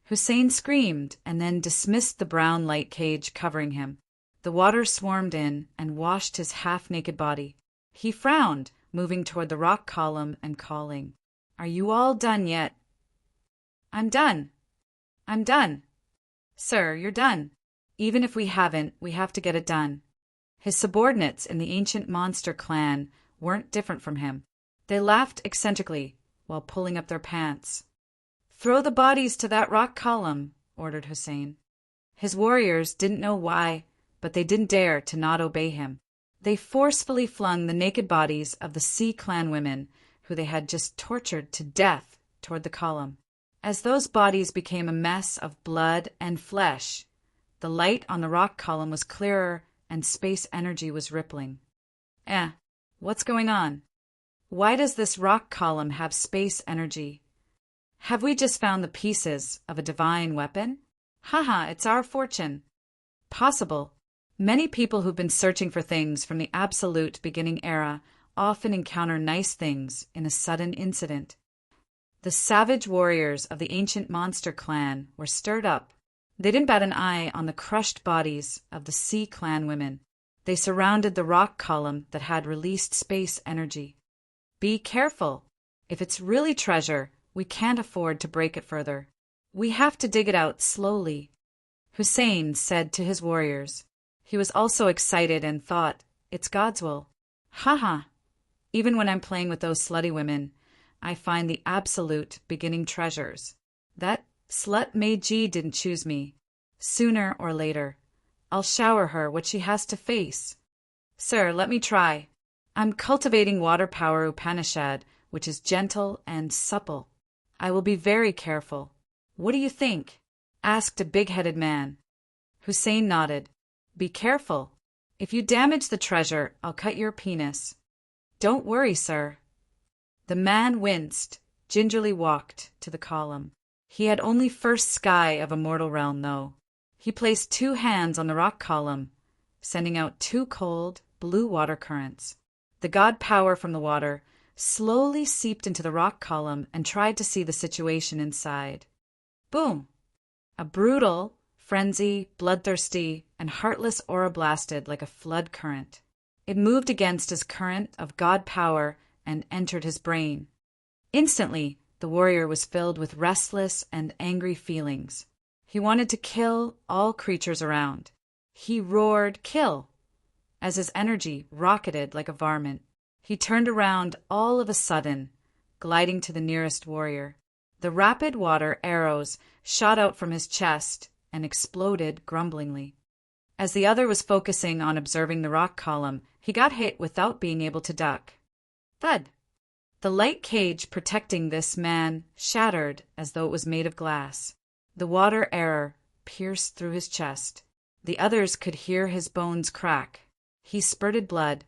Hussein screamed and then dismissed the brown light cage covering him. The water swarmed in and washed his half-naked body. He frowned, moving toward the rock column and calling, "Are you all done yet?" "I'm done. I'm done." "Sir, you're done. Even if we haven't, we have to get it done." His subordinates in the ancient monster clan weren't different from him. They laughed eccentrically while pulling up their pants. "Throw the bodies to that rock column," ordered Hussein. His warriors didn't know why, but they didn't dare to not obey him. They forcefully flung the naked bodies of the Sea clan women, who they had just tortured to death, toward the column. As those bodies became a mess of blood and flesh, the light on the rock column was clearer and space energy was rippling. What's going on? Why does this rock column have space energy? Have we just found the pieces of a divine weapon? Haha, it's our fortune. Possible. Many people who've been searching for things from the absolute beginning era often encounter nice things in a sudden incident. The savage warriors of the ancient monster clan were stirred up. They didn't bat an eye on the crushed bodies of the Sea clan women. They surrounded the rock column that had released space energy. Be careful. If it's really treasure, we can't afford to break it further. We have to dig it out slowly. Hussein said to his warriors. He was also excited and thought, it's God's will. Haha. Even when I'm playing with those slutty women, I find the absolute beginning treasures. That slut Meiji didn't choose me. Sooner or later, I'll shower her what she has to face. Sir, let me try. I'm cultivating water power Upanishad, which is gentle and supple. I will be very careful. What do you think? Asked a big-headed man. Hussein nodded. Be careful. If you damage the treasure, I'll cut your penis. Don't worry, sir. The man winced, gingerly walked to the column. He had only first sky of a mortal realm, though. He placed 2 hands on the rock column, sending out 2 cold, blue water currents. The god power from the water slowly seeped into the rock column and tried to see the situation inside. Boom! A brutal, frenzy, bloodthirsty, and heartless aura blasted like a flood current. It moved against his current of god power and entered his brain. Instantly, the warrior was filled with restless and angry feelings. He wanted to kill all creatures around. He roared, "Kill!" as his energy rocketed like a varmint. He turned around all of a sudden, gliding to the nearest warrior. The rapid water arrows shot out from his chest and exploded grumblingly. As the other was focusing on observing the rock column, he got hit without being able to duck. Thud! The light cage protecting this man shattered as though it was made of glass. The water arrow pierced through his chest. The others could hear his bones crack. He spurted blood.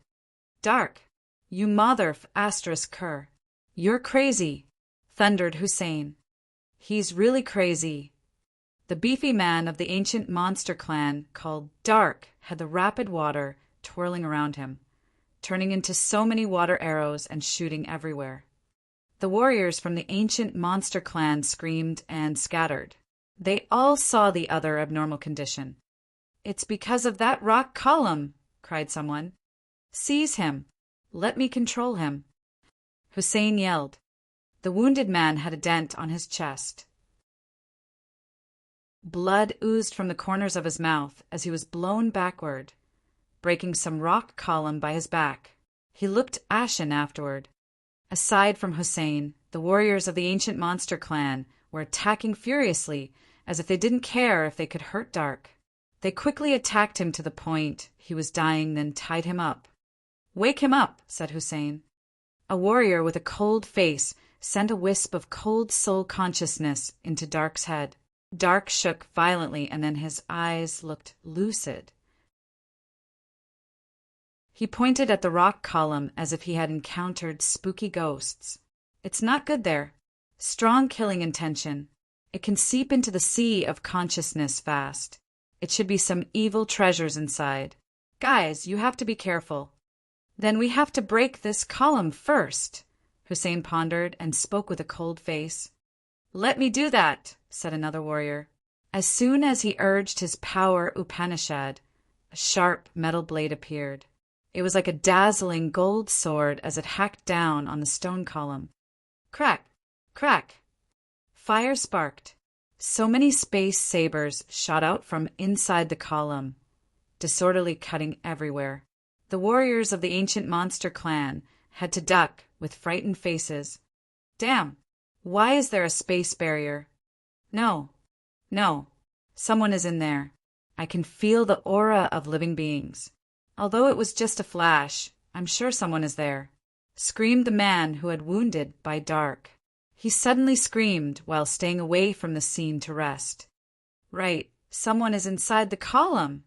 Dark! You mother asterisk cur! You're crazy! Thundered Hussein. He's really crazy. The beefy man of the ancient monster clan called Dark had the rapid water twirling around him, turning into so many water arrows and shooting everywhere. The warriors from the ancient monster clan screamed and scattered. They all saw the other abnormal condition. It's because of that rock column, cried someone. Seize him. Let me control him. Hussein yelled. The wounded man had a dent on his chest. Blood oozed from the corners of his mouth as he was blown backward, breaking some rock column by his back. He looked ashen afterward. Aside from Hussein, the warriors of the ancient monster clan were attacking furiously, as if they didn't care if they could hurt Dark. They quickly attacked him to the point he was dying, then tied him up. Wake him up, said Hussein. A warrior with a cold face sent a wisp of cold soul consciousness into Dark's head. Dark shook violently, and then his eyes looked lucid. He pointed at the rock column as if he had encountered spooky ghosts. It's not good there. Strong killing intention. It can seep into the sea of consciousness fast. It should be some evil treasures inside. Guys, you have to be careful. Then we have to break this column first, Hussein pondered and spoke with a cold face. Let me do that, said another warrior. As soon as he urged his power Upanishad, a sharp metal blade appeared. It was like a dazzling gold sword as it hacked down on the stone column. Crack! Crack! Fire sparked. So many space sabers shot out from inside the column, disorderly cutting everywhere. The warriors of the ancient monster clan had to duck with frightened faces. Damn! Why is there a space barrier? No. No. Someone is in there. I can feel the aura of living beings. Although it was just a flash, I'm sure someone is there. Screamed the man who had wounded by Dark. He suddenly screamed while staying away from the scene to rest. Right, someone is inside the column.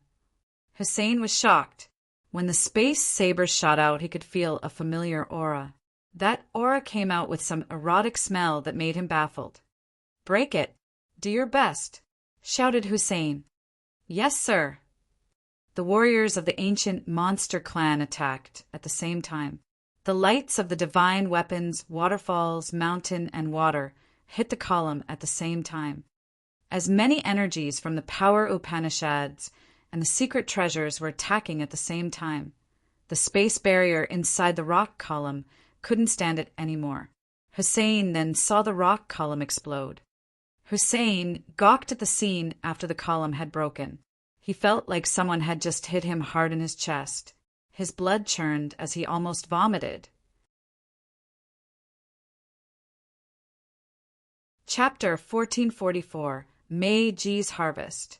Hussein was shocked. When the space saber shot out, he could feel a familiar aura. That aura came out with some erotic smell that made him baffled. Break it. Do your best, shouted Hussein. Yes, sir. The warriors of the ancient monster clan attacked at the same time. The lights of the divine weapons, waterfalls, mountain, and water hit the column at the same time. As many energies from the power Upanishads and the secret treasures were attacking at the same time. The space barrier inside the rock column couldn't stand it anymore. Hussein then saw the rock column explode. Hussein gawked at the scene after the column had broken. He felt like someone had just hit him hard in his chest. His blood churned as he almost vomited. Chapter 1444, May Ji's Harvest.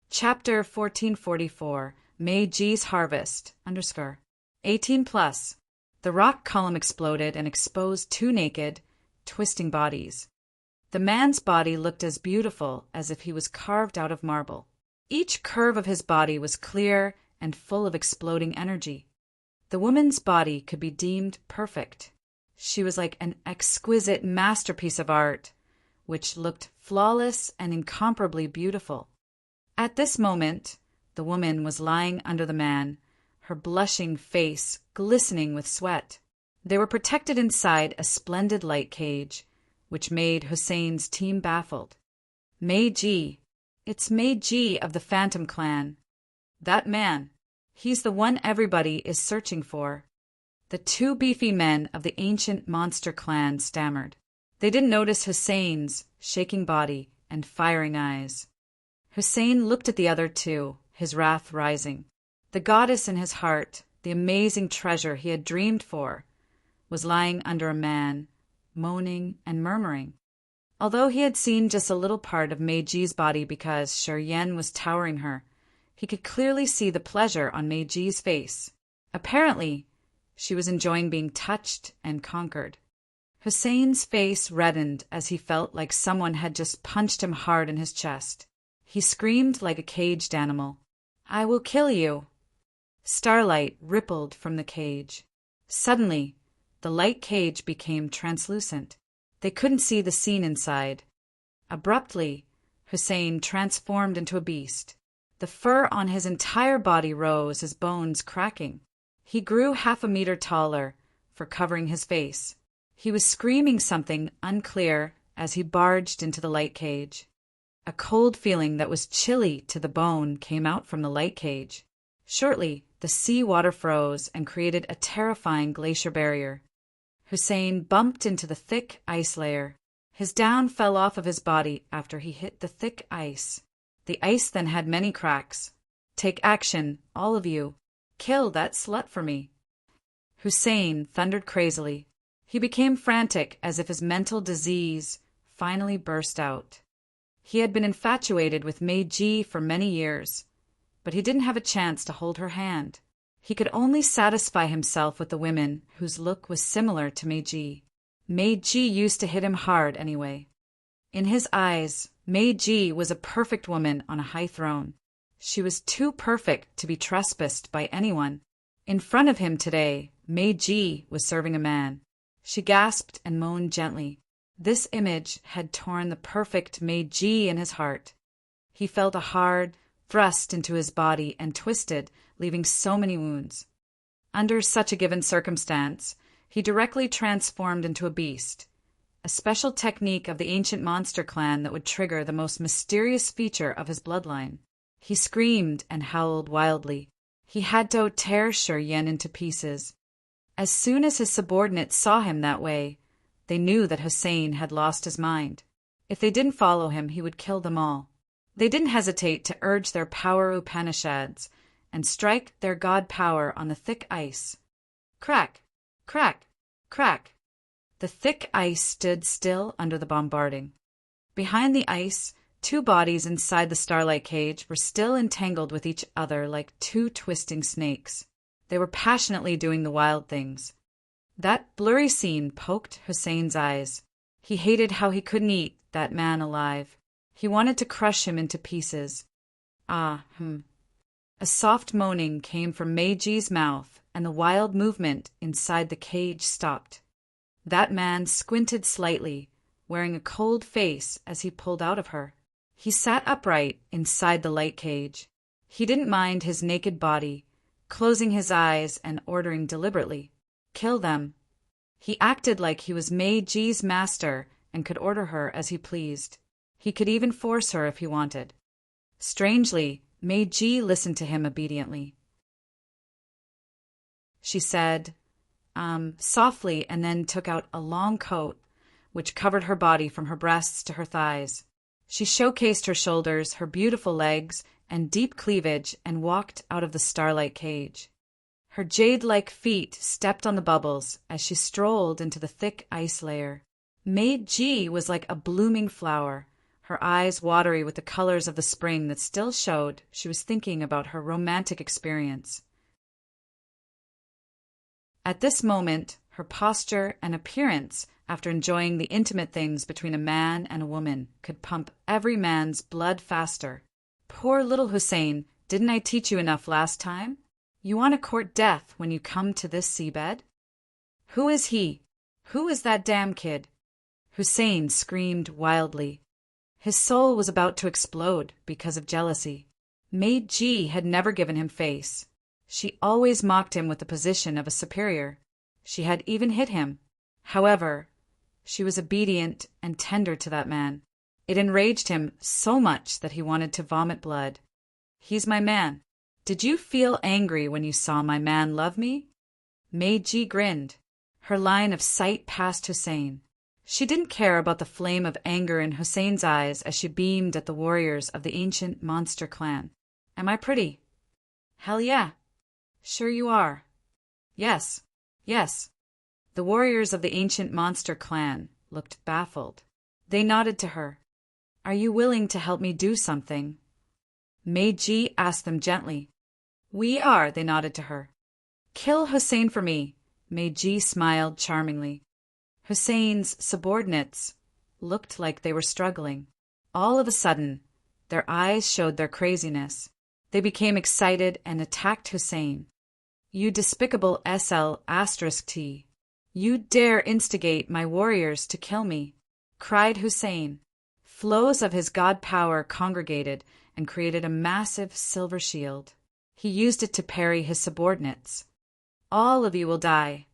Chapter 1444, Meiji's Harvest, _ 18 plus. The rock column exploded and exposed two naked, twisting bodies. The man's body looked as beautiful as if he was carved out of marble. Each curve of his body was clear and full of exploding energy. The woman's body could be deemed perfect. She was like an exquisite masterpiece of art, which looked flawless and incomparably beautiful. At this moment, the woman was lying under the man, her blushing face glistening with sweat. They were protected inside a splendid light cage, which made Hussein's team baffled. Meiji. It's Meiji of the Phantom Clan. That man. He's the one everybody is searching for. The two beefy men of the ancient monster clan stammered. They didn't notice Hussein's shaking body and firing eyes. Hussein looked at the other two, his wrath rising. The goddess in his heart, the amazing treasure he had dreamed for, was lying under a man, moaning and murmuring. Although he had seen just a little part of Meiji's body because Shiryen was towering her, he could clearly see the pleasure on Meiji's face. Apparently, she was enjoying being touched and conquered. Hussein's face reddened as he felt like someone had just punched him hard in his chest. He screamed like a caged animal. "I will kill you!" Starlight rippled from the cage. Suddenly, the light cage became translucent. They couldn't see the scene inside. Abruptly, Hussein transformed into a beast. The fur on his entire body rose, his bones cracking. He grew 1/2 meter taller, for covering his face. He was screaming something unclear as he barged into the light cage. A cold feeling that was chilly to the bone came out from the light cage. Shortly, the sea water froze and created a terrifying glacier barrier. Hussein bumped into the thick ice layer. His down fell off of his body after he hit the thick ice. The ice then had many cracks. "Take action, all of you. Kill that slut for me." Hussein thundered crazily. He became frantic as if his mental disease finally burst out. He had been infatuated with Meiji for many years, but he didn't have a chance to hold her hand. He could only satisfy himself with the women whose look was similar to Meiji. Meiji used to hit him hard anyway. In his eyes, Meiji was a perfect woman on a high throne. She was too perfect to be trespassed by anyone. In front of him today, Meiji was serving a man. She gasped and moaned gently. This image had torn the perfect Meiji in his heart. He felt a hard thrust into his body and twisted, leaving so many wounds. Under such a given circumstance, he directly transformed into a beast, a special technique of the ancient monster clan that would trigger the most mysterious feature of his bloodline. He screamed and howled wildly. He had to tear Shiryen into pieces. As soon as his subordinates saw him that way, they knew that Hussein had lost his mind. If they didn't follow him, he would kill them all. They didn't hesitate to urge their power Upanishads and strike their god power on the thick ice. Crack, crack, crack. The thick ice stood still under the bombarding. Behind the ice, two bodies inside the starlight cage were still entangled with each other like two twisting snakes. They were passionately doing the wild things. That blurry scene poked Hussein's eyes. He hated how he couldn't eat that man alive. He wanted to crush him into pieces. A soft moaning came from Meiji's mouth, and the wild movement inside the cage stopped. That man squinted slightly, wearing a cold face as he pulled out of her. He sat upright inside the light cage. He didn't mind his naked body, closing his eyes and ordering deliberately, "Kill them." He acted like he was Meiji's master and could order her as he pleased. He could even force her if he wanted. Strangely, Meiji listened to him obediently. She said, softly, and then took out a long coat, which covered her body from her breasts to her thighs. She showcased her shoulders, her beautiful legs, and deep cleavage, and walked out of the starlight cage. Her jade-like feet stepped on the bubbles as she strolled into the thick ice layer. Meiji was like a blooming flower. her eyes watery with the colors of the spring that still showed she was thinking about her romantic experience. At this moment, her posture and appearance, after enjoying the intimate things between a man and a woman, could pump every man's blood faster. Poor little Hussein, didn't I teach you enough last time? You want to court death when you come to this seabed? Who is he? Who is that damn kid? Hussein screamed wildly. His soul was about to explode because of jealousy. Maid G had never given him face. She always mocked him with the position of a superior. She had even hit him. However, she was obedient and tender to that man. It enraged him so much that he wanted to vomit blood. He's my man. Did you feel angry when you saw my man love me? Maid G grinned. Her line of sight passed Hussein. She didn't care about the flame of anger in Hussein's eyes as she beamed at the warriors of the ancient monster clan. Am I pretty? Hell yeah. Sure you are. Yes, yes. The warriors of the ancient monster clan looked baffled. They nodded to her. Are you willing to help me do something? Maid G asked them gently. We are, they nodded to her. Kill Hussein for me. Maid G smiled charmingly. Hussein's subordinates looked like they were struggling. All of a sudden, their eyes showed their craziness. They became excited and attacked Hussein. You despicable SL*T. You dare instigate my warriors to kill me, cried Hussein. Flows of his god power congregated and created a massive silver shield. He used it to parry his subordinates. All of you will die.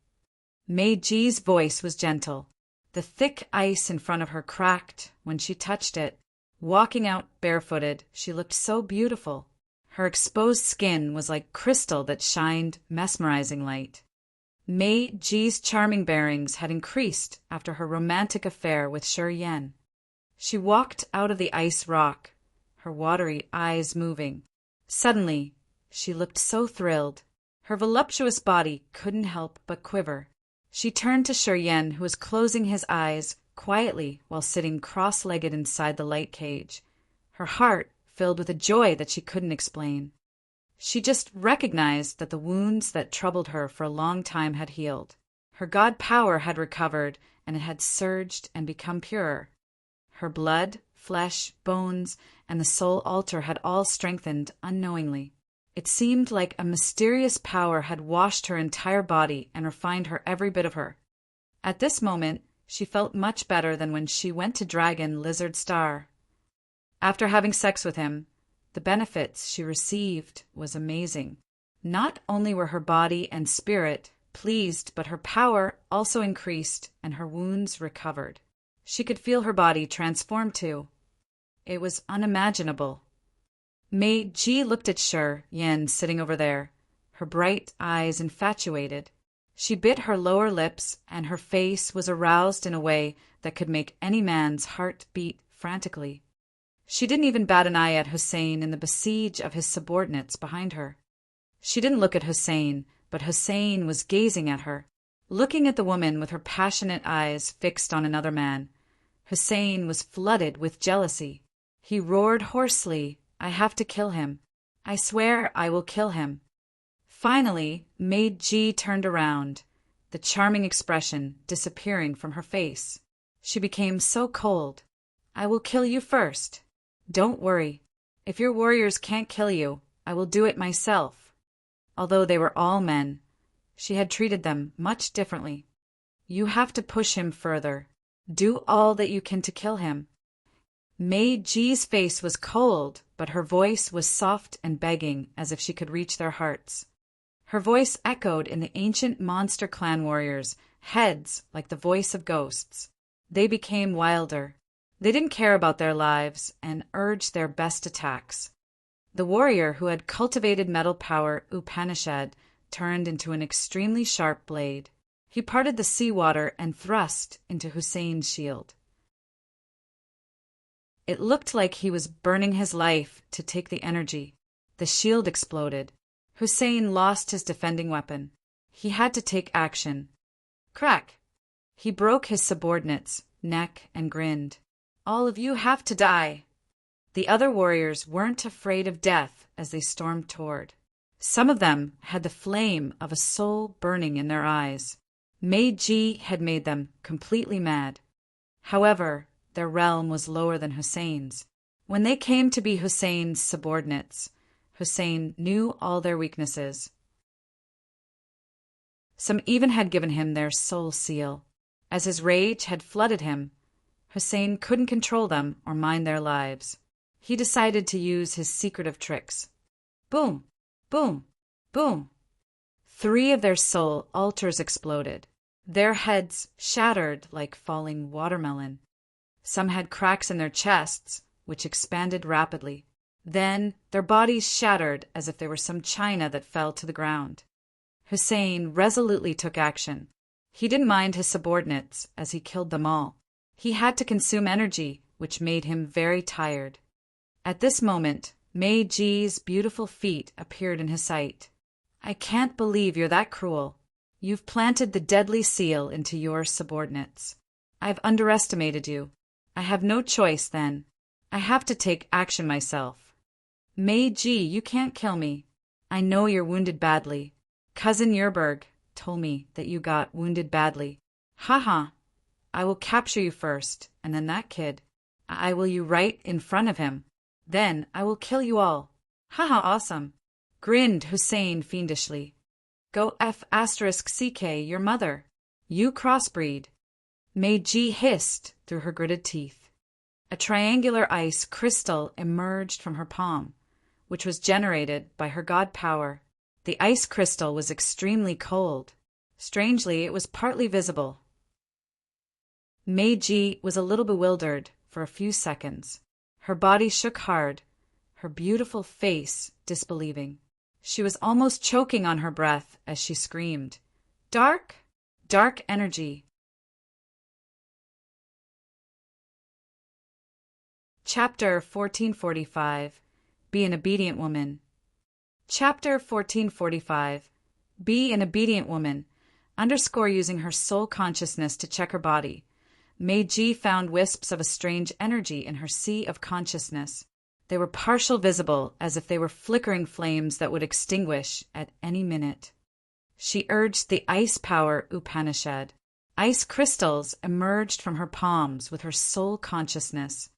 Maid G's voice was gentle. The thick ice in front of her cracked when she touched it. Walking out barefooted, she looked so beautiful. Her exposed skin was like crystal that shined mesmerizing light. Maid G's charming bearings had increased after her romantic affair with Shi Yan. She walked out of the ice rock, her watery eyes moving. Suddenly, she looked so thrilled. Her voluptuous body couldn't help but quiver. She turned to Shi Yan, who was closing his eyes quietly while sitting cross-legged inside the light cage, her heart filled with a joy that she couldn't explain. She just recognized that the wounds that troubled her for a long time had healed. Her god power had recovered, and it had surged and become purer. Her blood, flesh, bones, and the soul altar had all strengthened unknowingly. It seemed like a mysterious power had washed her entire body and refined her every bit of her. At this moment, she felt much better than when she went to Dragon Lizard Star. After having sex with him, the benefits she received was amazing. Not only were her body and spirit pleased, but her power also increased and her wounds recovered. She could feel her body transform too. It was unimaginable. Maid G looked at Shi Yan sitting over there, her bright eyes infatuated. She bit her lower lips, and her face was aroused in a way that could make any man's heart beat frantically. She didn't even bat an eye at Hussein in the besiege of his subordinates behind her. She didn't look at Hussein, but Hussein was gazing at her, looking at the woman with her passionate eyes fixed on another man. Hussein was flooded with jealousy. He roared hoarsely, I have to kill him. I swear I will kill him. Finally, Maid G turned around, the charming expression disappearing from her face. She became so cold. I will kill you first. Don't worry. If your warriors can't kill you, I will do it myself. Although they were all men, she had treated them much differently. You have to push him further. Do all that you can to kill him. Maid G's face was cold, but her voice was soft and begging, as if she could reach their hearts. Her voice echoed in the ancient monster clan warriors' heads like the voice of ghosts. They became wilder. They didn't care about their lives and urged their best attacks. The warrior who had cultivated metal power, Upanishad, turned into an extremely sharp blade. He parted the seawater and thrust into Hussein's shield. It looked like he was burning his life to take the energy. The shield exploded. Hussein lost his defending weapon. He had to take action. Crack! He broke his subordinate's neck and grinned. All of you have to die. The other warriors weren't afraid of death as they stormed toward. Some of them had the flame of a soul burning in their eyes. Meiji had made them completely mad. However, their realm was lower than Hussein's. When they came to be Hussein's subordinates, Hussein knew all their weaknesses. Some even had given him their soul seal. As his rage had flooded him, Hussein couldn't control them or mind their lives. He decided to use his secretive tricks. Boom! Boom! Boom! 3 of their soul altars exploded. Their heads shattered like falling watermelon. Some had cracks in their chests, which expanded rapidly. Then their bodies shattered as if they were some china that fell to the ground. Hussein resolutely took action. He didn't mind his subordinates as he killed them all. He had to consume energy, which made him very tired. At this moment, Meiji's beautiful feet appeared in his sight. I can't believe you're that cruel. You've planted the deadly seal into your subordinates. I've underestimated you. I have no choice, then. I have to take action myself. Meiji, you can't kill me. I know you're wounded badly. Cousin Yerberg told me that you got wounded badly. Haha. I will capture you first, and then that kid. I will you right in front of him. Then I will kill you all. Haha, awesome. Grinned Hussein fiendishly. Go F***ck, your mother. You crossbreed. Meiji hissed through her gritted teeth. A triangular ice crystal emerged from her palm, which was generated by her god power. The ice crystal was extremely cold. Strangely, it was partly visible. Meiji was a little bewildered for a few seconds. Her body shook hard, her beautiful face disbelieving. She was almost choking on her breath as she screamed, "Dark, dark energy." Chapter 1445. Be an Obedient Woman. Chapter 1445. Be an Obedient Woman. Using her soul consciousness to check her body. Meiji found wisps of a strange energy in her sea of consciousness. They were partial visible, as if they were flickering flames that would extinguish at any minute. She urged the Ice Power Upanishad. Ice crystals emerged from her palms with her soul consciousness.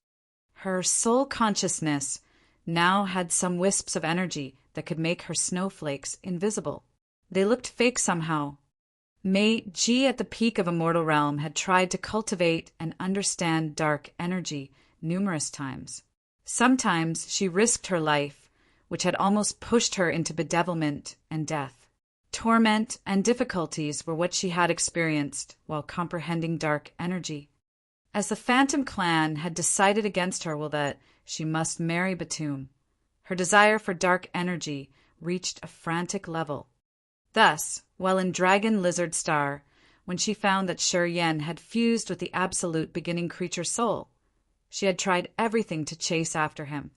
Her soul consciousness now had some wisps of energy that could make her snowflakes invisible. They looked fake somehow. Meiji, at the peak of a mortal realm, had tried to cultivate and understand dark energy numerous times. Sometimes she risked her life, which had almost pushed her into bedevilment and death. Torment and difficulties were what she had experienced while comprehending dark energy. As the Phantom clan had decided against her, that she must marry Batum, her desire for dark energy reached a frantic level. Thus, while in Dragon Lizard Star, when she found that Shi Yen had fused with the absolute beginning creature soul, she had tried everything to chase after him.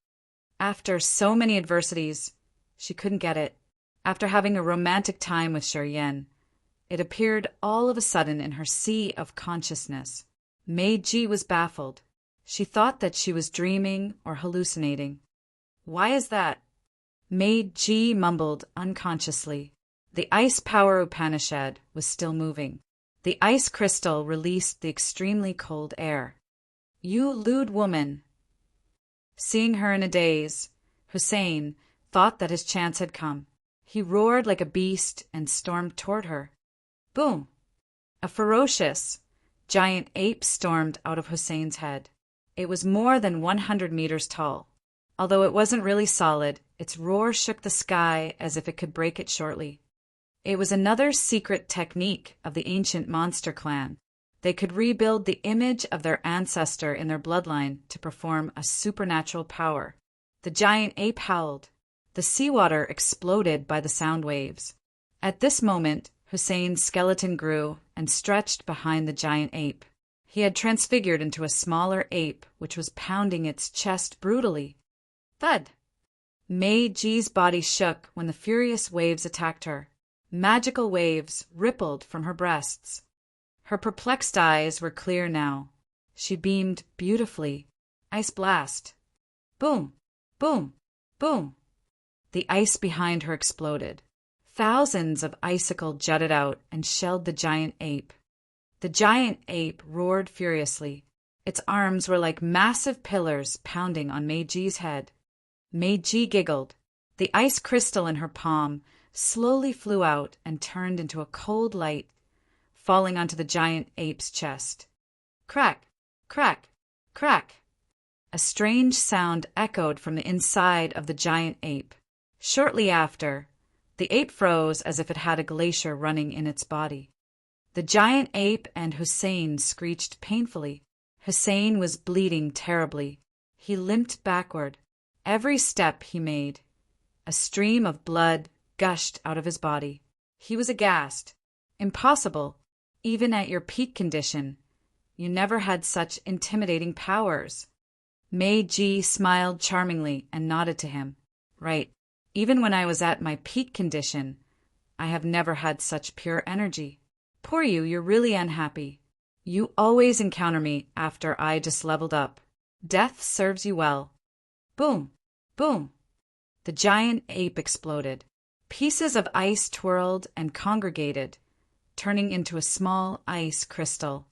After so many adversities, she couldn't get it. After having a romantic time with Shi Yen, it appeared all of a sudden in her sea of consciousness. Meiji was baffled. She thought that she was dreaming or hallucinating. Why is that? Meiji mumbled unconsciously. The Ice Power Upanishad was still moving. The ice crystal released the extremely cold air. You lewd woman. Seeing her in a daze, Hussein thought that his chance had come. He roared like a beast and stormed toward her. Boom! A ferocious, giant ape stormed out of Hussein's head. It was more than 100 meters tall. Although it wasn't really solid, its roar shook the sky as if it could break it shortly. It was another secret technique of the ancient monster clan. They could rebuild the image of their ancestor in their bloodline to perform a supernatural power. The giant ape howled. The seawater exploded by the sound waves. At this moment, Hussein's skeleton grew and stretched behind the giant ape. He had transfigured into a smaller ape which was pounding its chest brutally. Thud! Meiji's body shook when the furious waves attacked her. Magical waves rippled from her breasts. Her perplexed eyes were clear now. She beamed beautifully. Ice blast. Boom, boom, boom. The ice behind her exploded. Thousands of icicles jutted out and shelled the giant ape. The giant ape roared furiously. Its arms were like massive pillars pounding on Meiji's head. Meiji giggled. The ice crystal in her palm slowly flew out and turned into a cold light, falling onto the giant ape's chest. Crack, crack, crack. A strange sound echoed from the inside of the giant ape. Shortly after, the ape froze as if it had a glacier running in its body. The giant ape and Hussein screeched painfully. Hussein was bleeding terribly. He limped backward. Every step he made, a stream of blood gushed out of his body. He was aghast. Impossible. Even at your peak condition, you never had such intimidating powers. Meiji smiled charmingly and nodded to him. Right. Even when I was at my peak condition, I have never had such pure energy. Poor you, you're really unhappy. You always encounter me after I just leveled up. Death serves you well. Boom, boom. The giant ape exploded. Pieces of ice twirled and congregated, turning into a small ice crystal.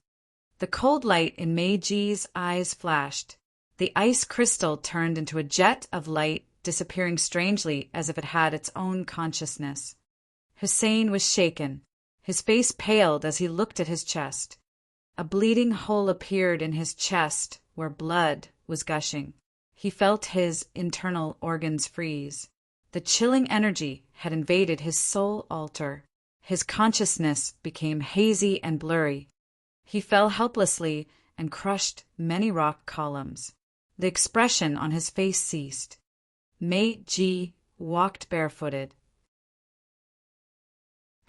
The cold light in Meiji's eyes flashed. The ice crystal turned into a jet of light, disappearing strangely as if it had its own consciousness. Hussein was shaken. His face paled as he looked at his chest. A bleeding hole appeared in his chest where blood was gushing. He felt his internal organs freeze. The chilling energy had invaded his soul altar. His consciousness became hazy and blurry. He fell helplessly and crushed many rock columns. The expression on his face ceased. Meiji walked barefooted.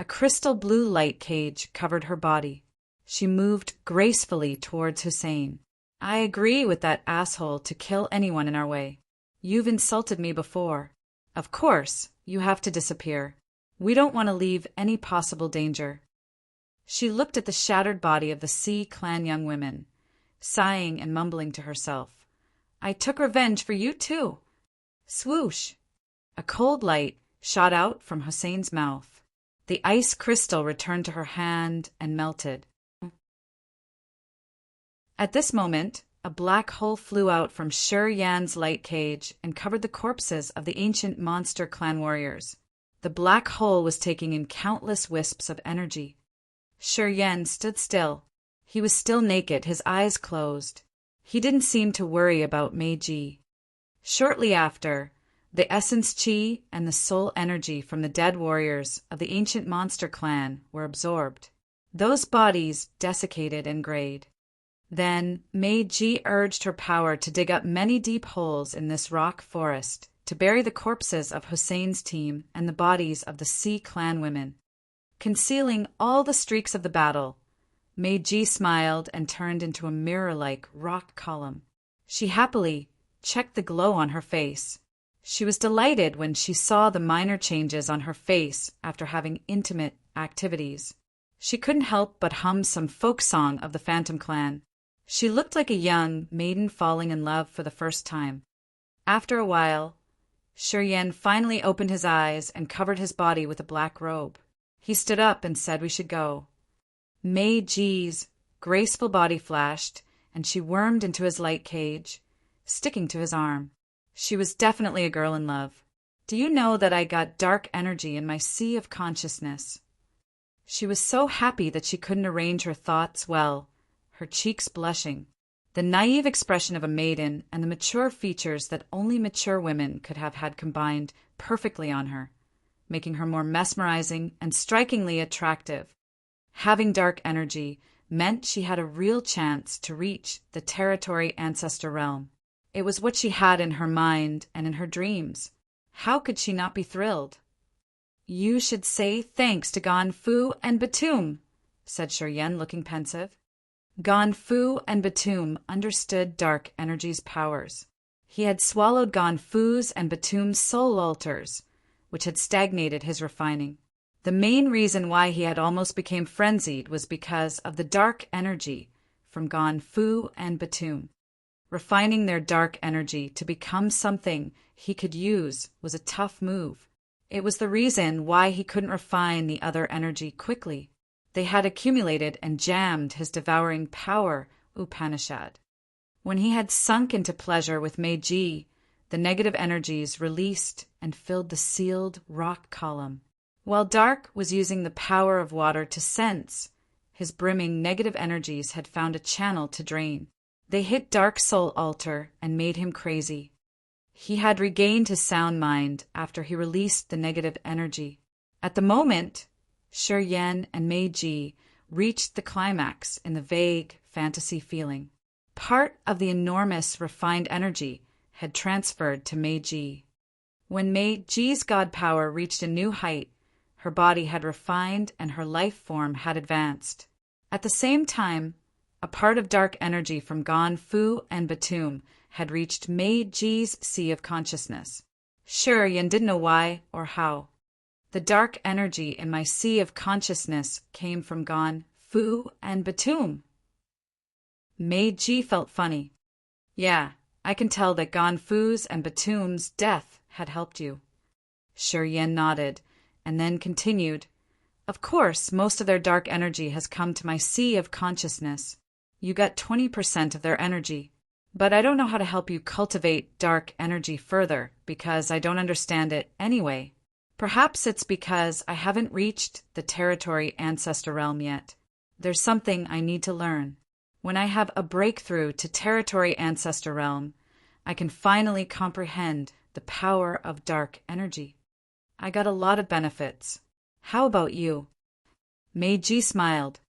A crystal blue light cage covered her body. She moved gracefully towards Hussein. I agree with that asshole to kill anyone in our way. You've insulted me before. Of course, you have to disappear. We don't want to leave any possible danger. She looked at the shattered body of the Sea Clan young women, sighing and mumbling to herself. I took revenge for you too. Swoosh! A cold light shot out from Hussein's mouth. The ice crystal returned to her hand and melted. At this moment, a black hole flew out from Shur Yan's light cage and covered the corpses of the ancient monster clan warriors. The black hole was taking in countless wisps of energy. Shur Yan stood still. He was still naked, his eyes closed. He didn't seem to worry about Meiji. Shortly after, the essence chi and the soul energy from the dead warriors of the ancient monster clan were absorbed. Those bodies desiccated and grayed. Then Meiji urged her power to dig up many deep holes in this rock forest to bury the corpses of Hussein's team and the bodies of the Sea Clan women. Concealing all the streaks of the battle, Meiji smiled and turned into a mirror-like rock column. She happily checked the glow on her face. She was delighted when she saw the minor changes on her face after having intimate activities. She couldn't help but hum some folk song of the Phantom Clan. She looked like a young maiden falling in love for the first time. After a while, Shur Yan finally opened his eyes and covered his body with a black robe. He stood up and said we should go. Meiji's graceful body flashed, and she wormed into his light cage, sticking to his arm. She was definitely a girl in love. Do you know that I got dark energy in my sea of consciousness? She was so happy that she couldn't arrange her thoughts well, her cheeks blushing, the naive expression of a maiden and the mature features that only mature women could have had combined perfectly on her, making her more mesmerizing and strikingly attractive. Having dark energy meant she had a real chance to reach the territory ancestor realm. It was what she had in her mind and in her dreams. How could she not be thrilled? You should say thanks to Ganfu and Batum, said Shur Yan, looking pensive. Ganfu and Batum understood dark energy's powers. He had swallowed Ganfu's and Batum's soul altars, which had stagnated his refining. The main reason why he had almost become frenzied was because of the dark energy from Gon Fu and Batum. Refining their dark energy to become something he could use was a tough move. It was the reason why he couldn't refine the other energy quickly. They had accumulated and jammed his devouring power Upanishad. When he had sunk into pleasure with Meiji, the negative energies released and filled the sealed rock column. While Dark was using the power of water to sense, his brimming negative energies had found a channel to drain. They hit Dark's soul altar and made him crazy. He had regained his sound mind after he released the negative energy. At the moment, Shi Yan and Meiji reached the climax in the vague fantasy feeling. Part of the enormous refined energy had transferred to Meiji. When Meiji's god power reached a new height, her body had refined and her life form had advanced. At the same time, a part of dark energy from Gon Fu and Batum had reached Meiji's sea of consciousness. Sure, Yan didn't know why or how. The dark energy in my sea of consciousness came from Gon Fu and Batum. Meiji felt funny. Yeah, I can tell that Gon Fu's and Batum's death had helped you. Sure, Yan nodded, and then continued. Of course, most of their dark energy has come to my sea of consciousness. You got 20% of their energy. But I don't know how to help you cultivate dark energy further, because I don't understand it anyway. Perhaps it's because I haven't reached the territory ancestor realm yet. There's something I need to learn. When I have a breakthrough to territory ancestor realm, I can finally comprehend the power of dark energy. I got a lot of benefits. How about you? Meiji smiled.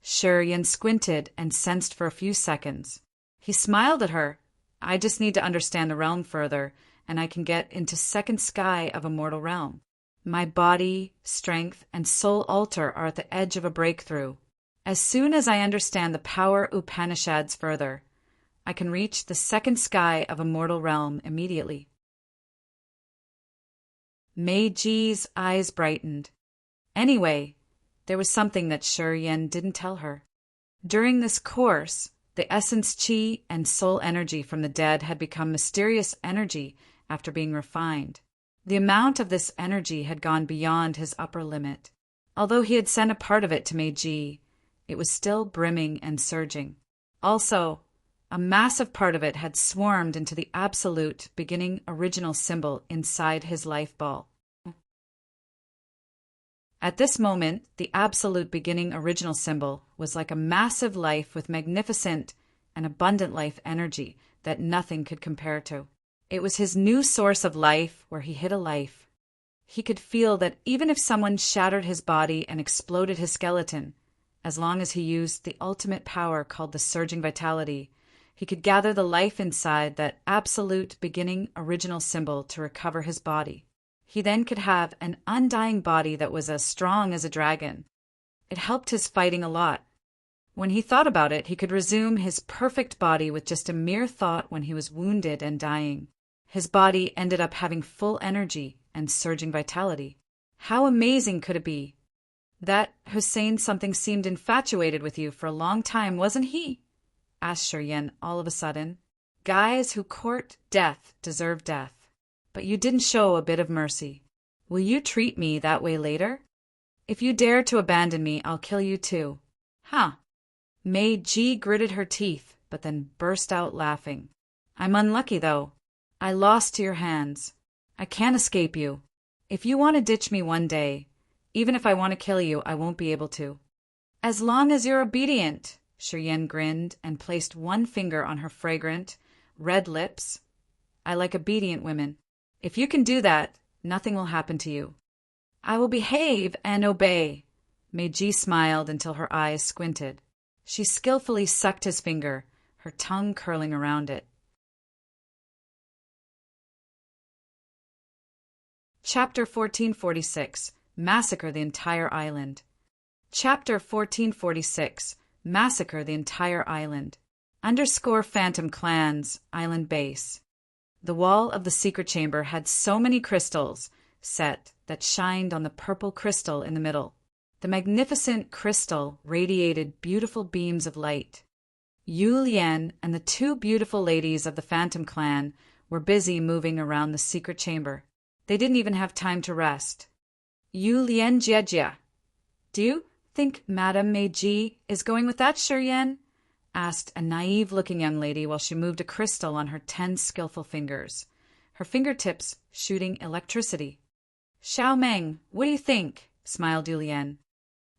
Shurian squinted and sensed for a few seconds. He smiled at her. I just need to understand the realm further, and I can get into second sky of a mortal realm. My body, strength, and soul altar are at the edge of a breakthrough. As soon as I understand the power Upanishads further, I can reach the second sky of a mortal realm immediately. Meiji's eyes brightened. Anyway, there was something that Shurian didn't tell her. During this course, the essence chi and soul energy from the dead had become mysterious energy after being refined. The amount of this energy had gone beyond his upper limit. Although he had sent a part of it to Meiji, it was still brimming and surging. Also, a massive part of it had swarmed into the absolute beginning original symbol inside his life ball. At this moment, the absolute beginning original symbol was like a massive life with magnificent and abundant life energy that nothing could compare to. It was his new source of life where he hid a life. He could feel that even if someone shattered his body and exploded his skeleton, as long as he used the ultimate power called the surging vitality, he could gather the life inside that absolute beginning original symbol to recover his body. He then could have an undying body that was as strong as a dragon. It helped his fighting a lot. When he thought about it, he could resume his perfect body with just a mere thought when he was wounded and dying. His body ended up having full energy and surging vitality. How amazing could it be? That Hussein something seemed infatuated with you for a long time, wasn't he? Asked Shurian all of a sudden. Guys who court death deserve death. But you didn't show a bit of mercy. Will you treat me that way later? If you dare to abandon me, I'll kill you too. Huh. Meiji gritted her teeth, but then burst out laughing. I'm unlucky, though. I lost to your hands. I can't escape you. If you want to ditch me one day, even if I want to kill you, I won't be able to. As long as you're obedient, Shurian grinned and placed one finger on her fragrant, red lips. I like obedient women. If you can do that, nothing will happen to you. I will behave and obey. Meiji smiled until her eyes squinted. She skillfully sucked his finger, her tongue curling around it. Chapter 1446. Massacre the entire island. Chapter 1446. Massacre the entire island. _ Phantom Clans, Island Base. The wall of the secret chamber had so many crystals set that shined on the purple crystal in the middle. The magnificent crystal radiated beautiful beams of light. Yu Lian and the two beautiful ladies of the Phantom Clan were busy moving around the secret chamber. They didn't even have time to rest. Yu Lian Jiejia, do you think Madame Meiji is going with that, Shiryan? Asked a naive-looking young lady while she moved a crystal on her 10 skillful fingers, her fingertips shooting electricity. Xiao Meng, what do you think? Smiled Yu Lian.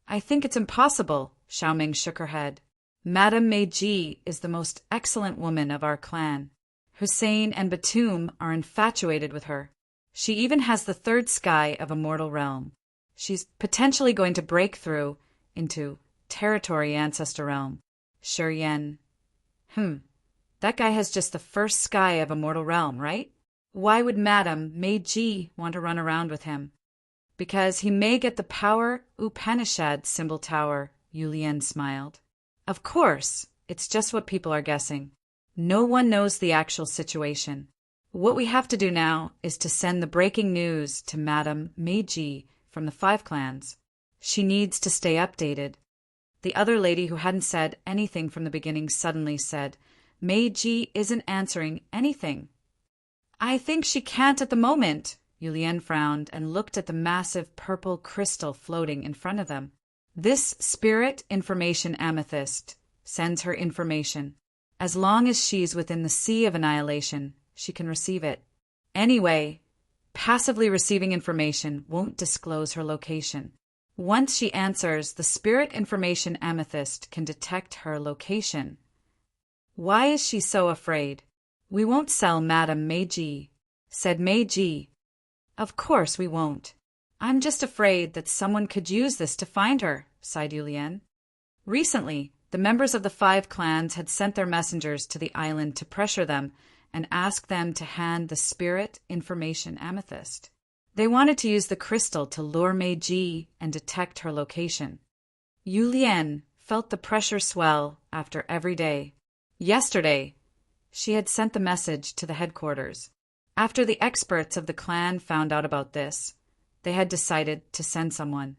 I think it's impossible, Xiao Meng shook her head. Madame Meiji is the most excellent woman of our clan. Hussein and Batum are infatuated with her. She even has the third sky of a mortal realm. She's potentially going to break through into territory ancestor realm. Shiryan. That guy has just the first sky of a mortal realm, right? Why would Madame Meiji want to run around with him? Because he may get the power Upanishad symbol tower, Yu Lian smiled. Of course, it's just what people are guessing. No one knows the actual situation. What we have to do now is to send the breaking news to Madame Meiji from the 5 clans. She needs to stay updated. The other lady who hadn't said anything from the beginning suddenly said, Meiji isn't answering anything. I think she can't at the moment. Yu Lian frowned and looked at the massive purple crystal floating in front of them. This spirit information amethyst sends her information. As long as she's within the sea of annihilation, she can receive it. Anyway, passively receiving information won't disclose her location. Once she answers, the spirit information amethyst can detect her location. Why is she so afraid? We won't sell Madame Meiji, said Meiji. Of course we won't. I'm just afraid that someone could use this to find her, sighed Yu Lian. Recently, the members of the 5 clans had sent their messengers to the island to pressure them and ask them to hand the spirit information amethyst. They wanted to use the crystal to lure Meiji and detect her location. Yu Lian felt the pressure swell after every day. Yesterday, she had sent the message to the headquarters. After the experts of the clan found out about this, they had decided to send someone.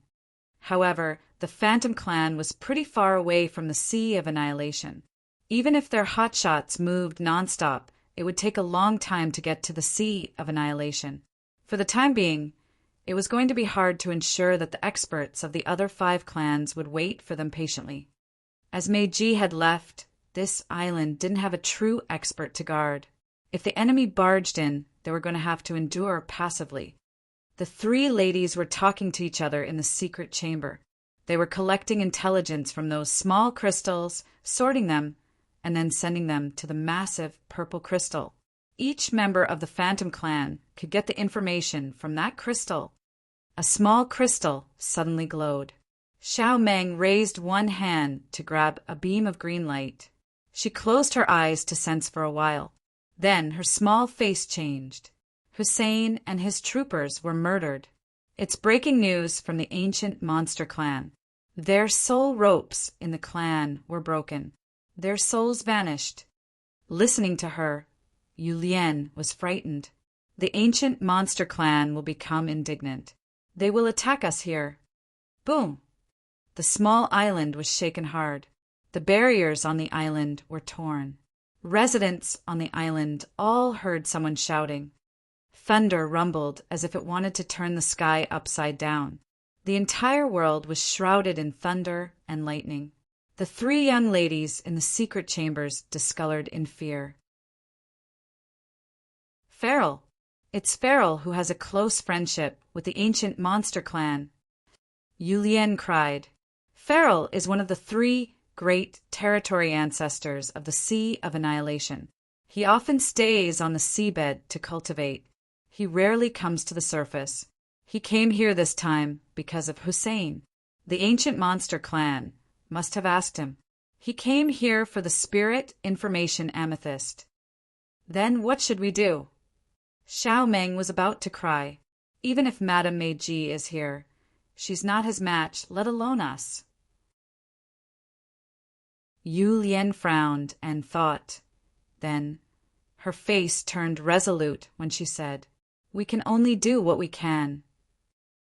However, the Phantom Clan was pretty far away from the Sea of Annihilation. Even if their hotshots moved nonstop, it would take a long time to get to the Sea of Annihilation. For the time being, it was going to be hard to ensure that the experts of the other 5 clans would wait for them patiently. As Meiji had left, this island didn't have a true expert to guard. If the enemy barged in, they were going to have to endure passively. The 3 ladies were talking to each other in the secret chamber. They were collecting intelligence from those small crystals, sorting them, and then sending them to the massive purple crystal. Each member of the Phantom Clan could get the information from that crystal. A small crystal suddenly glowed. Xiao Meng raised one hand to grab a beam of green light. She closed her eyes to sense for a while. Then her small face changed. Hussein and his troopers were murdered. It's breaking news from the ancient monster clan. Their soul ropes in the clan were broken. Their souls vanished. Listening to her, Yu Lian was frightened. The ancient monster clan will become indignant. They will attack us here. Boom! The small island was shaken hard. The barriers on the island were torn. Residents on the island all heard someone shouting. Thunder rumbled as if it wanted to turn the sky upside down. The entire world was shrouded in thunder and lightning. The 3 young ladies in the secret chambers discolored in fear. Farrell. It's Farrell who has a close friendship with the ancient monster clan. Yu Lian cried. Farrell is one of the 3 great territory ancestors of the Sea of Annihilation. He often stays on the seabed to cultivate. He rarely comes to the surface. He came here this time because of Hussein. The ancient monster clan must have asked him. He came here for the spirit information amethyst. Then what should we do? Xiao Meng was about to cry. Even if Madame Meiji is here, she's not his match, let alone us. Yu Lian frowned and thought. Then her face turned resolute when she said, We can only do what we can.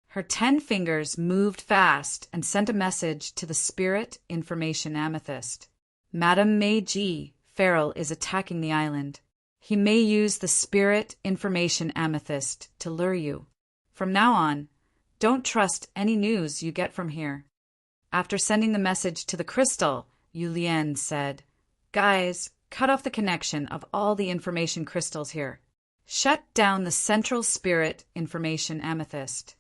Her 10 fingers moved fast and sent a message to the spirit information amethyst. Madame Meiji, Farrell is attacking the island. He may use the spirit information amethyst to lure you. From now on, don't trust any news you get from here." After sending the message to the crystal, Yu Lian said, "Guys, cut off the connection of all the information crystals here. Shut down the central spirit information amethyst."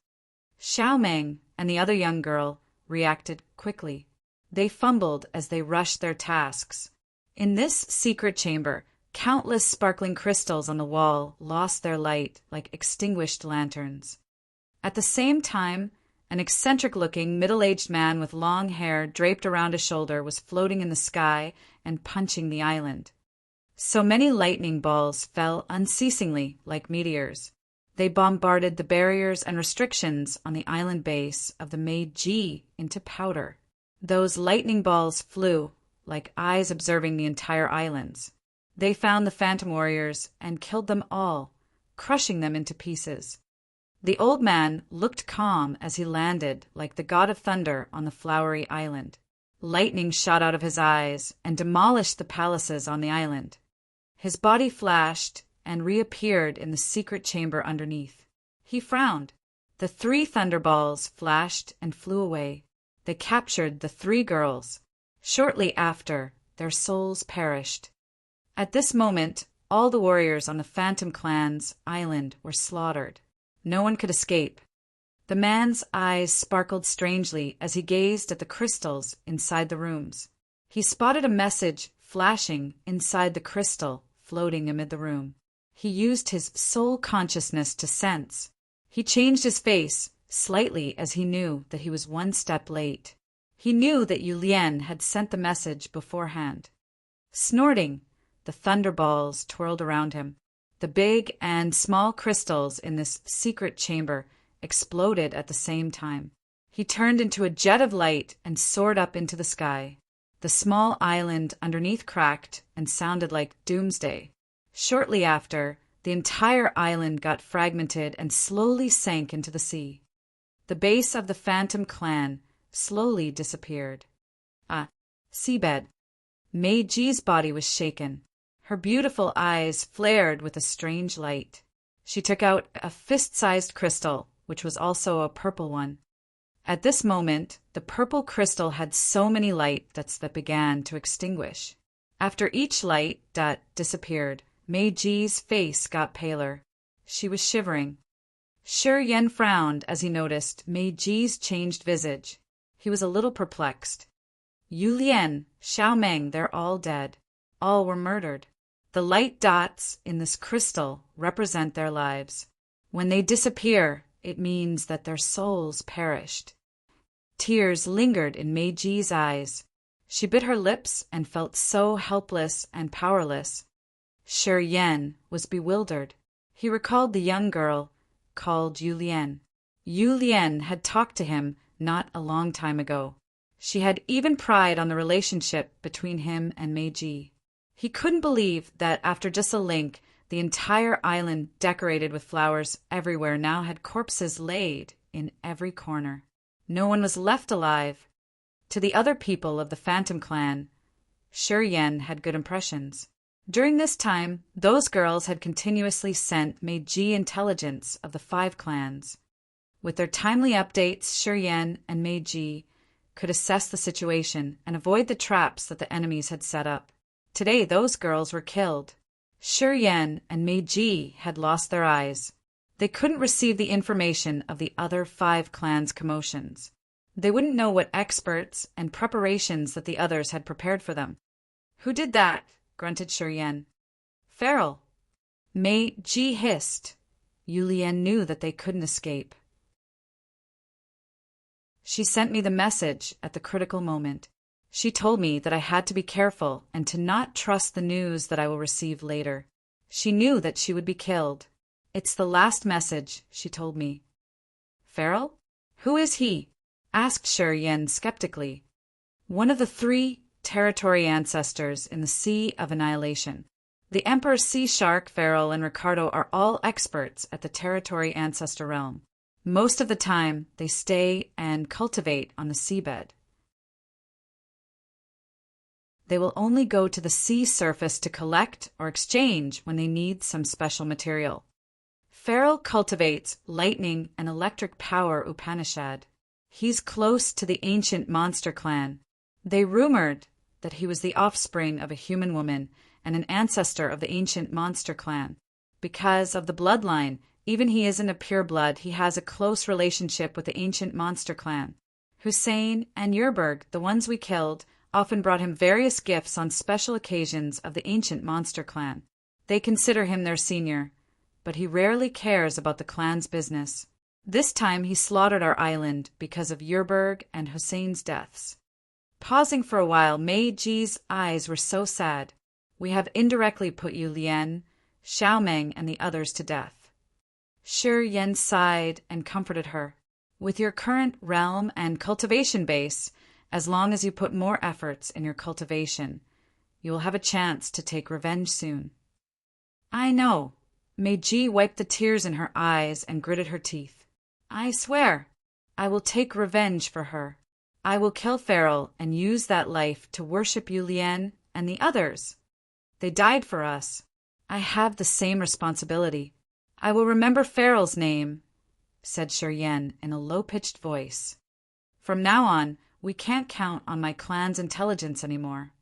Xiao Meng and the other young girl reacted quickly. They fumbled as they rushed their tasks. In this secret chamber, countless sparkling crystals on the wall lost their light like extinguished lanterns. At the same time, an eccentric-looking, middle-aged man with long hair draped around his shoulder was floating in the sky and punching the island. So many lightning balls fell unceasingly like meteors. They bombarded the barriers and restrictions on the island base of the Meiji into powder. Those lightning balls flew, like eyes observing the entire islands. They found the phantom warriors and killed them all, crushing them into pieces. The old man looked calm as he landed like the god of thunder on the flowery island. Lightning shot out of his eyes and demolished the palaces on the island. His body flashed and reappeared in the secret chamber underneath. He frowned. The 3 thunderballs flashed and flew away. They captured the 3 girls. Shortly after, their souls perished. At this moment, all the warriors on the Phantom Clan's island were slaughtered. No one could escape. The man's eyes sparkled strangely as he gazed at the crystals inside the rooms. He spotted a message flashing inside the crystal floating amid the room. He used his soul consciousness to sense. He changed his face slightly as he knew that he was 1 step late. He knew that Yu Lian had sent the message beforehand. Snorting, the thunderballs twirled around him. The big and small crystals in this secret chamber exploded at the same time. He turned into a jet of light and soared up into the sky. The small island underneath cracked and sounded like doomsday. Shortly after, the entire island got fragmented and slowly sank into the sea. The base of the Phantom Clan slowly disappeared. Seabed. Meiji's body was shaken. Her beautiful eyes flared with a strange light. She took out a fist-sized crystal, which was also a purple one. At this moment, the purple crystal had so many lights that began to extinguish. After each light that disappeared, Meiji's face got paler. She was shivering. Shi Yen frowned as he noticed Meiji's changed visage. He was a little perplexed. Yu Lian, Xiao Meng, they're all dead. All were murdered. The light dots in this crystal represent their lives. When they disappear, it means that their souls perished. Tears lingered in Meiji's eyes. She bit her lips and felt so helpless and powerless. Shi Yen was bewildered. He recalled the young girl called Yu Lian. Yu Lian had talked to him not a long time ago. She had even pried on the relationship between him and Meiji. He couldn't believe that after just a link, the entire island decorated with flowers everywhere now had corpses laid in every corner. No one was left alive. To the other people of the Phantom Clan, Shi Yen had good impressions. During this time, those girls had continuously sent Meiji intelligence of the 5 clans. With their timely updates, Shi Yen and Meiji could assess the situation and avoid the traps that the enemies had set up. Today, those girls were killed. Shi Yen and Meiji had lost their eyes. They couldn't receive the information of the other 5 clans' commotions. They wouldn't know what experts and preparations that the others had prepared for them. "Who did that?" grunted Shi Yen. "Farrell." Meiji hissed. Yu Lian knew that they couldn't escape. "She sent me the message at the critical moment. She told me that I had to be careful and to not trust the news that I will receive later. She knew that she would be killed. It's the last message, she told me." "Farrell? Who is he?" asked Shi Yen skeptically. "One of the 3 territory ancestors in the Sea of Annihilation. The Emperor Sea Shark, Farrell, and Ricardo are all experts at the territory ancestor realm. Most of the time, they stay and cultivate on the seabed." They will only go to the sea surface to collect or exchange when they need some special material. Feral cultivates lightning and electric power Upanishad. He's close to the ancient monster clan. They rumored that he was the offspring of a human woman and an ancestor of the ancient monster clan. Because of the bloodline, even he isn't a pure blood, he has a close relationship with the ancient monster clan. Hussein and Yerberg, the ones we killed, often brought him various gifts on special occasions of the ancient monster clan. They consider him their senior, but he rarely cares about the clan's business. This time he slaughtered our island because of Yerberg and Hussein's deaths. Pausing for a while, Mei Ji's eyes were so sad. We have indirectly put you, Lian, Xiaomeng, and the others to death. Shi Yan sighed and comforted her. With your current realm and cultivation base, as long as you put more efforts in your cultivation, you will have a chance to take revenge soon. I know. Mei Ji wiped the tears in her eyes and gritted her teeth. I swear, I will take revenge for her. I will kill Feral and use that life to worship you, Lian, and the others. They died for us. I have the same responsibility. I will remember Feral's name, said Shi Yan in a low-pitched voice. From now on, we can't count on my clan's intelligence anymore.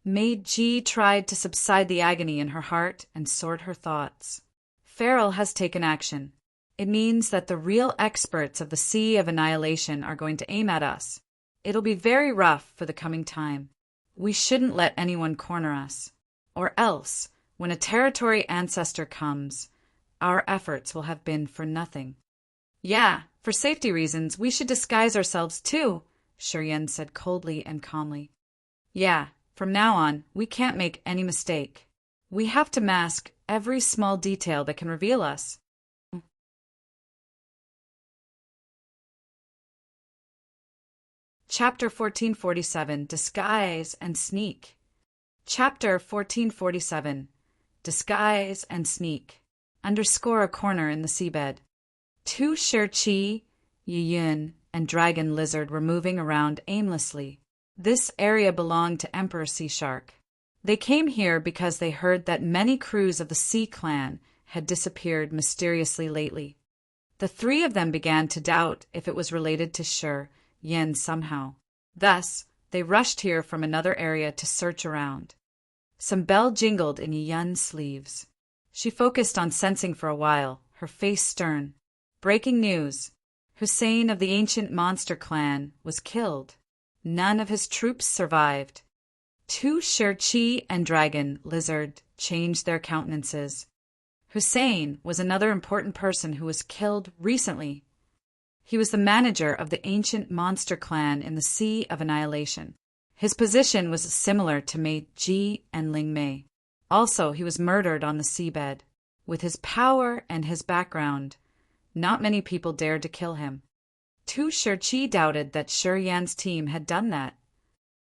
Mei Ji tried to subside the agony in her heart and sort her thoughts. Feral has taken action. It means that the real experts of the Sea of Annihilation are going to aim at us. It'll be very rough for the coming time. We shouldn't let anyone corner us. Or else, when a territory ancestor comes, our efforts will have been for nothing. Yeah, for safety reasons, we should disguise ourselves too, Shi Yan said coldly and calmly. Yeah, from now on, we can't make any mistake. We have to mask every small detail that can reveal us. Chapter 1447, Disguise and Sneak. Chapter 1447, Disguise and Sneak. Underscore a corner in the seabed. Tu Shirqi, Yiyun, and Dragon Lizard were moving around aimlessly. This area belonged to Emperor Sea Shark. They came here because they heard that many crews of the Sea Clan had disappeared mysteriously lately. The three of them began to doubt if it was related to Shi Yan somehow. Thus, they rushed here from another area to search around. Some bell jingled in Yiyun's sleeves. She focused on sensing for a while, her face stern. Breaking news. Hussein of the ancient monster clan was killed. None of his troops survived. Tu Shirqi and Dragon Lizard changed their countenances. Hussein was another important person who was killed recently. He was the manager of the ancient monster clan in the Sea of Annihilation. His position was similar to Mei Ji and Ling Mei. Also, he was murdered on the seabed. With his power and his background, not many people dared to kill him. Tu Shirqi doubted that Shi Yan's team had done that.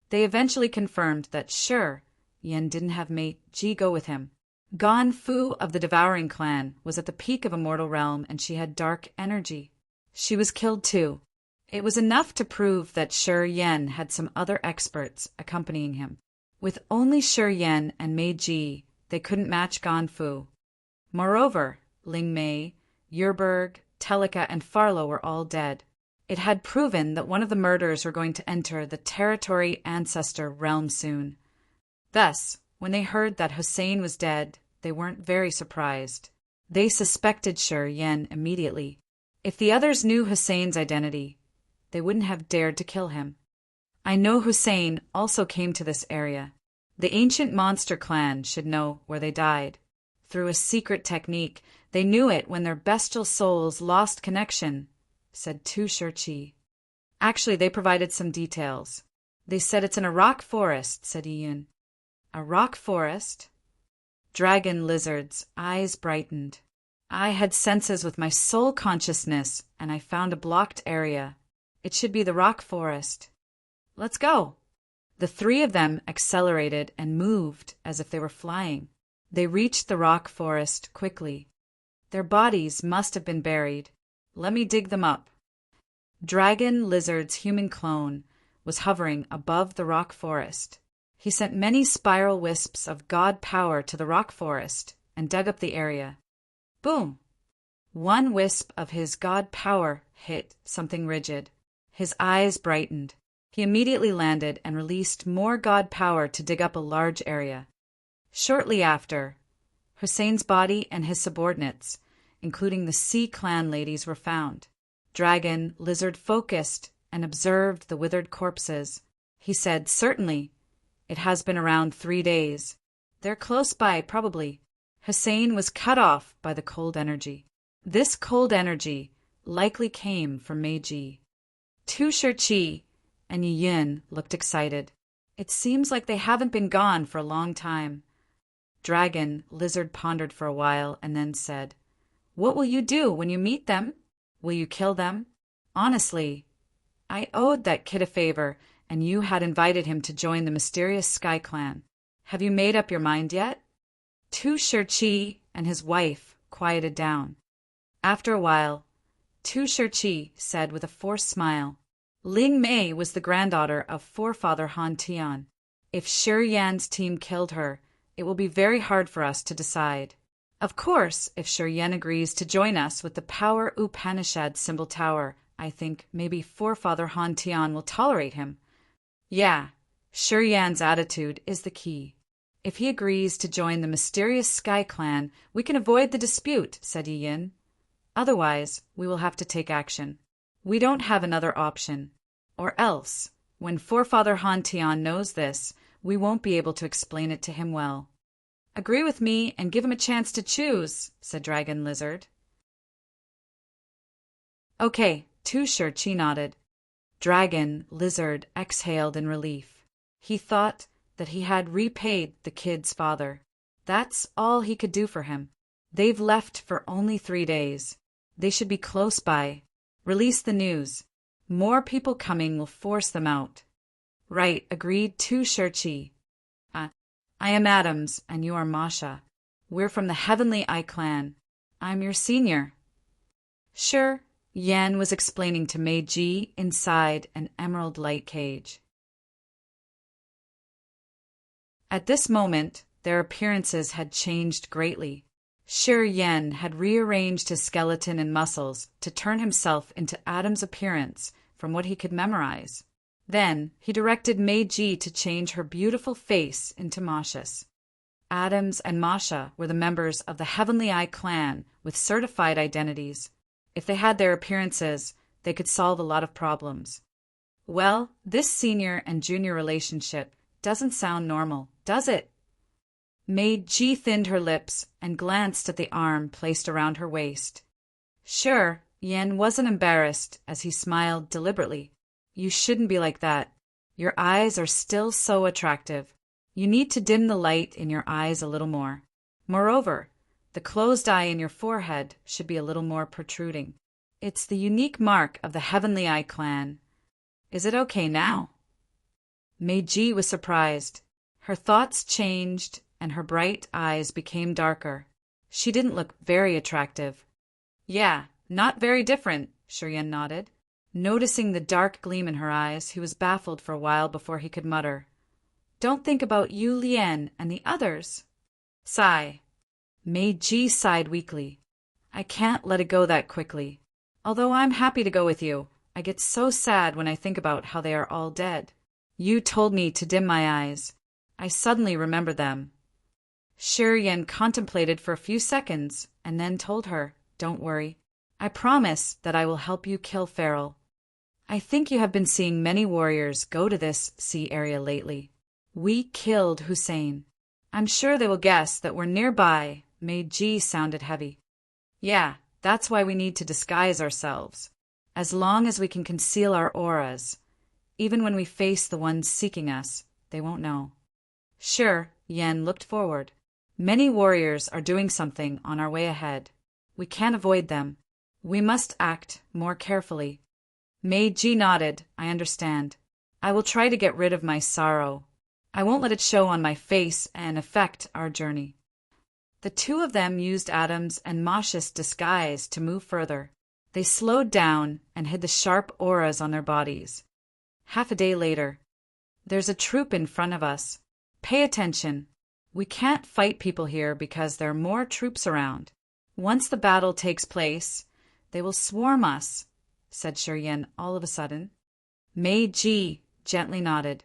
They eventually confirmed that Shi Yan didn't have Mei Ji go with him. Gan Fu of the Devouring Clan was at the peak of a mortal realm, and she had dark energy. She was killed too. It was enough to prove that Shi Yan had some other experts accompanying him. With only Shi Yan and Mei Ji, they couldn't match Gan Fu. Moreover, Ling Mei, Yerberg, Telika, and Farlo were all dead. It had proven that one of the murderers were going to enter the territory ancestor realm soon. Thus, when they heard that Hussein was dead, they weren't very surprised. They suspected Shi Yan immediately. If the others knew Hussein's identity, they wouldn't have dared to kill him. I know Hussein also came to this area. The ancient monster clan should know where they died. Through a secret technique, they knew it when their bestial souls lost connection, said Tu Shirqi. Actually, they provided some details. They said it's in a rock forest, said Yiyun. A rock forest? Dragon Lizard's eyes brightened. I had senses with my soul consciousness, and I found a blocked area. It should be the rock forest. Let's go. The three of them accelerated and moved as if they were flying. They reached the rock forest quickly. Their bodies must have been buried. Let me dig them up. Dragon Lizard's human clone was hovering above the rock forest. He sent many spiral wisps of god power to the rock forest and dug up the area. Boom! One wisp of his god power hit something rigid. His eyes brightened. He immediately landed and released more god power to dig up a large area. Shortly after, Hussein's body and his subordinates, including the Sea Clan ladies, were found. Dragon Lizard focused and observed the withered corpses. He said, "Certainly. It has been around 3 days. They're close by, probably." Hussein was cut off by the cold energy. This cold energy likely came from Meiji. Tu Shirchi and Yin looked excited. It seems like they haven't been gone for a long time. Dragon Lizard pondered for a while and then said, "What will you do when you meet them? Will you kill them? Honestly, I owed that kid a favor, and you had invited him to join the mysterious Sky Clan. Have you made up your mind yet?" Tu Shirchi and his wife quieted down. After a while, Tu Shirchi said with a forced smile, "Ling Mei was the granddaughter of forefather Han Tian. If Shi Yan's team killed her, it will be very hard for us to decide. Of course, if Shi Yan agrees to join us with the Power Upanishad symbol tower, I think maybe forefather Han Tian will tolerate him. Yeah, Shi Yan's attitude is the key. If he agrees to join the mysterious Sky Clan, we can avoid the dispute," said Yin. "Otherwise, we will have to take action. We don't have another option. Or else, when forefather Han Tian knows this, we won't be able to explain it to him well." "Agree with me and give him a chance to choose," said Dragon Lizard. "Okay," Tu Shirchi nodded. Dragon Lizard exhaled in relief. He thought that he had repaid the kid's father. That's all he could do for him. They've left for only 3 days. They should be close by. Release the news. More people coming will force them out. "Right," agreed Tu Shirchi. I am Adams, and you are Masha. We're from the Heavenly Eye Clan. I'm your senior." "Sure," Yan was explaining to Meiji inside an emerald light cage. At this moment, their appearances had changed greatly. Shi Yan had rearranged his skeleton and muscles to turn himself into Adam's appearance from what he could memorize. Then he directed Meiji to change her beautiful face into Masha's. Adams and Masha were the members of the Heavenly Eye Clan with certified identities. If they had their appearances, they could solve a lot of problems. Well, this senior and junior relationship doesn't sound normal, does it? Meiji thinned her lips and glanced at the arm placed around her waist. Sure, Yen wasn't embarrassed as he smiled deliberately. "You shouldn't be like that. Your eyes are still so attractive. You need to dim the light in your eyes a little more. Moreover, the closed eye in your forehead should be a little more protruding. It's the unique mark of the Heavenly Eye Clan. Is it okay now?" Meiji was surprised. Her thoughts changed and her bright eyes became darker. She didn't look very attractive. "Yeah, not very different," Shiryan nodded. Noticing the dark gleam in her eyes, he was baffled for a while before he could mutter, "Don't think about Yu Lian and the others." Sigh. Meiji sighed weakly. "I can't let it go that quickly. Although I'm happy to go with you, I get so sad when I think about how they are all dead. You told me to dim my eyes. I suddenly remember them." Shiryan contemplated for a few seconds and then told her, "Don't worry. I promise that I will help you kill Feral. I think you have been seeing many warriors go to this sea area lately. We killed Hussein. I'm sure they will guess that we're nearby." Meiji sounded heavy. "Yeah, that's why we need to disguise ourselves. As long as we can conceal our auras, even when we face the ones seeking us, they won't know." Sure, Yen looked forward. "Many warriors are doing something on our way ahead. We can't avoid them. We must act more carefully." Meiji nodded. "I understand. I will try to get rid of my sorrow. I won't let it show on my face and affect our journey." The two of them used Adam's and Masha's disguise to move further. They slowed down and hid the sharp auras on their bodies. Half a day later. "There's a troop in front of us. Pay attention. We can't fight people here because there are more troops around. Once the battle takes place, they will swarm us, said Shiryen all of a sudden. Meiji gently nodded.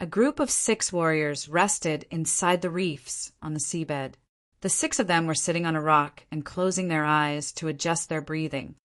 A group of 6 warriors rested inside the reefs on the seabed. The 6 of them were sitting on a rock and closing their eyes to adjust their breathing.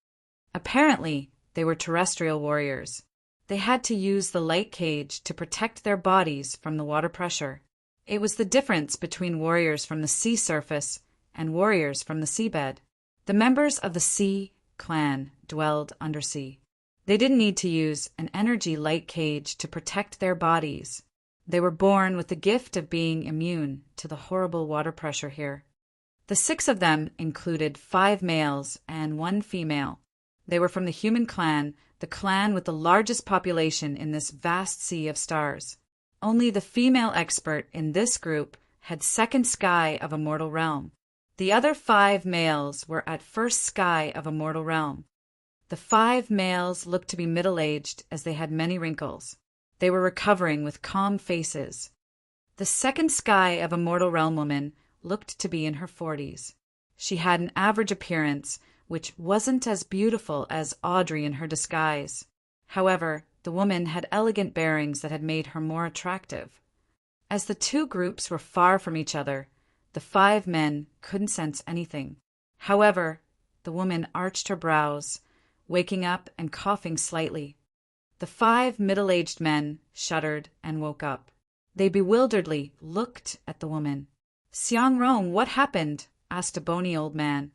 Apparently, they were terrestrial warriors. They had to use the light cage to protect their bodies from the water pressure. It was the difference between warriors from the sea surface and warriors from the seabed. The members of the Sea clan dwelled undersea. They didn't need to use an energy light cage to protect their bodies. They were born with the gift of being immune to the horrible water pressure here. The 6 of them included 5 males and 1 female. They were from the human clan, the clan with the largest population in this vast sea of stars. Only the female expert in this group had second sky of a mortal realm. The other 5 males were at first sky of a mortal realm. The 5 males looked to be middle-aged as they had many wrinkles. They were recovering with calm faces. The second sky of a mortal realm woman looked to be in her 40s. She had an average appearance, which wasn't as beautiful as Audrey in her disguise. However, the woman had elegant bearings that had made her more attractive. As the 2 groups were far from each other, the 5 men couldn't sense anything. However, the woman arched her brows, waking up and coughing slightly. The 5 middle-aged men shuddered and woke up. They bewilderedly looked at the woman. "Xiangrong, what happened?" asked a bony old man.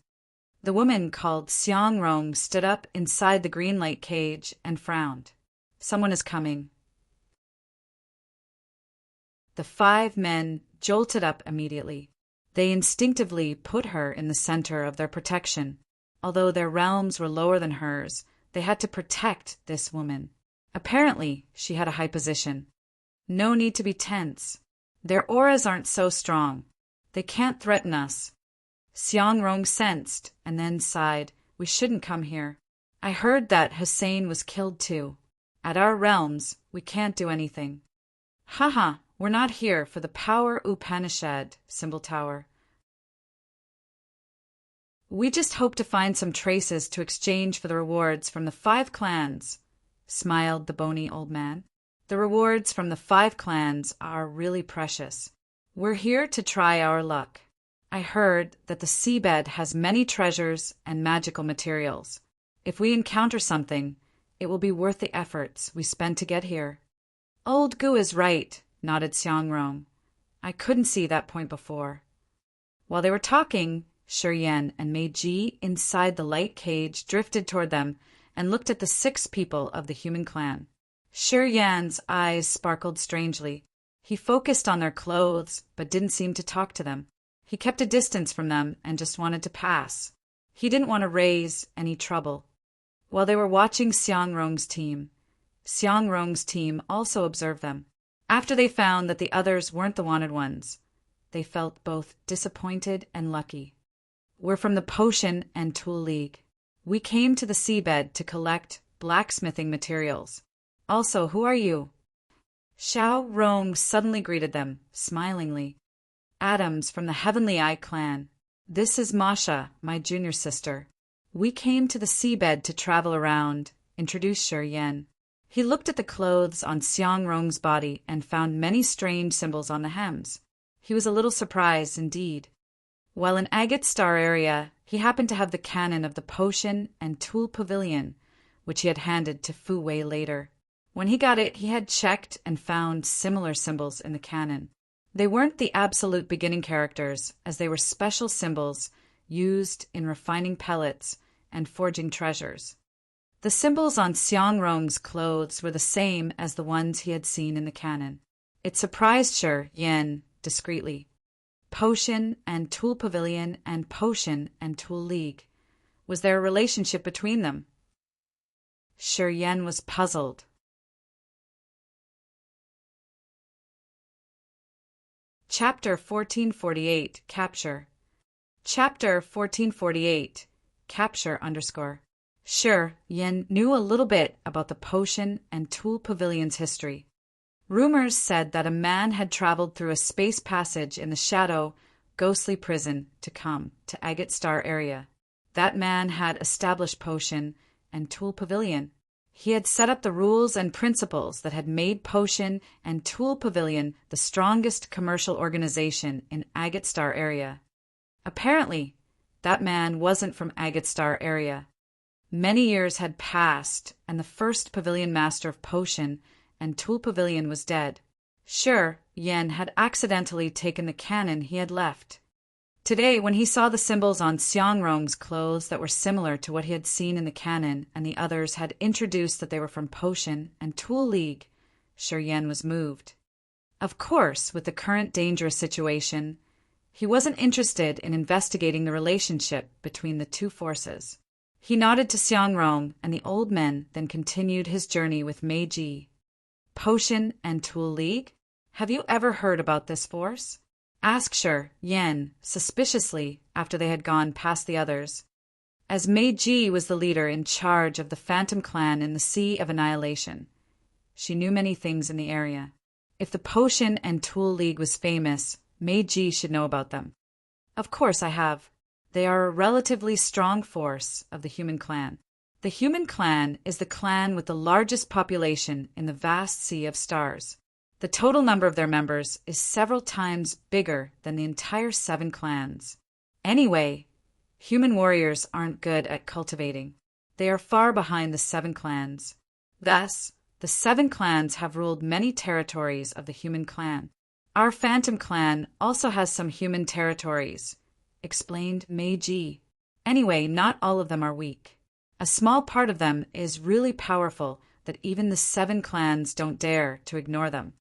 The woman called Xiangrong stood up inside the green light cage and frowned. "Someone is coming." The 5 men jolted up immediately. They instinctively put her in the center of their protection. Although their realms were lower than hers, they had to protect this woman. Apparently, she had a high position. No need to be tense. Their auras aren't so strong. They can't threaten us. Xiangrong sensed and then sighed. "We shouldn't come here. I heard that Hussein was killed too. At our realms, we can't do anything." "Haha, we're not here for the Power Upanishad, Symbol Tower. We just hope to find some traces to exchange for the rewards from the 5 clans," smiled the bony old man. "The rewards from the 5 clans are really precious. We're here to try our luck. I heard that the seabed has many treasures and magical materials. If we encounter something, it will be worth the efforts we spent to get here." "Old Gu is right," nodded Xiangrong. "I couldn't see that point before." While they were talking, Shiryen and Meiji inside the light cage drifted toward them and looked at the 6 people of the human clan. Shiryen's eyes sparkled strangely. He focused on their clothes, but didn't seem to talk to them. He kept a distance from them and just wanted to pass. He didn't want to raise any trouble. While they were watching Xiangrong's team also observed them. After they found that the others weren't the wanted ones, they felt both disappointed and lucky. "We're from the Potion and Tool League. We came to the seabed to collect blacksmithing materials. Also, who are you?" Xiao Rong suddenly greeted them, smilingly. "Adams from the Heavenly Eye clan. This is Masha, my junior sister. We came to the seabed to travel around," introduced Shiryen. He looked at the clothes on Xiangrong's body and found many strange symbols on the hems. He was a little surprised indeed. While in Agate Star area, he happened to have the cannon of the Potion and Tool Pavilion, which he had handed to Fu Wei later. When he got it, he had checked and found similar symbols in the cannon. They weren't the absolute beginning characters, as they were special symbols used in refining pellets and forging treasures. The symbols on Xiangrong's clothes were the same as the ones he had seen in the cannon. It surprised Shiryen discreetly. Potion and Tool Pavilion and Potion and Tool League. Was there a relationship between them? Shiryen was puzzled. Chapter 1448, Capture. Chapter 1448, Capture _ Sure, Yin knew a little bit about the Potion and Tool Pavilion's history. Rumors said that a man had traveled through a space passage in the shadow, ghostly prison to come to Agate Star area. That man had established Potion and Tool Pavilion. He had set up the rules and principles that had made Potion and Tool Pavilion the strongest commercial organization in Agate Star area. Apparently, that man wasn't from Agate Star area. Many years had passed, and the first pavilion master of Potion and Tool Pavilion was dead. Sure, Yen had accidentally taken the cannon he had left. Today, when he saw the symbols on Xiangrong's clothes that were similar to what he had seen in the cannon, and the others had introduced that they were from Potion and Tool League, Sure Yen was moved. Of course, with the current dangerous situation, he wasn't interested in investigating the relationship between the two forces. He nodded to Xiangrong and the old men, then continued his journey with Meiji. Potion and Tool League? Have you ever heard about this force? Asked Sure Yen suspiciously after they had gone past the others. As Meiji was the leader in charge of the Phantom Clan in the Sea of Annihilation, she knew many things in the area. If the Potion and Tool League was famous, Meiji should know about them. Of course I have. They are a relatively strong force of the human clan. The human clan is the clan with the largest population in the vast sea of stars. The total number of their members is several times bigger than the entire 7 clans. Anyway, human warriors aren't good at cultivating. They are far behind the 7 clans. Thus, the 7 clans have ruled many territories of the human clan. Our Phantom Clan also has some human territories, explained Meiji. Anyway, not all of them are weak. A small part of them is really powerful that even the 7 clans don't dare to ignore them.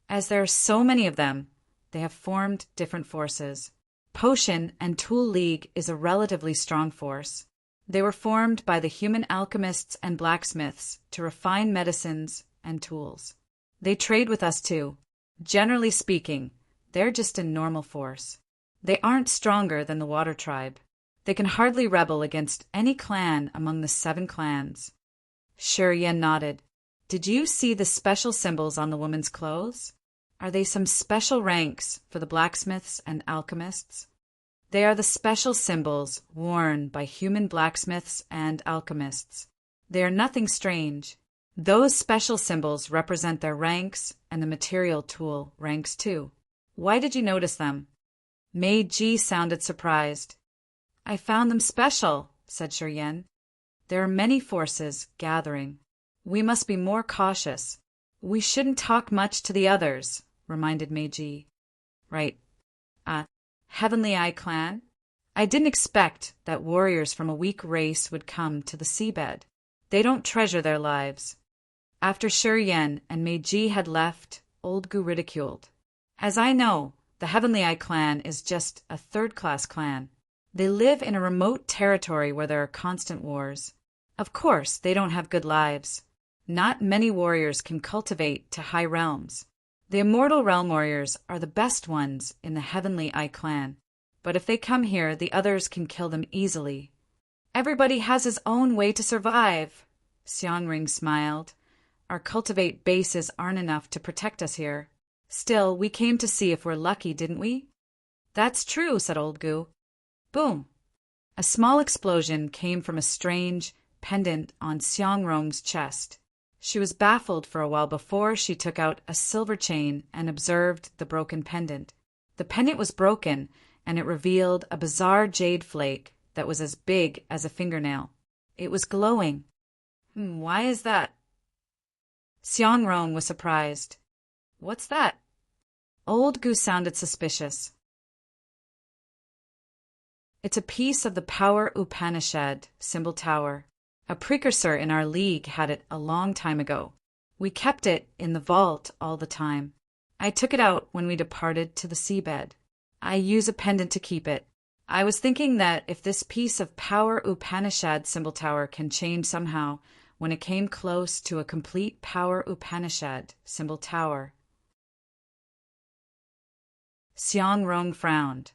As there are so many of them, they have formed different forces. Potion and Tool League is a relatively strong force. They were formed by the human alchemists and blacksmiths to refine medicines and tools. They trade with us too. Generally speaking, they're just a normal force. They aren't stronger than the Water Tribe. They can hardly rebel against any clan among the 7 clans. Sure Yen nodded. Did you see the special symbols on the woman's clothes? Are they some special ranks for the blacksmiths and alchemists? They are the special symbols worn by human blacksmiths and alchemists. They are nothing strange. Those special symbols represent their ranks, and the material tool ranks too. Why did you notice them? Meiji sounded surprised. I found them special, said Sure Yen. There are many forces gathering. We must be more cautious. We shouldn't talk much to the others, reminded Meiji. Right. Heavenly Eye Clan? I didn't expect that warriors from a weak race would come to the seabed. They don't treasure their lives. After Sure Yen and Meiji had left, Old Gu ridiculed. As I know, the Heavenly Eye Clan is just a third-class clan. They live in a remote territory where there are constant wars. Of course, they don't have good lives. Not many warriors can cultivate to high realms. The Immortal Realm warriors are the best ones in the Heavenly Eye Clan, but if they come here, the others can kill them easily. Everybody has his own way to survive. Xiangring smiled. Our cultivate bases aren't enough to protect us here. Still, we came to see if we're lucky, didn't we? That's true, said Old Gu. Boom! A small explosion came from a strange pendant on Xiangrong's chest. She was baffled for a while before she took out a silver chain and observed the broken pendant. The pendant was broken, and it revealed a bizarre jade flake that was as big as a fingernail. It was glowing. Why is that? Xiangrong was surprised. What's that? Old Gu sounded suspicious. It's a piece of the Power Upanishad symbol tower. A precursor in our league had it a long time ago. We kept it in the vault all the time. I took it out when we departed to the seabed. I use a pendant to keep it. I was thinking that if this piece of Power Upanishad symbol tower can change somehow, when it came close to a complete Power Upanishad symbol tower. Xiangrong frowned.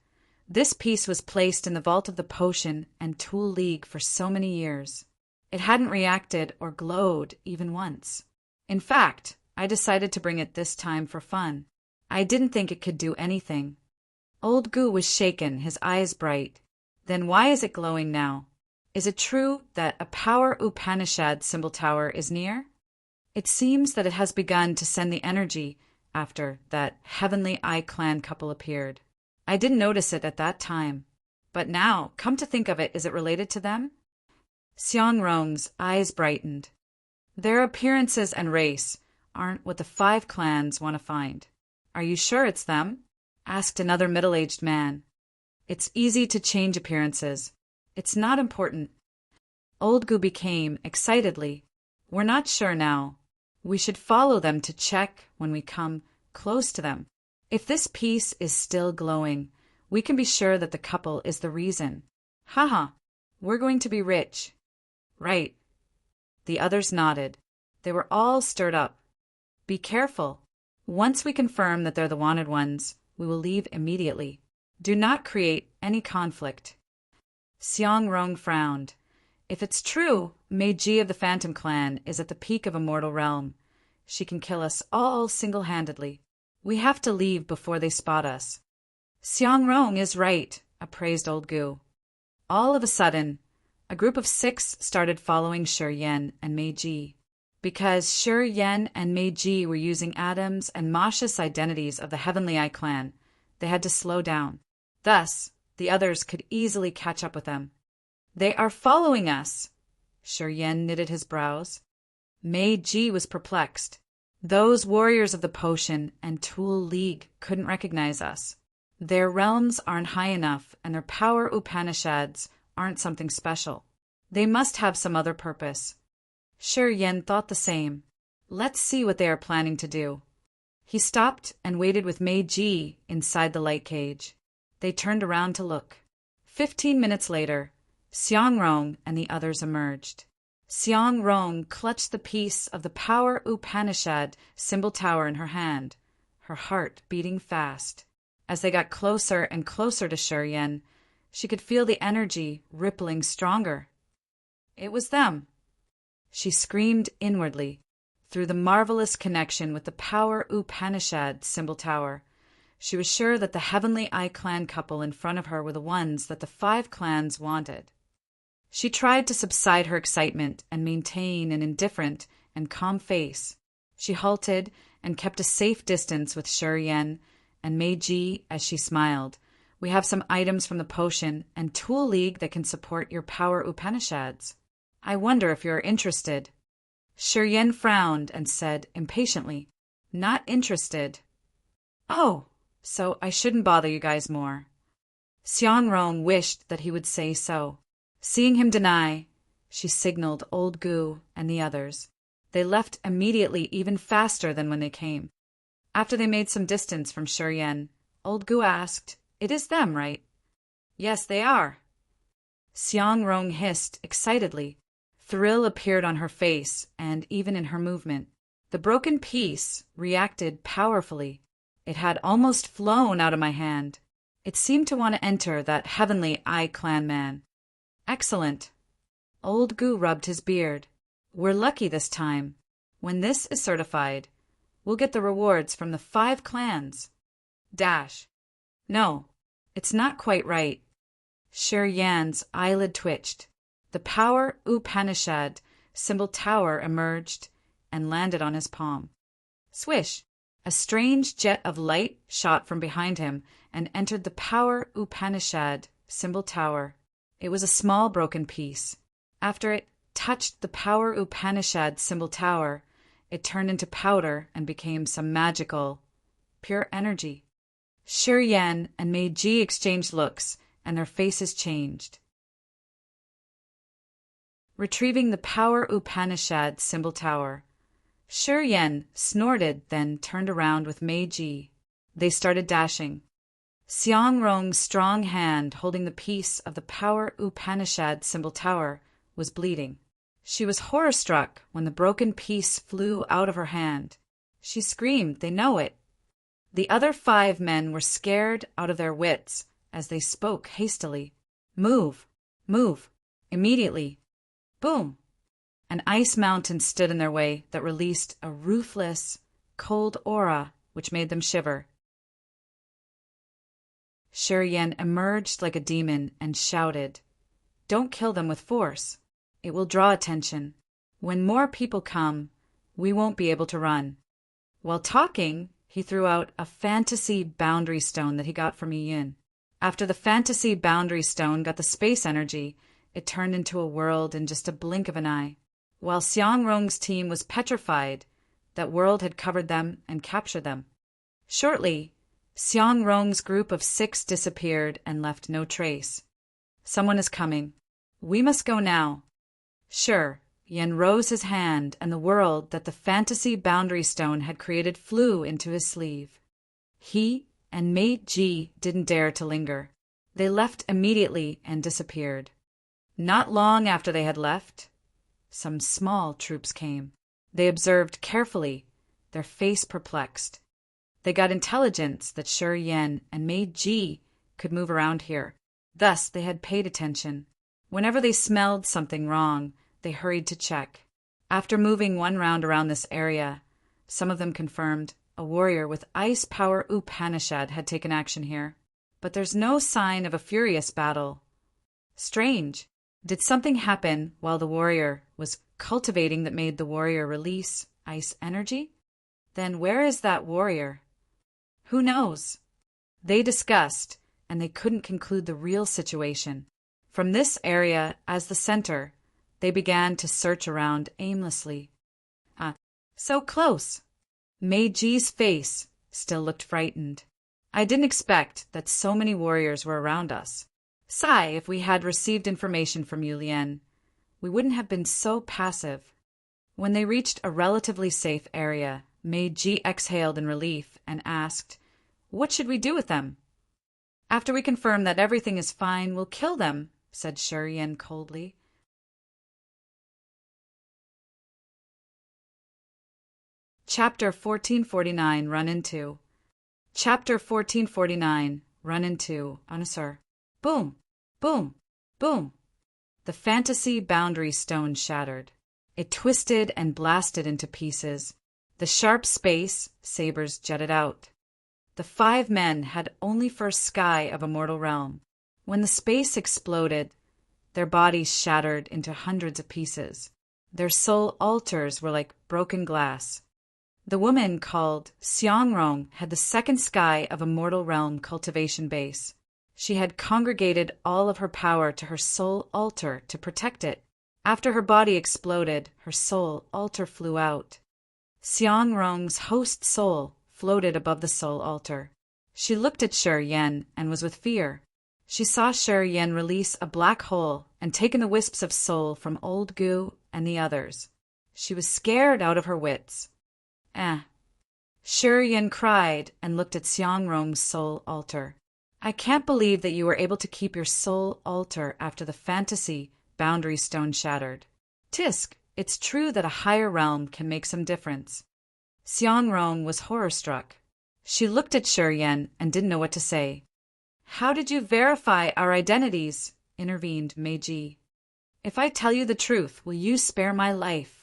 This piece was placed in the vault of the Potion and Tool League for so many years. It hadn't reacted or glowed even once. In fact, I decided to bring it this time for fun. I didn't think it could do anything. Old Goo was shaken, his eyes bright. Then why is it glowing now? Is it true that a power Upanishad symbol tower is near? It seems that it has begun to send the energy after that heavenly Eye clan couple appeared. I didn't notice it at that time. But now, come to think of it, is it related to them? Seongrong's eyes brightened. Their appearances and race aren't what the 5 clans want to find. Are you sure it's them? Asked another middle-aged man. It's easy to change appearances. It's not important. Old Goo became excitedly. We're not sure now. We should follow them to check when we come close to them. If this piece is still glowing, we can be sure that the couple is the reason. Haha, we're going to be rich. Right. The others nodded. They were all stirred up. Be careful. Once we confirm that they're the wanted ones, we will leave immediately. Do not create any conflict. Seongrong frowned. If it's true, Meiji of the Phantom Clan is at the peak of a mortal realm. She can kill us all single-handedly. We have to leave before they spot us. Seongrong is right, appraised Old Goo. All of a sudden, a group of 6 started following Shi Yen and Meiji. Because Shi Yen and Meiji were using Adam's and Masha's identities of the Heavenly Eye clan, they had to slow down. Thus, the others could easily catch up with them. They are following us. Shi Yen knitted his brows. Meiji was perplexed. Those warriors of the Potion and Tool League couldn't recognize us. Their realms aren't high enough, and their power Upanishads aren't something special. They must have some other purpose. Shi Yen thought the same. Let's see what they are planning to do. He stopped and waited with Meiji inside the light cage. They turned around to look. 15 minutes later, Seongrong and the others emerged. Seongrong clutched the piece of the power Upanishad symbol tower in her hand, her heart beating fast. As they got closer and closer to Shi Yen, she could feel the energy rippling stronger. It was them. She screamed inwardly. Through the marvelous connection with the power Upanishad symbol tower, she was sure that the Heavenly Eye clan couple in front of her were the ones that the 5 clans wanted. She tried to subside her excitement and maintain an indifferent and calm face. She halted and kept a safe distance with Shi Yen and Meiji as she smiled. We have some items from the Potion and Tool League that can support your power Upanishads. I wonder if you're interested. Shi Yen frowned and said impatiently, Not interested. Oh, so I shouldn't bother you guys more. Seongrong wished that he would say so. Seeing him deny, she signaled Old Goo and the others. They left immediately, even faster than when they came. After they made some distance from Shi Yen, Old Goo asked, It is them, right? Yes, they are. Seongrong hissed excitedly. Thrill appeared on her face and even in her movement. The broken piece reacted powerfully. It had almost flown out of my hand. It seemed to want to enter that Heavenly Eye clan man. Excellent. Old Goo rubbed his beard. We're lucky this time. When this is certified, we'll get the rewards from the 5 clans. Dash. No, it's not quite right. Shi Yan's eyelid twitched. The power Upanishad symbol tower emerged and landed on his palm. Swish! A strange jet of light shot from behind him and entered the power Upanishad symbol tower. It was a small broken piece. After it touched the power Upanishad symbol tower, it turned into powder and became some magical, pure energy. Shi Yen and Meiji exchanged looks, and their faces changed. Retrieving the power Upanishad symbol tower, Shi Yen snorted, then turned around with Meiji. They started dashing. Seongrong's strong hand holding the piece of the power Upanishad symbol tower was bleeding. She was horror-struck when the broken piece flew out of her hand. She screamed, They know it. The other 5 men were scared out of their wits as they spoke hastily. Move! Move! Immediately! Boom! An ice mountain stood in their way that released a ruthless, cold aura which made them shiver. Shi Yan emerged like a demon and shouted, "Don't kill them with force. It will draw attention. When more people come, we won't be able to run." While talking, he threw out a fantasy boundary stone that he got from Yin. After the fantasy boundary stone got the space energy, it turned into a world in just a blink of an eye. While Xiangrong's team was petrified, that world had covered them and captured them. Shortly, Xiangrong's group of 6 disappeared and left no trace. "Someone is coming. We must go now." Sure, Yen rose his hand, and the world that the fantasy boundary stone had created flew into his sleeve. He and Mate Ji didn't dare to linger. They left immediately and disappeared. Not long after they had left, some small troops came. They observed carefully, their face perplexed. They got intelligence that Shi Yan and Mate Ji could move around here. Thus they had paid attention. Whenever they smelled something wrong, they hurried to check. After moving one round around this area, some of them confirmed a warrior with ice power Upanishad had taken action here. But there's no sign of a furious battle. Strange. Did something happen while the warrior was cultivating that made the warrior release ice energy? Then where is that warrior? Who knows? They discussed, and they couldn't conclude the real situation. From this area as the center, they began to search around aimlessly. So close. Meiji's face still looked frightened. "I didn't expect that so many warriors were around us. Sigh, if we had received information from Yu Lian, we wouldn't have been so passive." When they reached a relatively safe area, Meiji exhaled in relief and asked, "What should we do with them?" "After we confirm that everything is fine, we'll kill them," said Shi Yan coldly. Chapter 1449 Run Into. Chapter 1449 Run Into Anusur. Boom! Boom! Boom! The fantasy boundary stone shattered. It twisted and blasted into pieces. The sharp space sabers jutted out. The 5 men had only first sky of a mortal realm. When the space exploded, their bodies shattered into hundreds of pieces. Their soul altars were like broken glass. The woman called Xiangrong had the second sky of a mortal realm cultivation base. She had congregated all of her power to her soul altar to protect it. After her body exploded, her soul altar flew out. Xiangrong's host soul floated above the soul altar. She looked at Shi Yan and was with fear. She saw Shi Yan release a black hole and taken the wisps of soul from Old Gu and the others. She was scared out of her wits. Shi Yan cried and looked at Xiangrong's soul altar. "I can't believe that you were able to keep your soul altar after the fantasy boundary stone shattered. Tisk, it's true that a higher realm can make some difference." Xiangrong was horror-struck. She looked at Shi Yan and didn't know what to say. "How did you verify our identities?" intervened Meiji. "If I tell you the truth, will you spare my life?"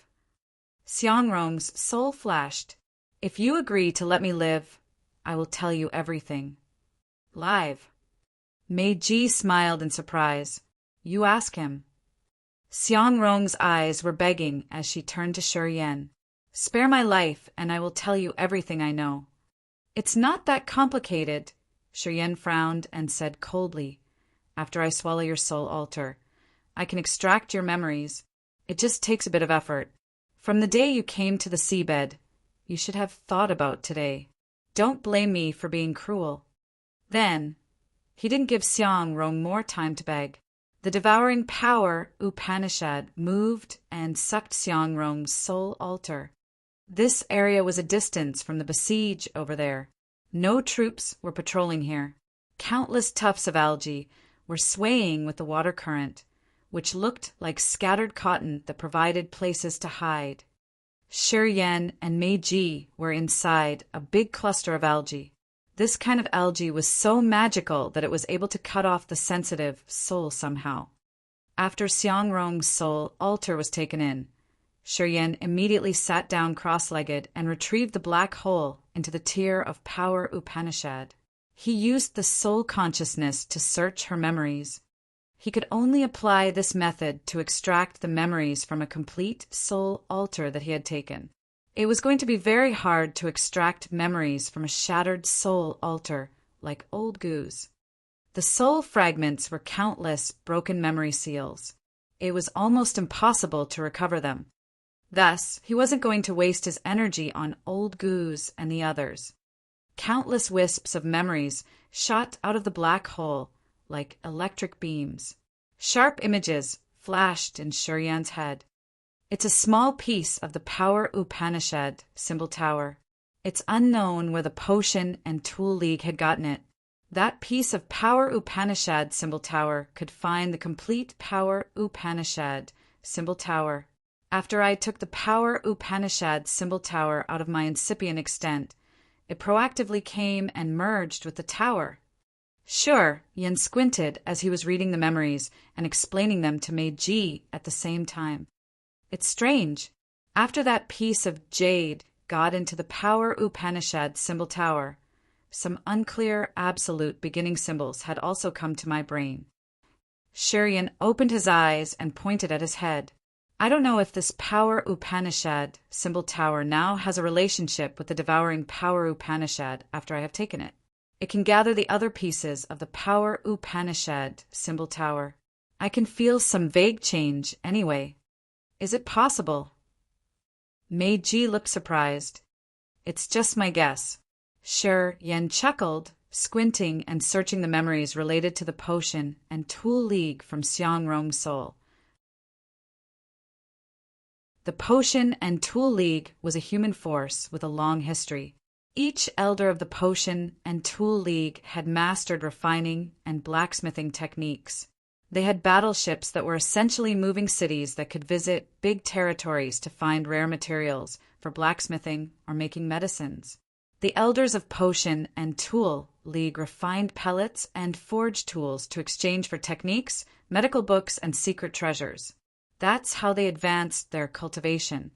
Xiangrong's soul flashed. "If you agree to let me live, I will tell you everything." "Live." Meiji smiled in surprise. "You ask him." Xiangrong's eyes were begging as she turned to Shi Yan. "Spare my life, and I will tell you everything I know." "It's not that complicated," Shi Yan frowned and said coldly. "After I swallow your soul altar, I can extract your memories. It just takes a bit of effort. From the day you came to the seabed, you should have thought about today. Don't blame me for being cruel." Then, he didn't give Xiangrong more time to beg. The devouring power Upanishad moved and sucked Xiangrong's soul altar. This area was a distance from the besiege over there. No troops were patrolling here. Countless tufts of algae were swaying with the water current, which looked like scattered cotton that provided places to hide. Shi Yan and Meiji were inside a big cluster of algae. This kind of algae was so magical that it was able to cut off the sensitive soul somehow. After Xiangrong's soul altar was taken in, Shuryen immediately sat down cross-legged and retrieved the black hole into the tier of Power Upanishad. He used the soul consciousness to search her memories. He could only apply this method to extract the memories from a complete soul altar that he had taken. It was going to be very hard to extract memories from a shattered soul altar like old goose. The soul fragments were countless broken memory seals. It was almost impossible to recover them. Thus, he wasn't going to waste his energy on old goose and the others. Countless wisps of memories shot out of the black hole like electric beams. Sharp images flashed in Shuryen's head. It's a small piece of the Power Upanishad symbol tower. It's unknown where the Potion and Tool League had gotten it. That piece of Power Upanishad symbol tower could find the complete Power Upanishad symbol tower. After I took the Power Upanishad symbol tower out of my incipient extent, it proactively came and merged with the tower. Sure, Yen squinted as he was reading the memories and explaining them to Meiji at the same time. It's strange. After that piece of jade got into the Power Upanishad symbol tower, some unclear absolute beginning symbols had also come to my brain. Shuryen opened his eyes and pointed at his head. I don't know if this Power Upanishad symbol tower now has a relationship with the devouring Power Upanishad after I have taken it. It can gather the other pieces of the Power Upanishad symbol tower. I can feel some vague change anyway. Is it possible? Meiji looked surprised. It's just my guess. Shuryen chuckled, squinting and searching the memories related to the Potion and Tool League from Xiangrong's soul. The Potion and Tool League was a human force with a long history. Each elder of the Potion and Tool League had mastered refining and blacksmithing techniques. They had battleships that were essentially moving cities that could visit big territories to find rare materials for blacksmithing or making medicines. The elders of Potion and Tool League refined pellets and forge tools to exchange for techniques, medical books, and secret treasures. That's how they advanced their cultivation.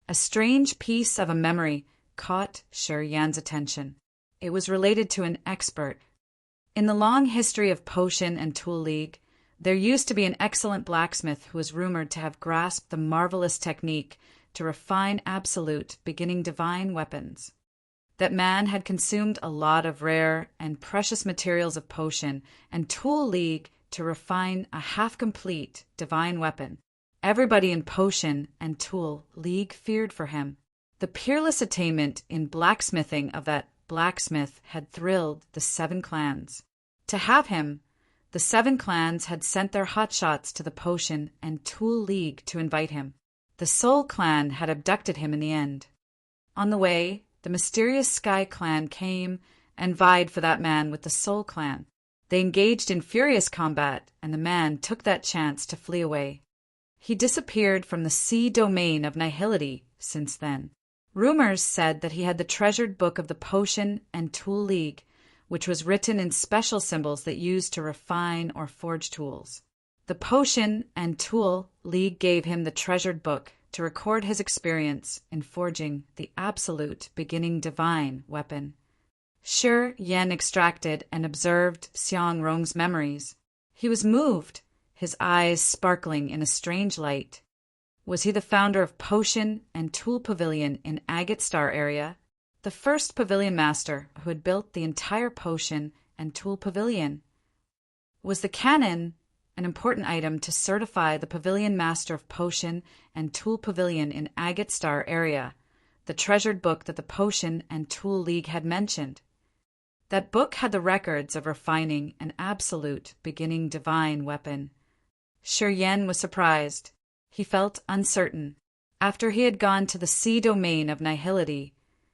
A strange piece of a memory caught Shuryen's attention. It was related to an expert. In the long history of Potion and Tool League, there used to be an excellent blacksmith who was rumored to have grasped the marvelous technique to refine absolute, beginning divine weapons. That man had consumed a lot of rare and precious materials of Potion and Tool League to refine a half-complete divine weapon. Everybody in Potion and Tool League feared for him. The peerless attainment in blacksmithing of that blacksmith had thrilled the 7 clans. To have him, the 7 clans had sent their hotshots to the Potion and Tool League to invite him. The Soul Clan had abducted him in the end. On the way, the mysterious Sky Clan came and vied for that man with the Soul Clan. They engaged in furious combat, and the man took that chance to flee away. He disappeared from the sea domain of nihility since then. Rumors said that he had the treasured book of the Potion and Tool League, which was written in special symbols that used to refine or forge tools. The Potion and Tool League gave him the treasured book to record his experience in forging the absolute beginning divine weapon. Shuryen extracted and observed Xiangrong's memories. He was moved, his eyes sparkling in a strange light. Was he the founder of Potion and Tool Pavilion in Agate Star area, the first pavilion master who had built the entire Potion and Tool Pavilion? Was the canon an important item to certify the pavilion master of Potion and Tool Pavilion in Agate Star area, the treasured book that the Potion and Tool League had mentioned? That book had the records of refining an absolute beginning divine weapon. Shuryen was surprised. He felt uncertain. After he had gone to the sea domain of nihility,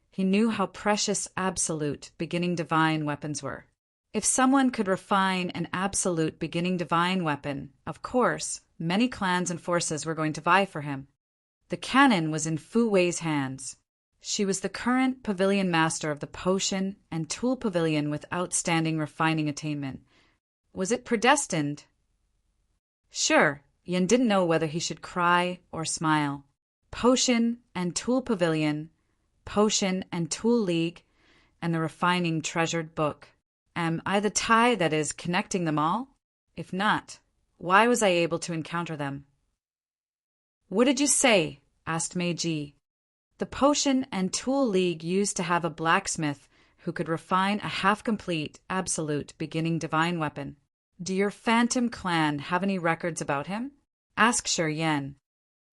he knew how precious absolute beginning divine weapons were. If someone could refine an absolute beginning divine weapon, of course, many clans and forces were going to vie for him. The cannon was in Fu Wei's hands. She was the current pavilion master of the Potion and Tool Pavilion with outstanding refining attainment. Was it predestined? Sure, Yen didn't know whether he should cry or smile. Potion and Tool Pavilion, Potion and Tool League, and the refining treasured book. Am I the tie that is connecting them all? If not, why was I able to encounter them? What did you say? Asked Meiji. The Potion and Tool League used to have a blacksmith who could refine a half-complete, absolute, beginning divine weapon. Do your Phantom clan have any records about him? Asked Shi Yen.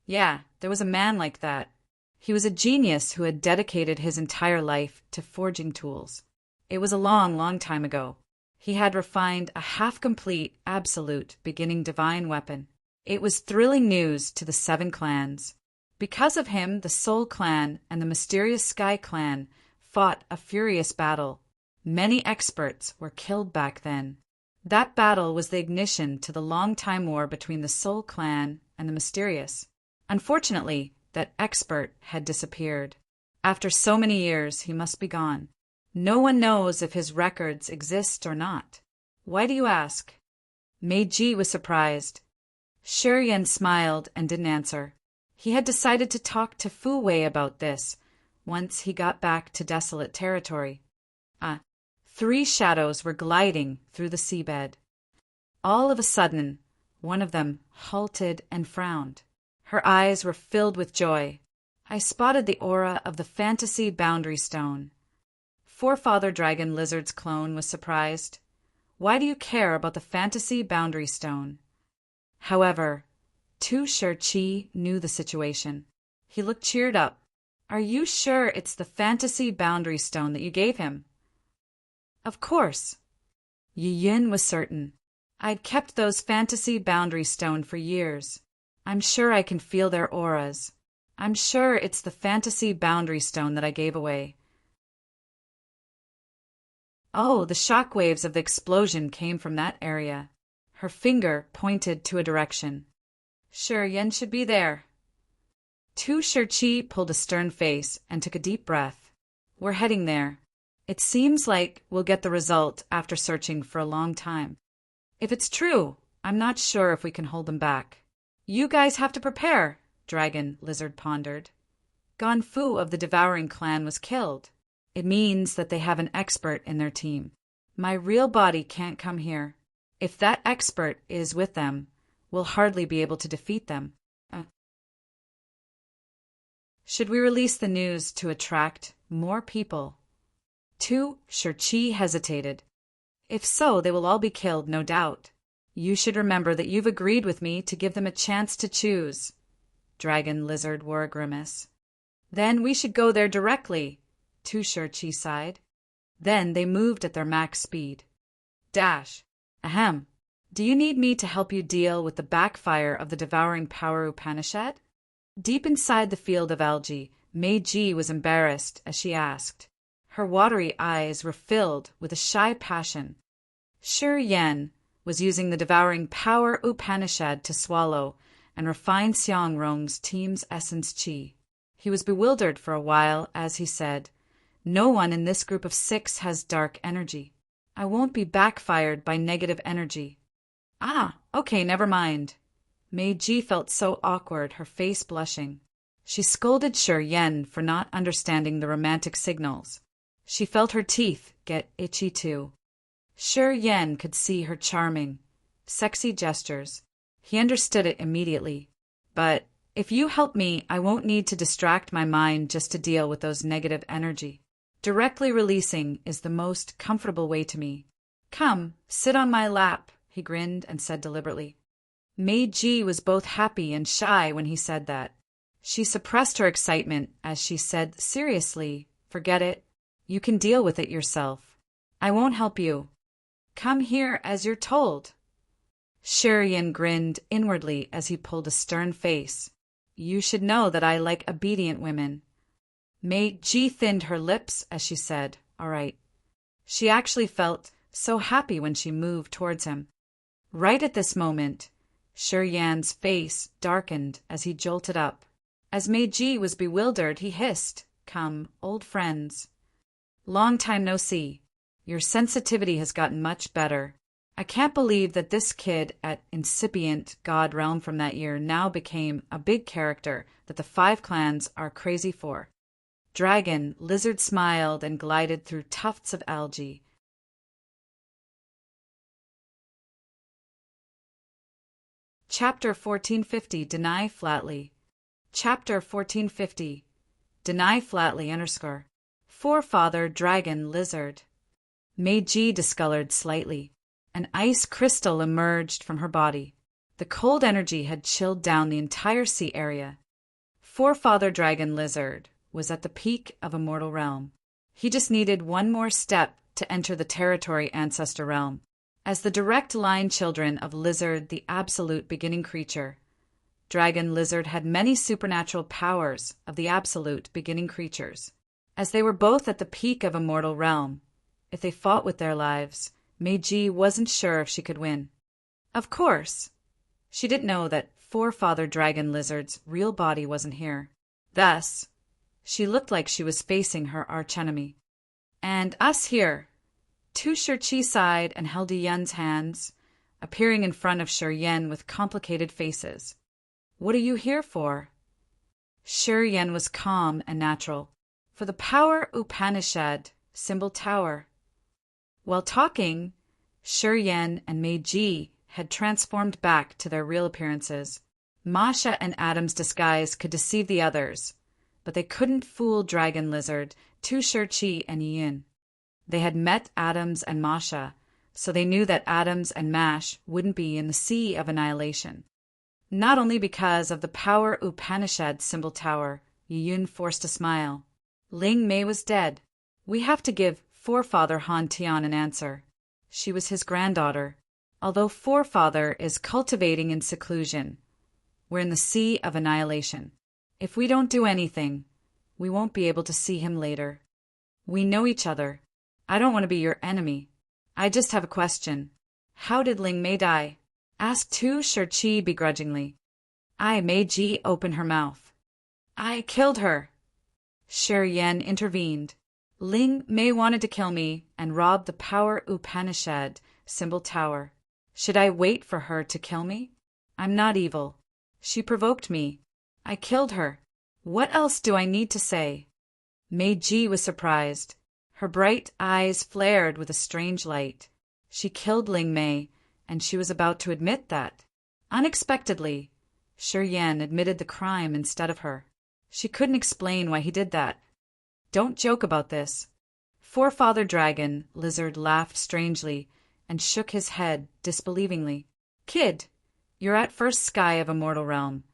Yeah, there was a man like that. He was a genius who had dedicated his entire life to forging tools. It was a long, long time ago. He had refined a half-complete, absolute, beginning divine weapon. It was thrilling news to the 7 clans. Because of him, the Soul Clan and the mysterious Sky Clan fought a furious battle. Many experts were killed back then. That battle was the ignition to the long-time war between the Soul Clan and the mysterious. Unfortunately, that expert had disappeared. After so many years, he must be gone. No one knows if his records exist or not. Why do you ask? Meiji was surprised. Shi Yen smiled and didn't answer. He had decided to talk to Fu Wei about this once he got back to desolate territory. 3 shadows were gliding through the seabed. All of a sudden, one of them halted and frowned. Her eyes were filled with joy. I spotted the aura of the Fantasy Boundary Stone. Forefather Dragon Lizard's clone was surprised. Why do you care about the Fantasy Boundary Stone? However, Tu Shi knew the situation. He looked cheered up. Are you sure it's the Fantasy Boundary Stone that you gave him? Of course. Yi Yin was certain. I'd kept those Fantasy Boundary Stone for years. I'm sure I can feel their auras. I'm sure it's the Fantasy Boundary Stone that I gave away. Oh, the shock waves of the explosion came from that area. Her finger pointed to a direction. Sure, Yen should be there. Tu Shi pulled a stern face and took a deep breath. We're heading there. It seems like we'll get the result after searching for a long time. If it's true, I'm not sure if we can hold them back. You guys have to prepare, Dragon Lizard pondered. Gan Fu of the Devouring Clan was killed. It means that they have an expert in their team. My real body can't come here. If that expert is with them, we'll hardly be able to defeat them. Should we release the news to attract more people? Tu Shi hesitated. If so, they will all be killed, no doubt. You should remember that you've agreed with me to give them a chance to choose. Dragon Lizard wore a grimace. Then we should go there directly, Tu Shi sighed. Then they moved at their max speed. Dash. Ahem. Do you need me to help you deal with the backfire of the Devouring Power Upanishad? Deep inside the field of algae, Meiji was embarrassed as she asked. Her watery eyes were filled with a shy passion. Shi Yen was using the Devouring Power Upanishad to swallow and refine Xiangrong's team's essence qi. He was bewildered for a while as he said, No one in this group of 6 has dark energy. I won't be backfired by negative energy. Okay, never mind. Meiji felt so awkward, her face blushing. She scolded Shi Yen for not understanding the romantic signals. She felt her teeth get itchy too. Shi Yen could see her charming, sexy gestures. He understood it immediately. But if you help me, I won't need to distract my mind just to deal with those negative energy. Directly releasing is the most comfortable way to me. Come, sit on my lap, he grinned and said deliberately. Meiji was both happy and shy when he said that. She suppressed her excitement as she said seriously, Forget it. You can deal with it yourself. I won't help you. Come here as you're told. Shi Yen grinned inwardly as he pulled a stern face. You should know that I like obedient women. Meiji thinned her lips as she said, All right. She actually felt so happy when she moved towards him. Right at this moment, Shi Yan's face darkened as he jolted up. As Meiji was bewildered, he hissed, Come, old friends. Long time no see. Your sensitivity has gotten much better. I can't believe that this kid at incipient God realm from that year now became a big character that the 5 clans are crazy for. Dragon, Lizard smiled and glided through tufts of algae. Chapter 1450 Deny Flatly. Chapter 1450 Deny Flatly _ Forefather Dragon Lizard. Meiji discolored slightly. An ice crystal emerged from her body. The cold energy had chilled down the entire sea area. Forefather Dragon Lizard was at the peak of a mortal realm. He just needed one more step to enter the territory ancestor realm. As the direct line children of Lizard, the absolute beginning creature, Dragon Lizard had many supernatural powers of the absolute beginning creatures. As they were both at the peak of a mortal realm, if they fought with their lives, Meiji wasn't sure if she could win. Of course, she didn't know that Forefather Dragon Lizard's real body wasn't here. Thus, she looked like she was facing her archenemy. And us here. Tu Shirchi sighed and held Yun's hands, appearing in front of Shi Yen with complicated faces. What are you here for? Shi Yen was calm and natural. For the power Upanishad, symbol tower. While talking, Shi Yen and Meiji had transformed back to their real appearances. Masha and Adam's disguise could deceive the others, but they couldn't fool Dragon Lizard, Tu Shirchi, and Yin. They had met Adams and Masha, so they knew that Adams and Mash wouldn't be in the Sea of Annihilation. Not only because of the power Upanishad symbol tower, Yun forced a smile. Ling Mei was dead. We have to give Forefather Han Tian an answer. She was his granddaughter. Although Forefather is cultivating in seclusion, we're in the Sea of Annihilation. If we don't do anything, we won't be able to see him later. We know each other. I don't want to be your enemy. I just have a question. How did Ling Mei die? Asked Tu Shirchi begrudgingly. Meiji opened her mouth. I killed her. Shi Yen intervened. Ling Mei wanted to kill me and rob the power Upanishad symbol tower. Should I wait for her to kill me? I'm not evil. She provoked me. I killed her. What else do I need to say? Meiji was surprised. Her bright eyes flared with a strange light. She killed Ling Mei, and she was about to admit that. Unexpectedly, Shi Yen admitted the crime instead of her. She couldn't explain why he did that. Don't joke about this. Forefather Dragon Lizard laughed strangely and shook his head disbelievingly. Kid, you're at first sky of a mortal realm.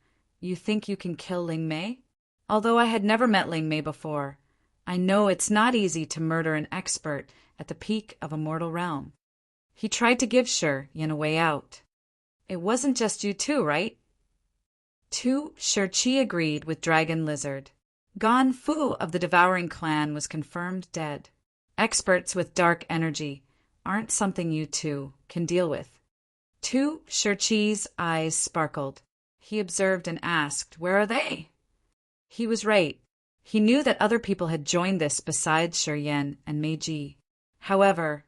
You think you can kill Ling Mei? Although I had never met Ling Mei before, I know it's not easy to murder an expert at the peak of a mortal realm. He tried to give Shi Yen a way out. It wasn't just you two, right? Tu Shirchi agreed with Dragon Lizard. Gan Fu of the Devouring Clan was confirmed dead. Experts with dark energy aren't something you two can deal with. Tu Shirchi's eyes sparkled. He observed and asked, Where are they? He was right. He knew that other people had joined this besides Shi Yen and Meiji. However,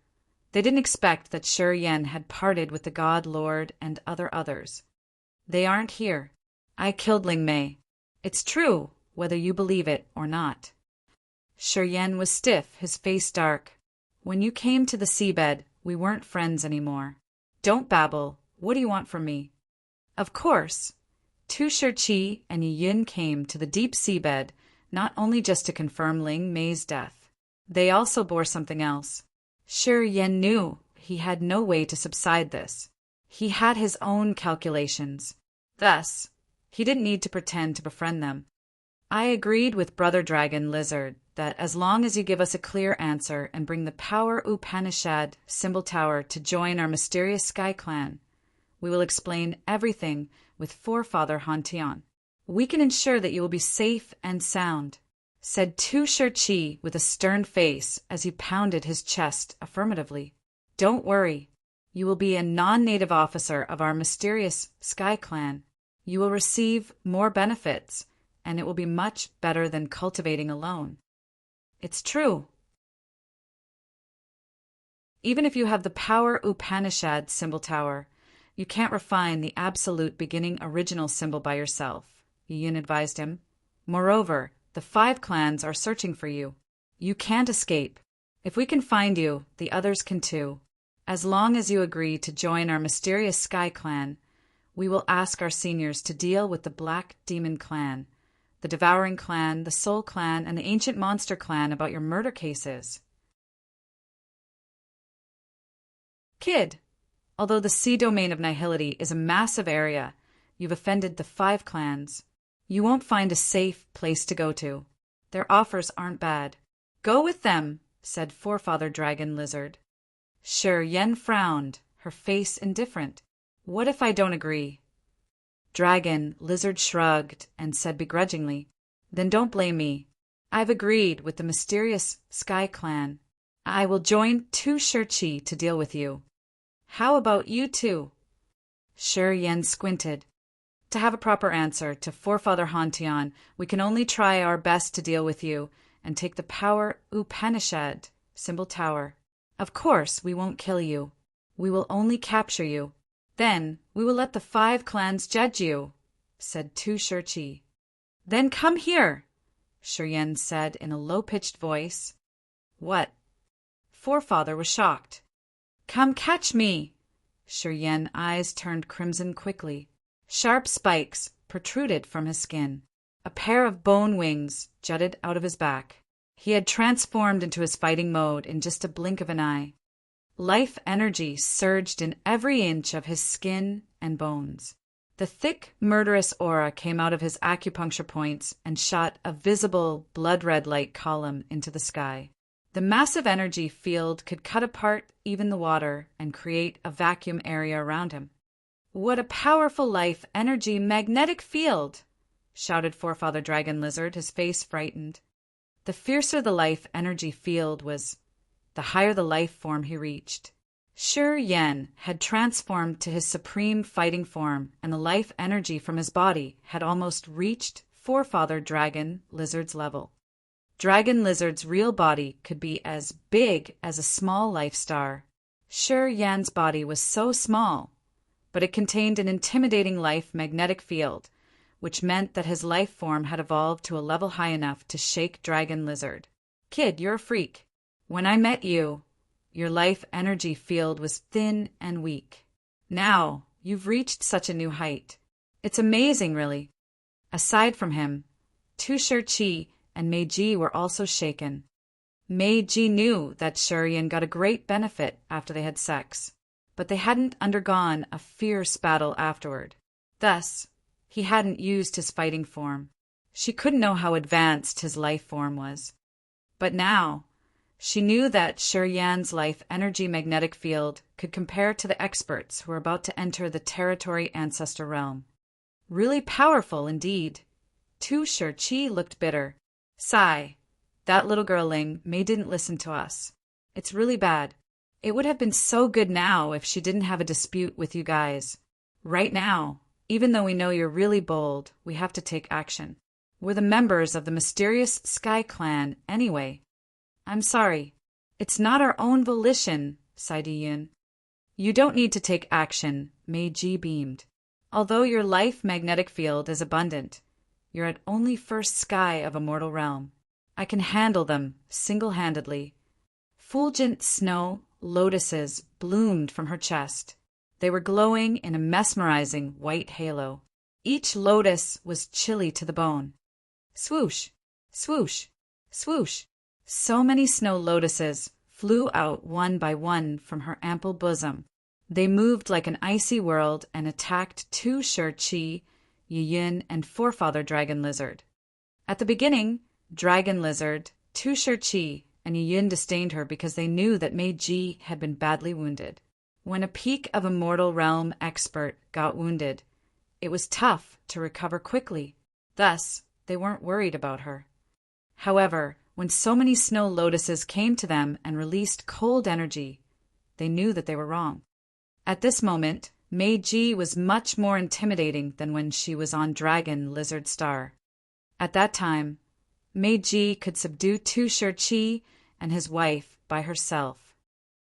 they didn't expect that Shi Yen had parted with the God Lord and others. They aren't here. I killed Ling Mei. It's true, whether you believe it or not. Shi Yen was stiff, his face dark. When you came to the seabed, we weren't friends anymore. Don't babble. What do you want from me? Of course. Tu Shirchi and Yin came to the deep seabed not only just to confirm Ling Mei's death. They also bore something else. Shi Yen knew he had no way to subside this. He had his own calculations. Thus, he didn't need to pretend to befriend them. I agreed with Brother Dragon Lizard that as long as you give us a clear answer and bring the power Upanishad symbol tower to join our mysterious Sky Clan, we will explain everything with Forefather Han Tian. We can ensure that you will be safe and sound, said Tu Shirchi with a stern face as he pounded his chest affirmatively. Don't worry. You will be a non-native officer of our mysterious Sky Clan. You will receive more benefits, and it will be much better than cultivating alone. It's true. Even if you have the power Upanishad symbol tower, you can't refine the absolute beginning original symbol by yourself, Yin advised him. Moreover, the 5 clans are searching for you. You can't escape. If we can find you, the others can too. As long as you agree to join our mysterious Sky Clan, we will ask our seniors to deal with the Black Demon Clan, the Devouring Clan, the Soul Clan, and the Ancient Monster Clan about your murder cases. Kid, although the sea domain of Nihility is a massive area, you've offended the 5 clans. You won't find a safe place to go to. Their offers aren't bad. Go with them, said Forefather Dragon Lizard. Sure, Yen frowned, her face indifferent. What if I don't agree? Dragon Lizard shrugged and said begrudgingly, then don't blame me. I've agreed with the mysterious Sky Clan. I will join Tu Shirchi to deal with you. How about you two? Sure Yen squinted. To have a proper answer to Forefather Hantian, we can only try our best to deal with you and take the power Upanishad symbol tower. Of course, we won't kill you. We will only capture you. Then we will let the 5 clans judge you, said Tu Shirchi. Then come here, Shiryen said in a low-pitched voice. What? Forefather was shocked. Come catch me. Shiryen's eyes turned crimson quickly. Sharp spikes protruded from his skin. A pair of bone wings jutted out of his back. He had transformed into his fighting mode in just a blink of an eye. Life energy surged in every inch of his skin and bones. The thick, murderous aura came out of his acupuncture points and shot a visible, blood-red light column into the sky. The massive energy field could cut apart even the water and create a vacuum area around him. What a powerful life energy magnetic field! Shouted Forefather Dragon Lizard, his face frightened. The fiercer the life energy field was, the higher the life form he reached. Shi Yen had transformed to his supreme fighting form, and the life energy from his body had almost reached Forefather Dragon Lizard's level. Dragon Lizard's real body could be as big as a small life star. Shi Yan's body was so small, but it contained an intimidating life magnetic field, which meant that his life form had evolved to a level high enough to shake Dragon Lizard. Kid, you're a freak. When I met you, your life energy field was thin and weak. Now, you've reached such a new height. It's amazing, really. Aside from him, Tu Shirchi and Meiji were also shaken. Meiji knew that Shurian got a great benefit after they had sex, but they hadn't undergone a fierce battle afterward. Thus, he hadn't used his fighting form. She couldn't know how advanced his life form was. But now, she knew that Shurian's life energy magnetic field could compare to the experts who were about to enter the territory ancestor realm. Really powerful indeed. Tu Shirchi looked bitter. Sigh. That little girl Ling Mei didn't listen to us. It's really bad. It would have been so good now if she didn't have a dispute with you guys. Right now, even though we know you're really bold, we have to take action. We're the members of the mysterious Sky Clan anyway. I'm sorry. It's not our own volition, sighed Yun. You don't need to take action, Meiji beamed. Although your life magnetic field is abundant, you're at only first sky of a mortal realm. I can handle them single-handedly. Fulgent snow lotuses bloomed from her chest. They were glowing in a mesmerizing white halo. Each lotus was chilly to the bone. Swoosh, swoosh, swoosh. So many snow lotuses flew out one by one from her ample bosom. They moved like an icy world and attacked Tu Shirchi, Yiyun, and Forefather Dragon Lizard. At the beginning, Dragon Lizard, Tu Shirchi, and Yiyun disdained her because they knew that Meiji had been badly wounded. When a peak of a mortal realm expert got wounded, it was tough to recover quickly. Thus, they weren't worried about her. However, when so many snow lotuses came to them and released cold energy, they knew that they were wrong. At this moment, Meiji was much more intimidating than when she was on Dragon Lizard Star. At that time, Meiji could subdue Tu Shirchi and his wife by herself.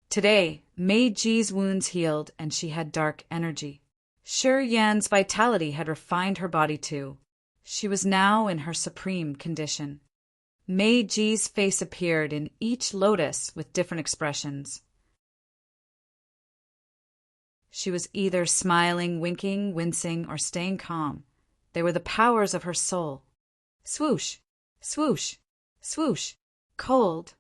Today, Mei Ji's wounds healed and she had dark energy. Shi Yan's vitality had refined her body too. She was now in her supreme condition. Mei Ji's face appeared in each lotus with different expressions. She was either smiling, winking, wincing, or staying calm. They were the powers of her soul. Swoosh, swoosh, swoosh. Cold,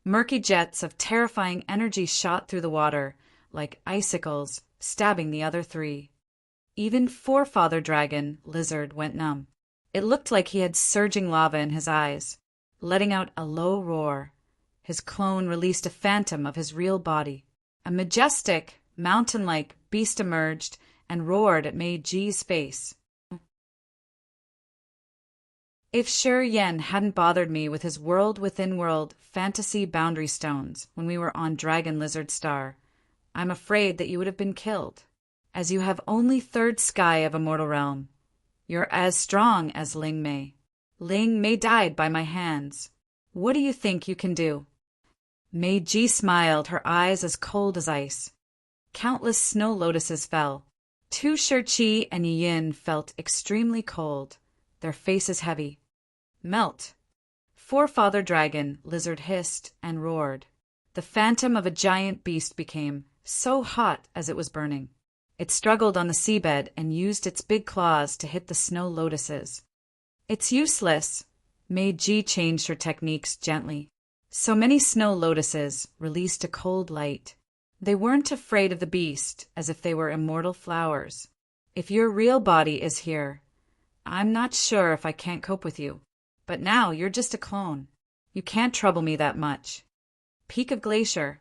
murky jets of terrifying energy shot through the water, like icicles, stabbing the other three. Even Forefather Dragon Lizard went numb. It looked like he had surging lava in his eyes, letting out a low roar. His clone released a phantom of his real body. A majestic, mountain-like beast emerged and roared at Mei Ji's face. If Shi Yan hadn't bothered me with his world-within-world fantasy boundary stones when we were on Dragon Lizard Star, I'm afraid that you would have been killed, as you have only third sky of Immortal Realm. You're as strong as Ling Mei. Ling Mei died by my hands. What do you think you can do? Mei Ji smiled, her eyes as cold as ice. Countless snow lotuses fell. Tu Shi and Yin felt extremely cold, their faces heavy. Melt. Forefather Dragon Lizard hissed and roared. The phantom of a giant beast became so hot as it was burning. It struggled on the seabed and used its big claws to hit the snow lotuses. It's useless. Mei Ji changed her techniques gently. So many snow lotuses released a cold light. They weren't afraid of the beast as if they were immortal flowers. If your real body is here, I'm not sure if I can't cope with you. But now you're just a clone. You can't trouble me that much. Peak of Glacier.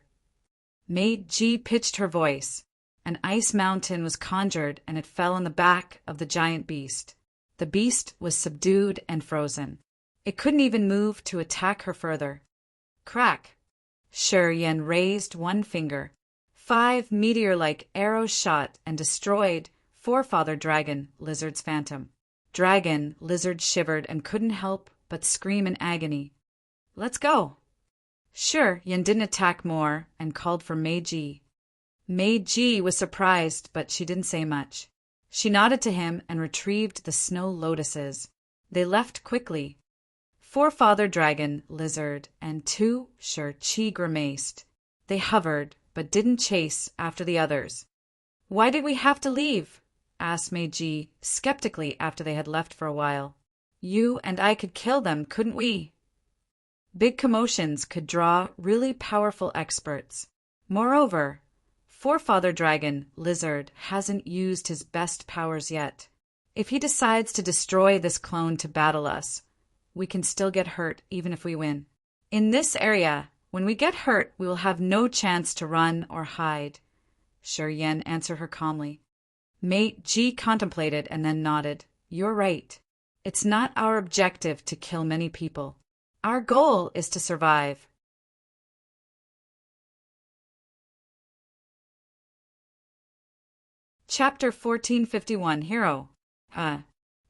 Mei Ji pitched her voice. An ice mountain was conjured and it fell on the back of the giant beast. The beast was subdued and frozen. It couldn't even move to attack her further. Crack. Shi Yan raised one finger. 5 meteor-like arrows shot and destroyed Forefather Dragon Lizard's phantom. Dragon Lizard shivered and couldn't help but scream in agony. Let's go. Shi Yan didn't attack more and called for Mei Ji. Mei Ji was surprised, but she didn't say much. She nodded to him and retrieved the snow lotuses. They left quickly. Forefather Dragon Lizard and Tu Shi grimaced. They hovered, but didn't chase after the others. Why did we have to leave? Asked Mei Ji skeptically after they had left for a while. You and I could kill them, couldn't we? Big commotions could draw really powerful experts. Moreover, Forefather Dragon Lizard hasn't used his best powers yet. If he decides to destroy this clone to battle us, we can still get hurt even if we win. In this area, when we get hurt, we will have no chance to run or hide. Shi Yan answered her calmly. Mei Ji contemplated and then nodded. You're right. It's not our objective to kill many people. Our goal is to survive. Chapter 1451, Hero.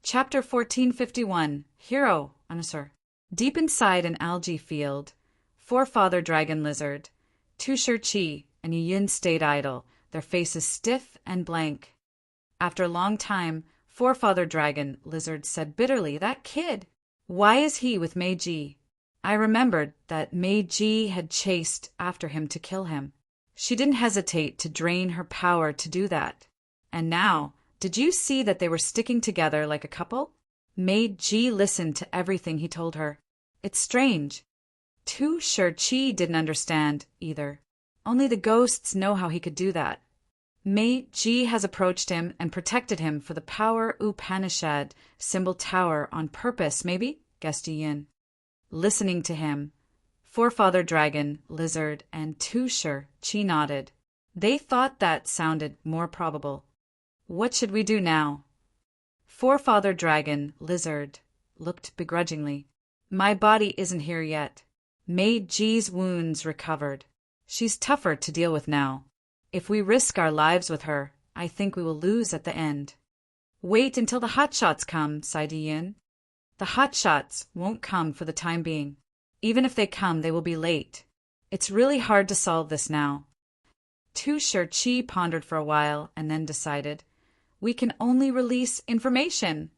Chapter 1451, Hero, Anusur. Deep inside an algae field, Forefather Dragon Lizard, Tu Shi, and Yin stayed idle, their faces stiff and blank. After a long time, Forefather Dragon Lizard said bitterly, That kid! Why is he with Mei Ji? I remembered that Mei Ji had chased after him to kill him. She didn't hesitate to drain her power to do that. And now, did you see that they were sticking together like a couple? Mei Ji listened to everything he told her. It's strange. Tu Shi didn't understand either. Only the ghosts know how he could do that. Mei Ji has approached him and protected him for the Power Upanishad symbol tower on purpose, maybe? Guessed Yin. Listening to him, Forefather Dragon, Lizard, and Tu Shi nodded. They thought that sounded more probable. What should we do now? Forefather Dragon, Lizard, looked begrudgingly. My body isn't here yet. Mei Ji's wounds recovered. She's tougher to deal with now. If we risk our lives with her, I think we will lose at the end. Wait until the hotshots come, sighed Yin. The hotshots won't come for the time being. Even if they come, they will be late. It's really hard to solve this now. Tu Chi pondered for a while and then decided, we can only release information.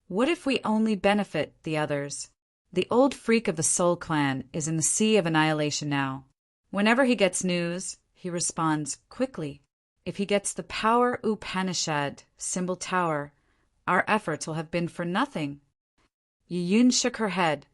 What if we only benefit the others? The old freak of the Soul Clan is in the Sea of Annihilation now. Whenever he gets news, he responds quickly. If he gets the Power Upanishad symbol tower, our efforts will have been for nothing. Yiyun shook her head.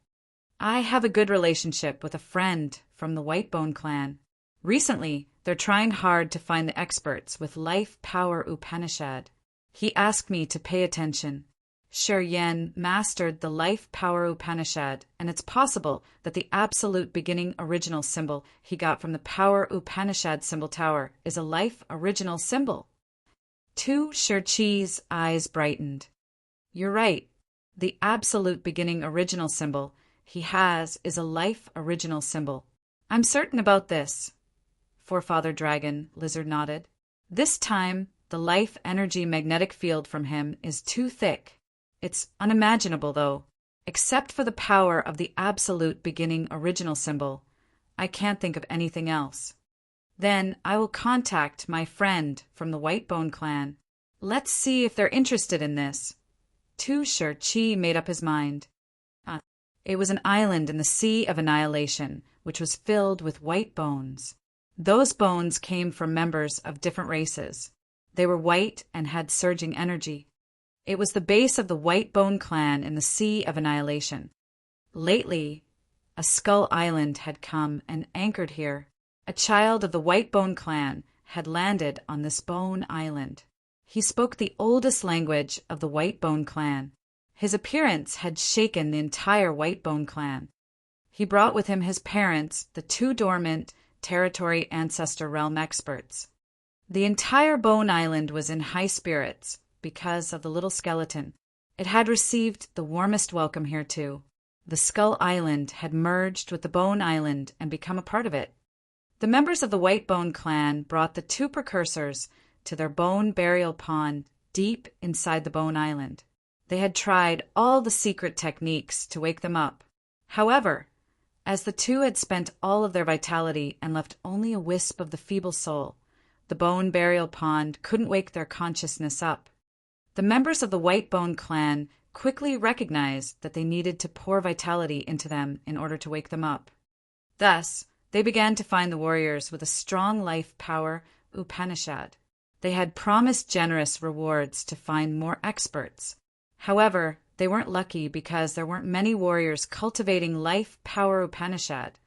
I have a good relationship with a friend from the Whitebone clan. Recently, they're trying hard to find the experts with Life Power Upanishad. He asked me to pay attention. Shi Yen mastered the Life Power Upanishad, and it's possible that the absolute beginning original symbol he got from the Power Upanishad symbol tower is a life original symbol. Tu Chi's eyes brightened. You're right. The absolute beginning original symbol he has is a life original symbol. I'm certain about this. Forefather Dragon Lizard nodded. This time, the life energy magnetic field from him is too thick. It's unimaginable, though. Except for the power of the absolute beginning original symbol, I can't think of anything else. Then I will contact my friend from the Whitebone clan. Let's see if they're interested in this. Tu Chi made up his mind. It was an island in the Sea of Annihilation, which was filled with white bones. Those bones came from members of different races. They were white and had surging energy. It was the base of the Whitebone clan in the Sea of Annihilation. Lately, a Skull Island had come and anchored here. A child of the Whitebone clan had landed on this bone island. He spoke the oldest language of the Whitebone clan. His appearance had shaken the entire Whitebone clan. He brought with him his parents, the two dormant territory ancestor realm experts. The entire bone island was in high spirits because of the little skeleton. It had received the warmest welcome here too. The Skull Island had merged with the Bone Island and become a part of it. The members of the Whitebone clan brought the two precursors to their bone burial pond deep inside the Bone Island. They had tried all the secret techniques to wake them up. However, as the two had spent all of their vitality and left only a wisp of the feeble soul, the bone burial pond couldn't wake their consciousness up. The members of the Whitebone clan quickly recognized that they needed to pour vitality into them in order to wake them up. Thus, they began to find the warriors with a strong life power Upanishad. They had promised generous rewards to find more experts. However, they weren't lucky because there weren't many warriors cultivating life power Upanishad,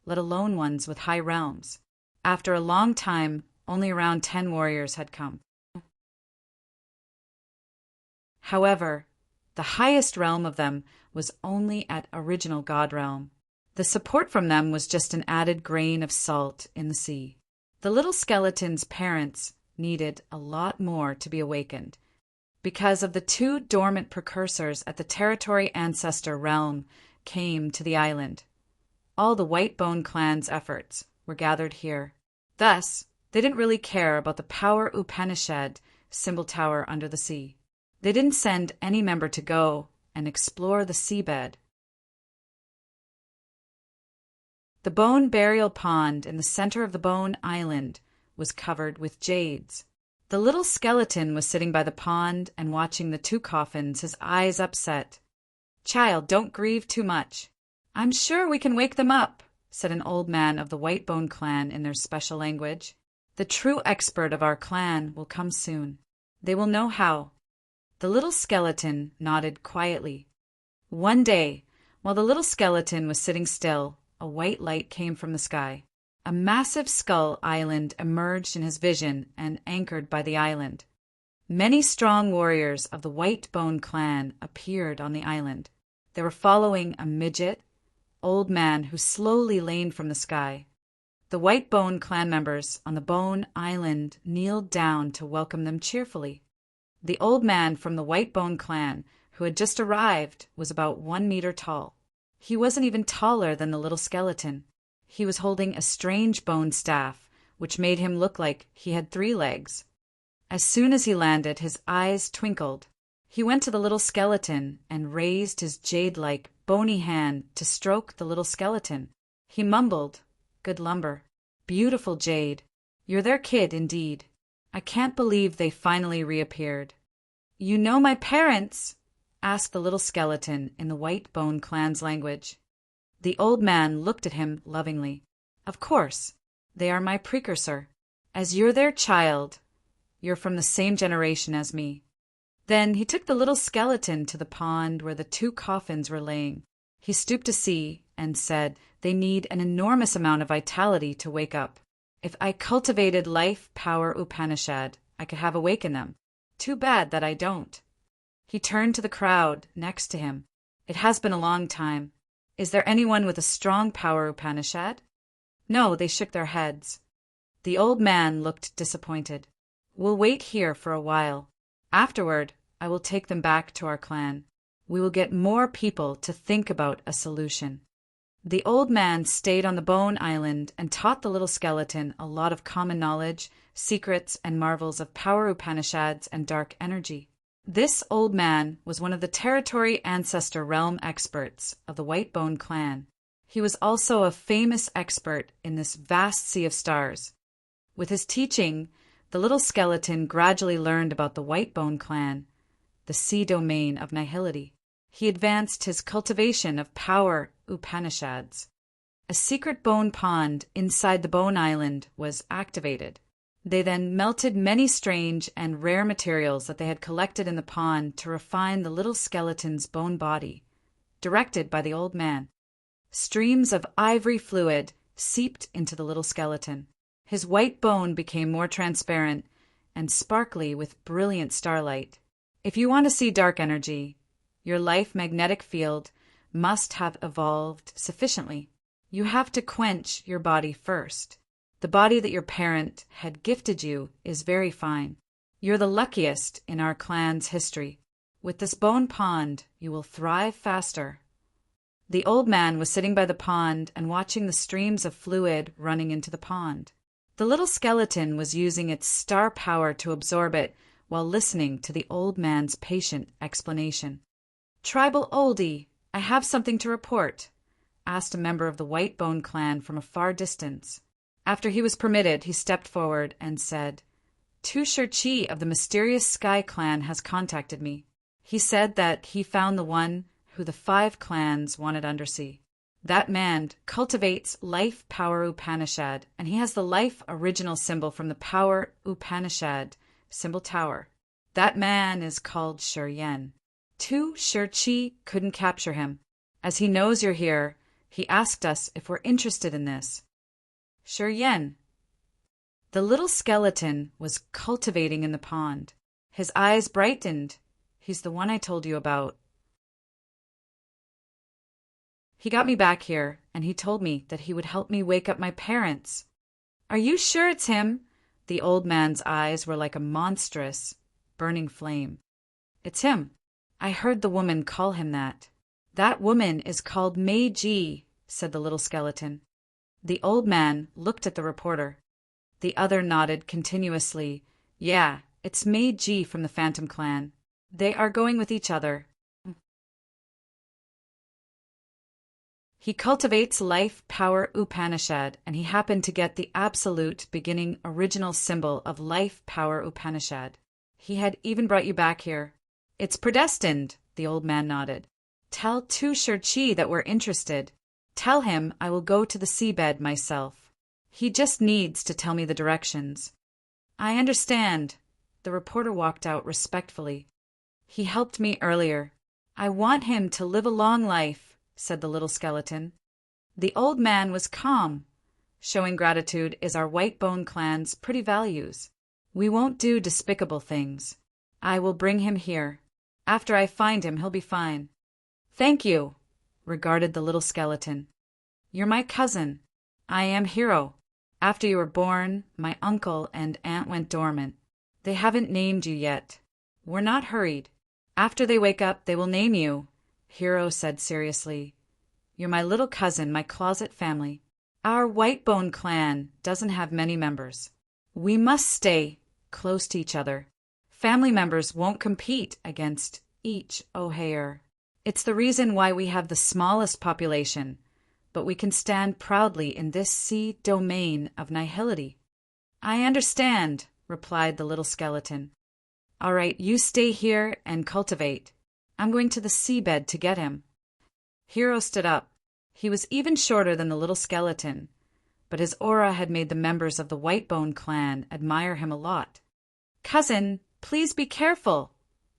let alone ones with high realms. After a long time, only around 10 warriors had come. However, the highest realm of them was only at original God realm. The support from them was just an added grain of salt in the sea. The little skeleton's parents needed a lot more to be awakened. Because of the two dormant precursors at the territory ancestor realm came to the island. All the Whitebone clan's efforts were gathered here. Thus, they didn't really care about the Power Upanishad symbol tower under the sea. They didn't send any member to go and explore the seabed. The bone burial pond in the center of the Bone Island was covered with jades. The little skeleton was sitting by the pond and watching the two coffins, his eyes upset. Child, don't grieve too much. I'm sure we can wake them up, said an old man of the Whitebone clan in their special language. The true expert of our clan will come soon. They will know how. The little skeleton nodded quietly. One day, while the little skeleton was sitting still, a white light came from the sky. A massive skull island emerged in his vision and anchored by the island. Many strong warriors of the Whitebone clan appeared on the island. They were following a midget, old man who slowly laned from the sky. The Whitebone clan members on the Bone Island kneeled down to welcome them cheerfully. The old man from the Whitebone clan, who had just arrived, was about 1 meter tall. He wasn't even taller than the little skeleton. He was holding a strange bone staff, which made him look like he had 3 legs. As soon as he landed, his eyes twinkled. He went to the little skeleton and raised his jade-like, bony hand to stroke the little skeleton. He mumbled, "Good lumber. Beautiful jade. You're their kid, indeed. I can't believe they finally reappeared. You know my parents? Asked the little skeleton in the White Bone Clan's language. The old man looked at him lovingly. Of course. They are my precursor. As you're their child, you're from the same generation as me. Then he took the little skeleton to the pond where the two coffins were laying. He stooped to see and said, they need an enormous amount of vitality to wake up. If I cultivated life power Upanishad, I could have awakened them. Too bad that I don't. He turned to the crowd next to him. It has been a long time. Is there anyone with a strong power Upanishad? No, they shook their heads. The old man looked disappointed. We'll wait here for a while. Afterward, I will take them back to our clan. We will get more people to think about a solution. The old man stayed on the Bone Island and taught the little skeleton a lot of common knowledge, secrets, and marvels of power Upanishads and dark energy. This old man was one of the territory ancestor realm experts of the White Bone Clan. He was also a famous expert in this vast sea of stars. With his teaching, the little skeleton gradually learned about the White Bone Clan, the sea domain of nihility. He advanced his cultivation of power Upanishads. A secret bone pond inside the Bone Island was activated. They then melted many strange and rare materials that they had collected in the pond to refine the little skeleton's bone body, directed by the old man. Streams of ivory fluid seeped into the little skeleton. His white bone became more transparent and sparkly with brilliant starlight. If you want to see dark energy, your life magnetic field must have evolved sufficiently. You have to quench your body first. The body that your parent had gifted you is very fine. You're the luckiest in our clan's history. With this bone pond, you will thrive faster. The old man was sitting by the pond and watching the streams of fluid running into the pond. The little skeleton was using its star power to absorb it while listening to the old man's patient explanation. Tribal oldie, I have something to report, asked a member of the White Bone Clan from a far distance. After he was permitted, he stepped forward and said, Tushar Chi of the mysterious Sky Clan has contacted me. He said that he found the one who the 5 clans wanted undersea. That man cultivates life power Upanishad, and he has the life original symbol from the power Upanishad symbol tower. That man is called Shuryen. Tushar Chi couldn't capture him. As he knows you're here, he asked us if we're interested in this. Shuryen. The little skeleton was cultivating in the pond. His eyes brightened. He's the one I told you about. He got me back here, and he told me that he would help me wake up my parents. Are you sure it's him? The old man's eyes were like a monstrous, burning flame. It's him. I heard the woman call him that. That woman is called Meiji, said the little skeleton. The old man looked at the reporter. The other nodded continuously. Yeah, it's Meiji from the Phantom Clan. They are going with each other. He cultivates life power Upanishad, and he happened to get the absolute beginning original symbol of life power Upanishad. He had even brought you back here. It's predestined, the old man nodded. Tell Tushar Chi that we're interested. Tell him I will go to the seabed myself. He just needs to tell me the directions. I understand. The reporter walked out respectfully. He helped me earlier. I want him to live a long life, said the little skeleton. The old man was calm. Showing gratitude is our White Bone Clan's pretty values. We won't do despicable things. I will bring him here. After I find him, he'll be fine. Thank you, regarded the little skeleton. You're my cousin. I am Hero. After you were born, my uncle and aunt went dormant. They haven't named you yet. We're not hurried. After they wake up, they will name you, Hero said seriously. You're my little cousin, my closet family. Our White Bone Clan doesn't have many members. We must stay close to each other. Family members won't compete against each O'Hare. It's the reason why we have the smallest population, but we can stand proudly in this sea domain of nihility. I understand, replied the little skeleton. All right, you stay here and cultivate. I'm going to the seabed to get him. Hero stood up. He was even shorter than the little skeleton, but his aura had made the members of the Whitebone clan admire him a lot. Cousin, please be careful,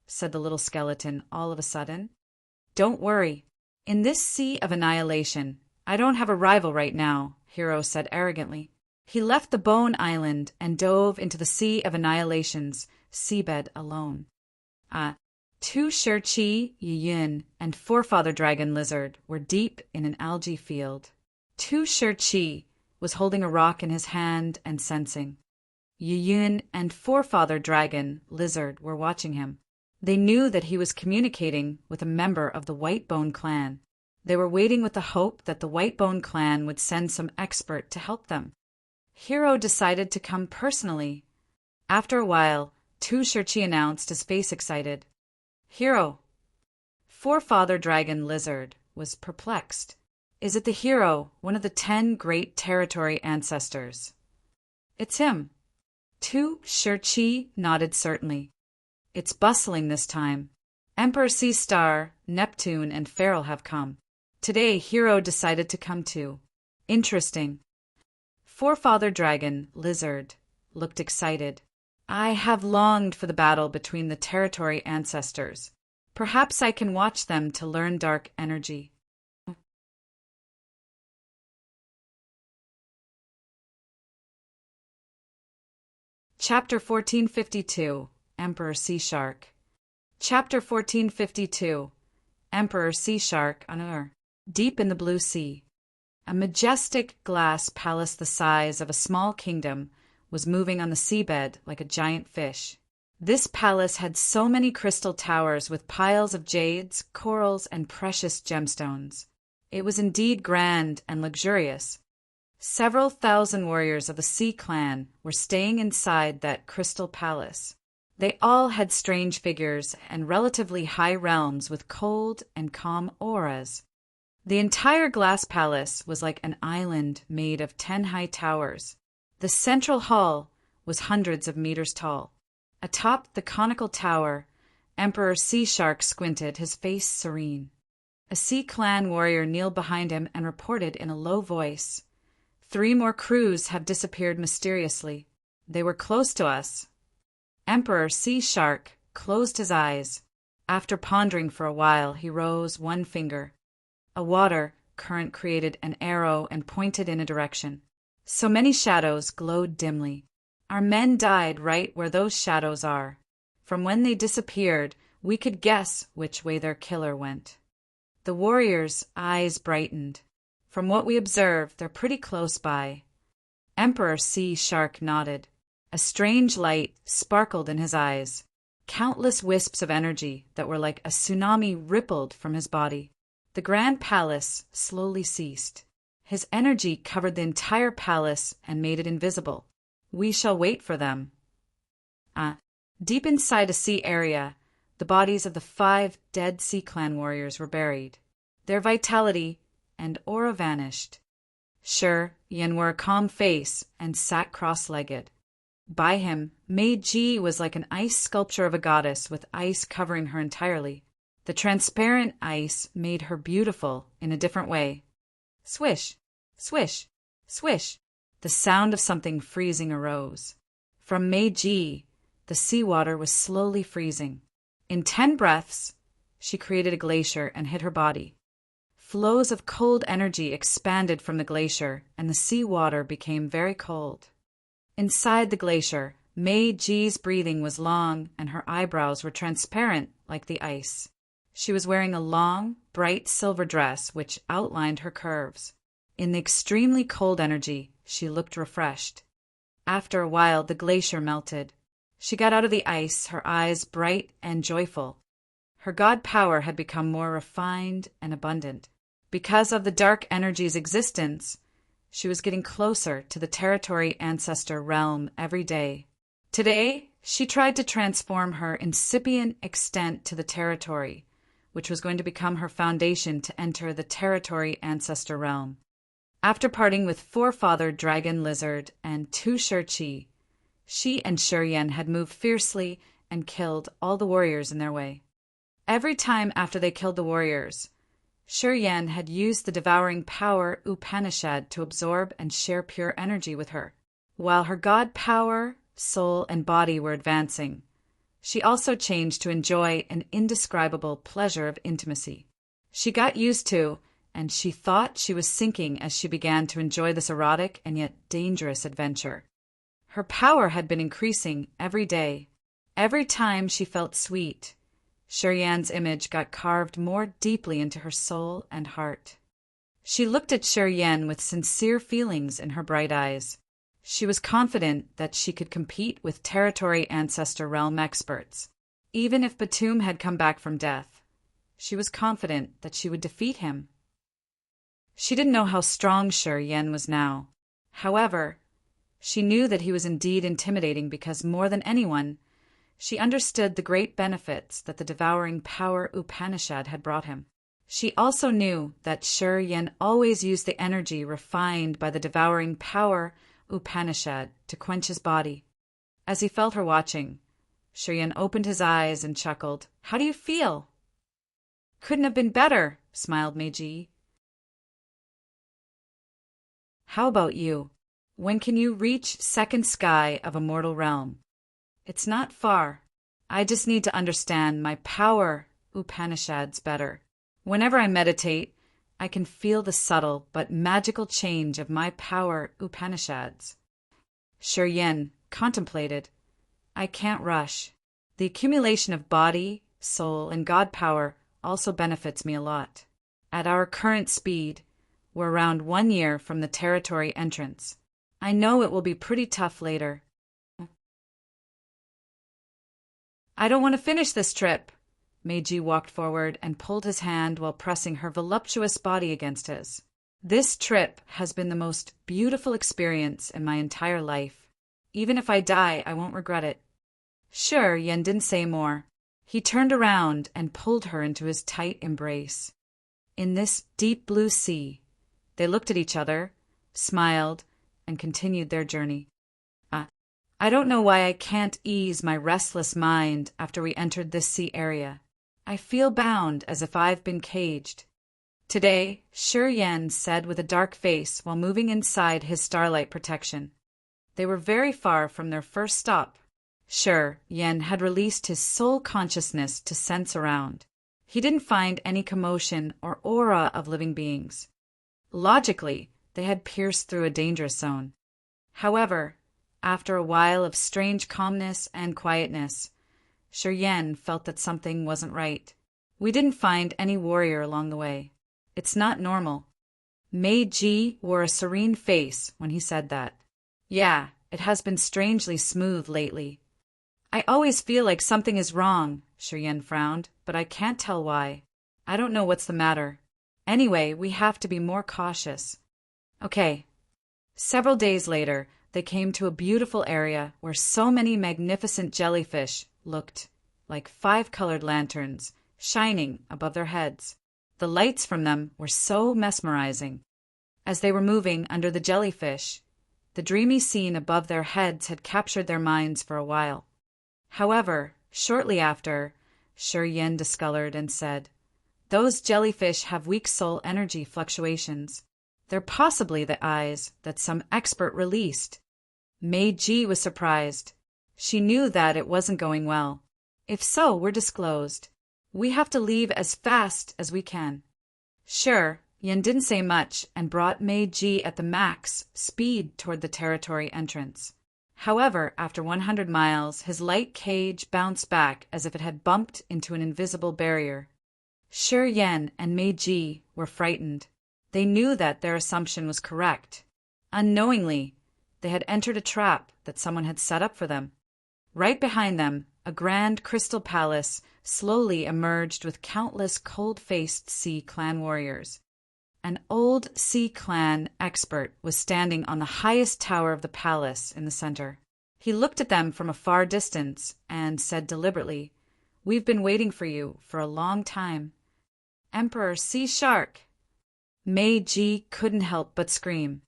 said the little skeleton all of a sudden. Don't worry. In this sea of annihilation, I don't have a rival right now, Hero said arrogantly. He left the Bone Island and dove into the Sea of Annihilation's seabed alone. Tu Shirchi, Yiyun, and Forefather Dragon Lizard were deep in an algae field. Tu Shirchi was holding a rock in his hand and sensing. Yiyun and Forefather Dragon Lizard were watching him. They knew that he was communicating with a member of the Whitebone clan. They were waiting with the hope that the Whitebone clan would send some expert to help them. Hero decided to come personally. After a while, Tu Shirchi announced, his face excited. Hero. Forefather Dragon Lizard was perplexed. Is it the hero, one of the 10 great territory ancestors? It's him. Tu Shirchi nodded certainly. It's bustling this time. Emperor Sea Star, Neptune, and Feral have come. Today, Hero decided to come too. Interesting. Forefather Dragon Lizard looked excited. I have longed for the battle between the territory ancestors. Perhaps I can watch them to learn dark energy. Chapter 1452, Emperor Sea Shark. Chapter 1452, Emperor Sea Shark on Ur. Deep in the blue sea, a majestic glass palace the size of a small kingdom was moving on the seabed like a giant fish. This palace had so many crystal towers with piles of jades, corals, and precious gemstones. It was indeed grand and luxurious. Several thousand warriors of the Sea Clan were staying inside that crystal palace. They all had strange figures and relatively high realms with cold and calm auras. The entire glass palace was like an island made of 10 high towers. The central hall was hundreds of meters tall. Atop the conical tower, Emperor Sea Shark squinted, his face serene. A Sea Clan warrior kneeled behind him and reported in a low voice, 3 more crews have disappeared mysteriously. They were close to us. Emperor Sea Shark closed his eyes. After pondering for a while, he rose one finger. A water current created an arrow and pointed in a direction. So many shadows glowed dimly. Our men died right where those shadows are. From when they disappeared, we could guess which way their killer went. The warriors' eyes brightened. From what we observed, they're pretty close by. Emperor Sea Shark nodded. A strange light sparkled in his eyes. Countless wisps of energy that were like a tsunami rippled from his body. The grand palace slowly ceased. His energy covered the entire palace and made it invisible. We shall wait for them. Deep inside a sea area, the bodies of the 5 dead Sea Clan warriors were buried. Their vitality and aura vanished. Sure, Yen wore a calm face and sat cross-legged. By him, Meiji was like an ice sculpture of a goddess with ice covering her entirely. The transparent ice made her beautiful in a different way. Swish, swish, swish. The sound of something freezing arose. From Meiji, the seawater was slowly freezing. In 10 breaths, she created a glacier and hit her body. Flows of cold energy expanded from the glacier, and the seawater became very cold. Inside the glacier, Meiji's breathing was long, and her eyebrows were transparent like the ice. She was wearing a long, bright silver dress which outlined her curves. In the extremely cold energy, she looked refreshed. After a while, the glacier melted. She got out of the ice, her eyes bright and joyful. Her god power had become more refined and abundant. Because of the dark energy's existence, she was getting closer to the territory ancestor realm every day. Today, she tried to transform her incipient extent to the territory, which was going to become her foundation to enter the territory ancestor realm. After parting with Forefather Dragon Lizard and Tu Shirchi, She and Shiryen had moved fiercely and killed all the warriors in their way. Every time after they killed the warriors, Shiryen had used the devouring power Upanishad to absorb and share pure energy with her. While her god power, soul, and body were advancing, she also changed to enjoy an indescribable pleasure of intimacy. She got used to, and she thought she was sinking as she began to enjoy this erotic and yet dangerous adventure. Her power had been increasing every day. Every time she felt sweet, Shiryen's image got carved more deeply into her soul and heart. She looked at Shiryen with sincere feelings in her bright eyes. She was confident that she could compete with territory ancestor realm experts. Even if Batum had come back from death, she was confident that she would defeat him. She didn't know how strong Shiryen was now. However, she knew that he was indeed intimidating because more than anyone, she understood the great benefits that the devouring power Upanishad had brought him. She also knew that Shiryen always used the energy refined by the devouring power Upanishad to quench his body. As he felt her watching, Shiryen opened his eyes and chuckled. "How do you feel?" "Couldn't have been better," smiled Meiji. "How about you? When can you reach second sky of a mortal realm?" "It's not far. I just need to understand my power Upanishads better. Whenever I meditate, I can feel the subtle but magical change of my power Upanishads." Shiryen contemplated. "I can't rush. The accumulation of body, soul, and God power also benefits me a lot. At our current speed, we're around 1 year from the territory entrance. I know it will be pretty tough later." "I don't want to finish this trip." Meiji walked forward and pulled his hand while pressing her voluptuous body against his. "This trip has been the most beautiful experience in my entire life. Even if I die, I won't regret it." Sure, Yen didn't say more. He turned around and pulled her into his tight embrace. In this deep blue sea, they looked at each other, smiled, and continued their journey. I don't know why I can't ease my restless mind after we entered this sea area. I feel bound as if I've been caged. Today, Shiryen said with a dark face while moving inside his starlight protection. They were very far from their first stop. Yen had released his soul consciousness to sense around. He didn't find any commotion or aura of living beings. Logically, they had pierced through a dangerous zone. However, after a while of strange calmness and quietness, Shiryen felt that something wasn't right. "We didn't find any warrior along the way. It's not normal." Meiji wore a serene face when he said that. "Yeah, it has been strangely smooth lately." "I always feel like something is wrong," Shiryen frowned, "but I can't tell why. I don't know what's the matter. Anyway, we have to be more cautious." "Okay." Several days later, they came to a beautiful area where so many magnificent jellyfish looked like 5-colored lanterns shining above their heads. The lights from them were so mesmerizing. As they were moving under the jellyfish, the dreamy scene above their heads had captured their minds for a while. However, shortly after, Shiryen discolored and said, "Those jellyfish have weak soul energy fluctuations. They're possibly the eyes that some expert released." Meiji was surprised. She knew that it wasn't going well. "If so, we're disclosed. We have to leave as fast as we can." Sure, Yen didn't say much and brought Meiji at the max speed toward the territory entrance. However, after 100 miles, his light cage bounced back as if it had bumped into an invisible barrier. Yen and Meiji were frightened. They knew that their assumption was correct. Unknowingly, they had entered a trap that someone had set up for them. Right behind them, a grand crystal palace slowly emerged with countless cold-faced Sea Clan warriors. An old Sea Clan expert was standing on the highest tower of the palace in the center. He looked at them from a far distance and said deliberately, "We've been waiting for you for a long time. Emperor Sea Shark." Meiji couldn't help but scream.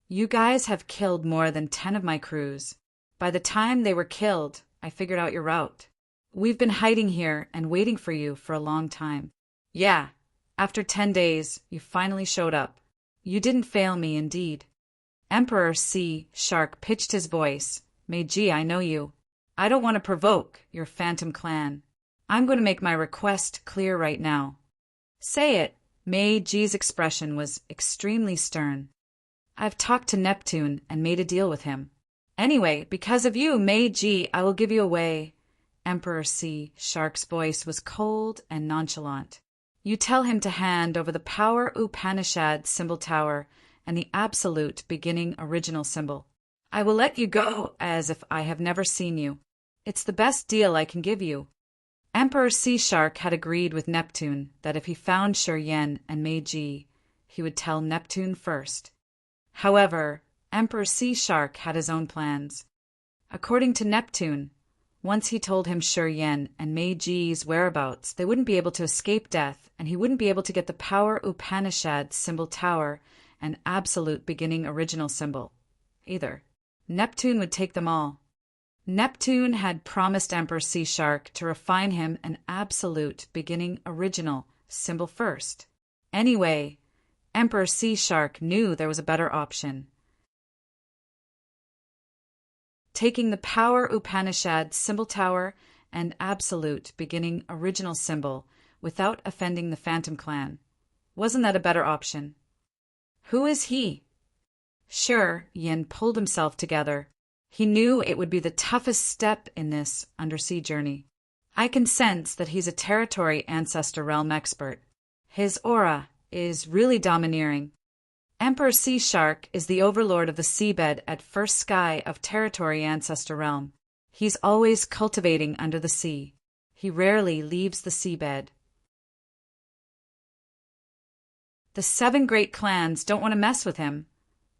"You guys have killed more than 10 of my crews. By the time they were killed, I figured out your route. We've been hiding here and waiting for you for a long time. Yeah, after 10 days, you finally showed up. You didn't fail me, indeed. Emperor Sea Shark pitched his voice. Meiji, I know you. I don't want to provoke your phantom clan. I'm going to make my request clear right now. Say it. Meiji's expression was extremely stern. I've talked to Neptune and made a deal with him. Anyway, because of you, Meiji, I will give you away. Emperor Sea Shark's voice was cold and nonchalant. You tell him to hand over the Power Upanishad symbol tower and the absolute beginning original symbol. I will let you go as if I have never seen you. It's the best deal I can give you. Emperor Sea Shark had agreed with Neptune that if he found Shi Yen and Meiji, he would tell Neptune first. However, Emperor Sea Shark had his own plans. According to Neptune, once he told him Shi Yen and Meiji's whereabouts, they wouldn't be able to escape death, and he wouldn't be able to get the Power Upanishad symbol tower and absolute beginning original symbol either. Neptune would take them all. Neptune had promised Emperor Sea Shark to refine him an absolute beginning original symbol first. Anyway, Emperor Sea Shark knew there was a better option. Taking the Power Upanishad symbol tower and absolute beginning original symbol without offending the Phantom Clan. Wasn't that a better option? Who is he? Shi Yen pulled himself together. He knew it would be the toughest step in this undersea journey. I can sense that he's a territory ancestor realm expert. His aura is really domineering. Emperor Sea Shark is the overlord of the seabed at first sky of territory ancestor realm. He's always cultivating under the sea. He rarely leaves the seabed. The 7 great clans don't want to mess with him,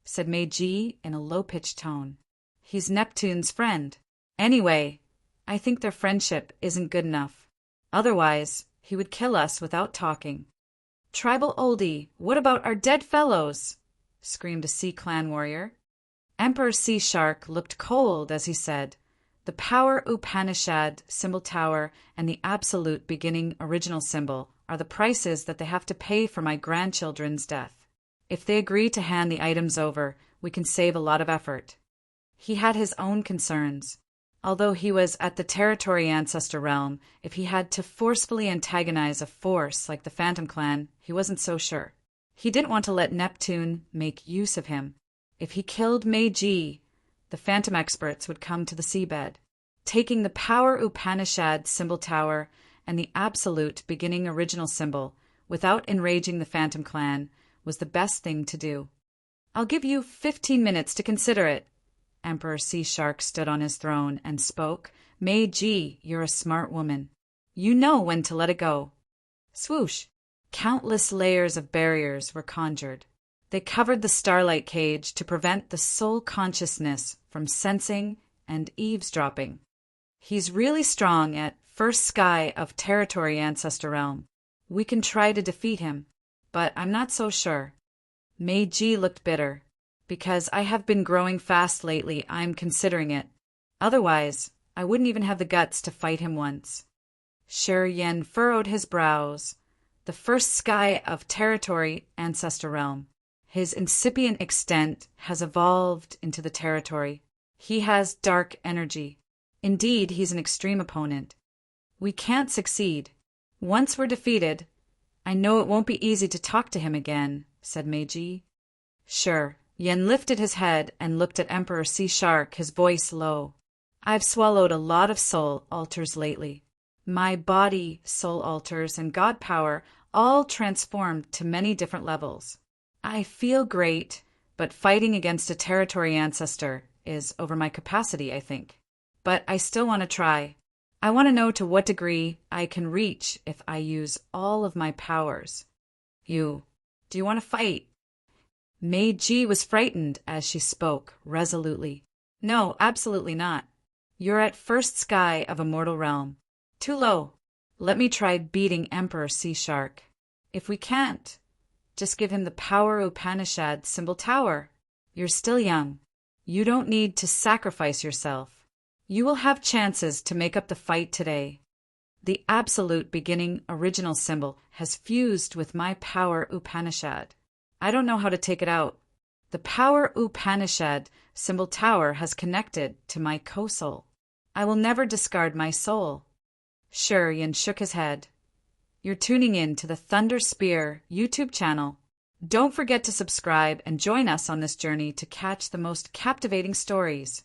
said Meiji in a low-pitched tone. He's Neptune's friend. Anyway, I think their friendship isn't good enough. Otherwise, he would kill us without talking. Tribal oldie, what about our dead fellows? Screamed a Sea Clan warrior. Emperor Sea Shark looked cold as he said, the Power Upanishad symbol tower and the absolute beginning original symbol are the prices that they have to pay for my grandchildren's death. If they agree to hand the items over, we can save a lot of effort. He had his own concerns. Although he was at the territory ancestor realm, if he had to forcefully antagonize a force like the Phantom Clan, he wasn't so sure. He didn't want to let Neptune make use of him. If he killed Meiji, the Phantom experts would come to the seabed. Taking the Power Upanishad symbol tower and the absolute beginning original symbol without enraging the Phantom Clan was the best thing to do. I'll give you 15 minutes to consider it. Emperor Sea Shark stood on his throne and spoke. Meiji, you're a smart woman. You know when to let it go. Swoosh! Countless layers of barriers were conjured. They covered the starlight cage to prevent the soul consciousness from sensing and eavesdropping. He's really strong at first sky of territory ancestor realm. We can try to defeat him, but I'm not so sure. Meiji looked bitter. Because I have been growing fast lately, I'm considering it. Otherwise, I wouldn't even have the guts to fight him once. Shi Yen furrowed his brows. The first sky of territory ancestor realm. His incipient extent has evolved into the territory. He has dark energy. Indeed, he's an extreme opponent. We can't succeed. Once we're defeated, I know it won't be easy to talk to him again, said Meiji. Sure. Yen lifted his head and looked at Emperor Sea Shark, his voice low. I've swallowed a lot of soul altars lately. My body, soul altars, and God power all transformed to many different levels. I feel great, but fighting against a territory ancestor is over my capacity, I think. But I still want to try. I want to know to what degree I can reach if I use all of my powers. Do you want to fight? Meiji was frightened as she spoke resolutely. No, absolutely not. You're at first sky of a mortal realm. Too low. Let me try beating Emperor Sea Shark. If we can't, just give him the Power Upanishad symbol tower. You're still young. You don't need to sacrifice yourself. You will have chances to make up the fight today. The absolute beginning original symbol has fused with my power Upanishad. I don't know how to take it out. The power Upanishad symbol tower has connected to my co-soul. I will never discard my soul. Shuryan shook his head. You're tuning in to the Thunder Spear YouTube channel. Don't forget to subscribe and join us on this journey to catch the most captivating stories.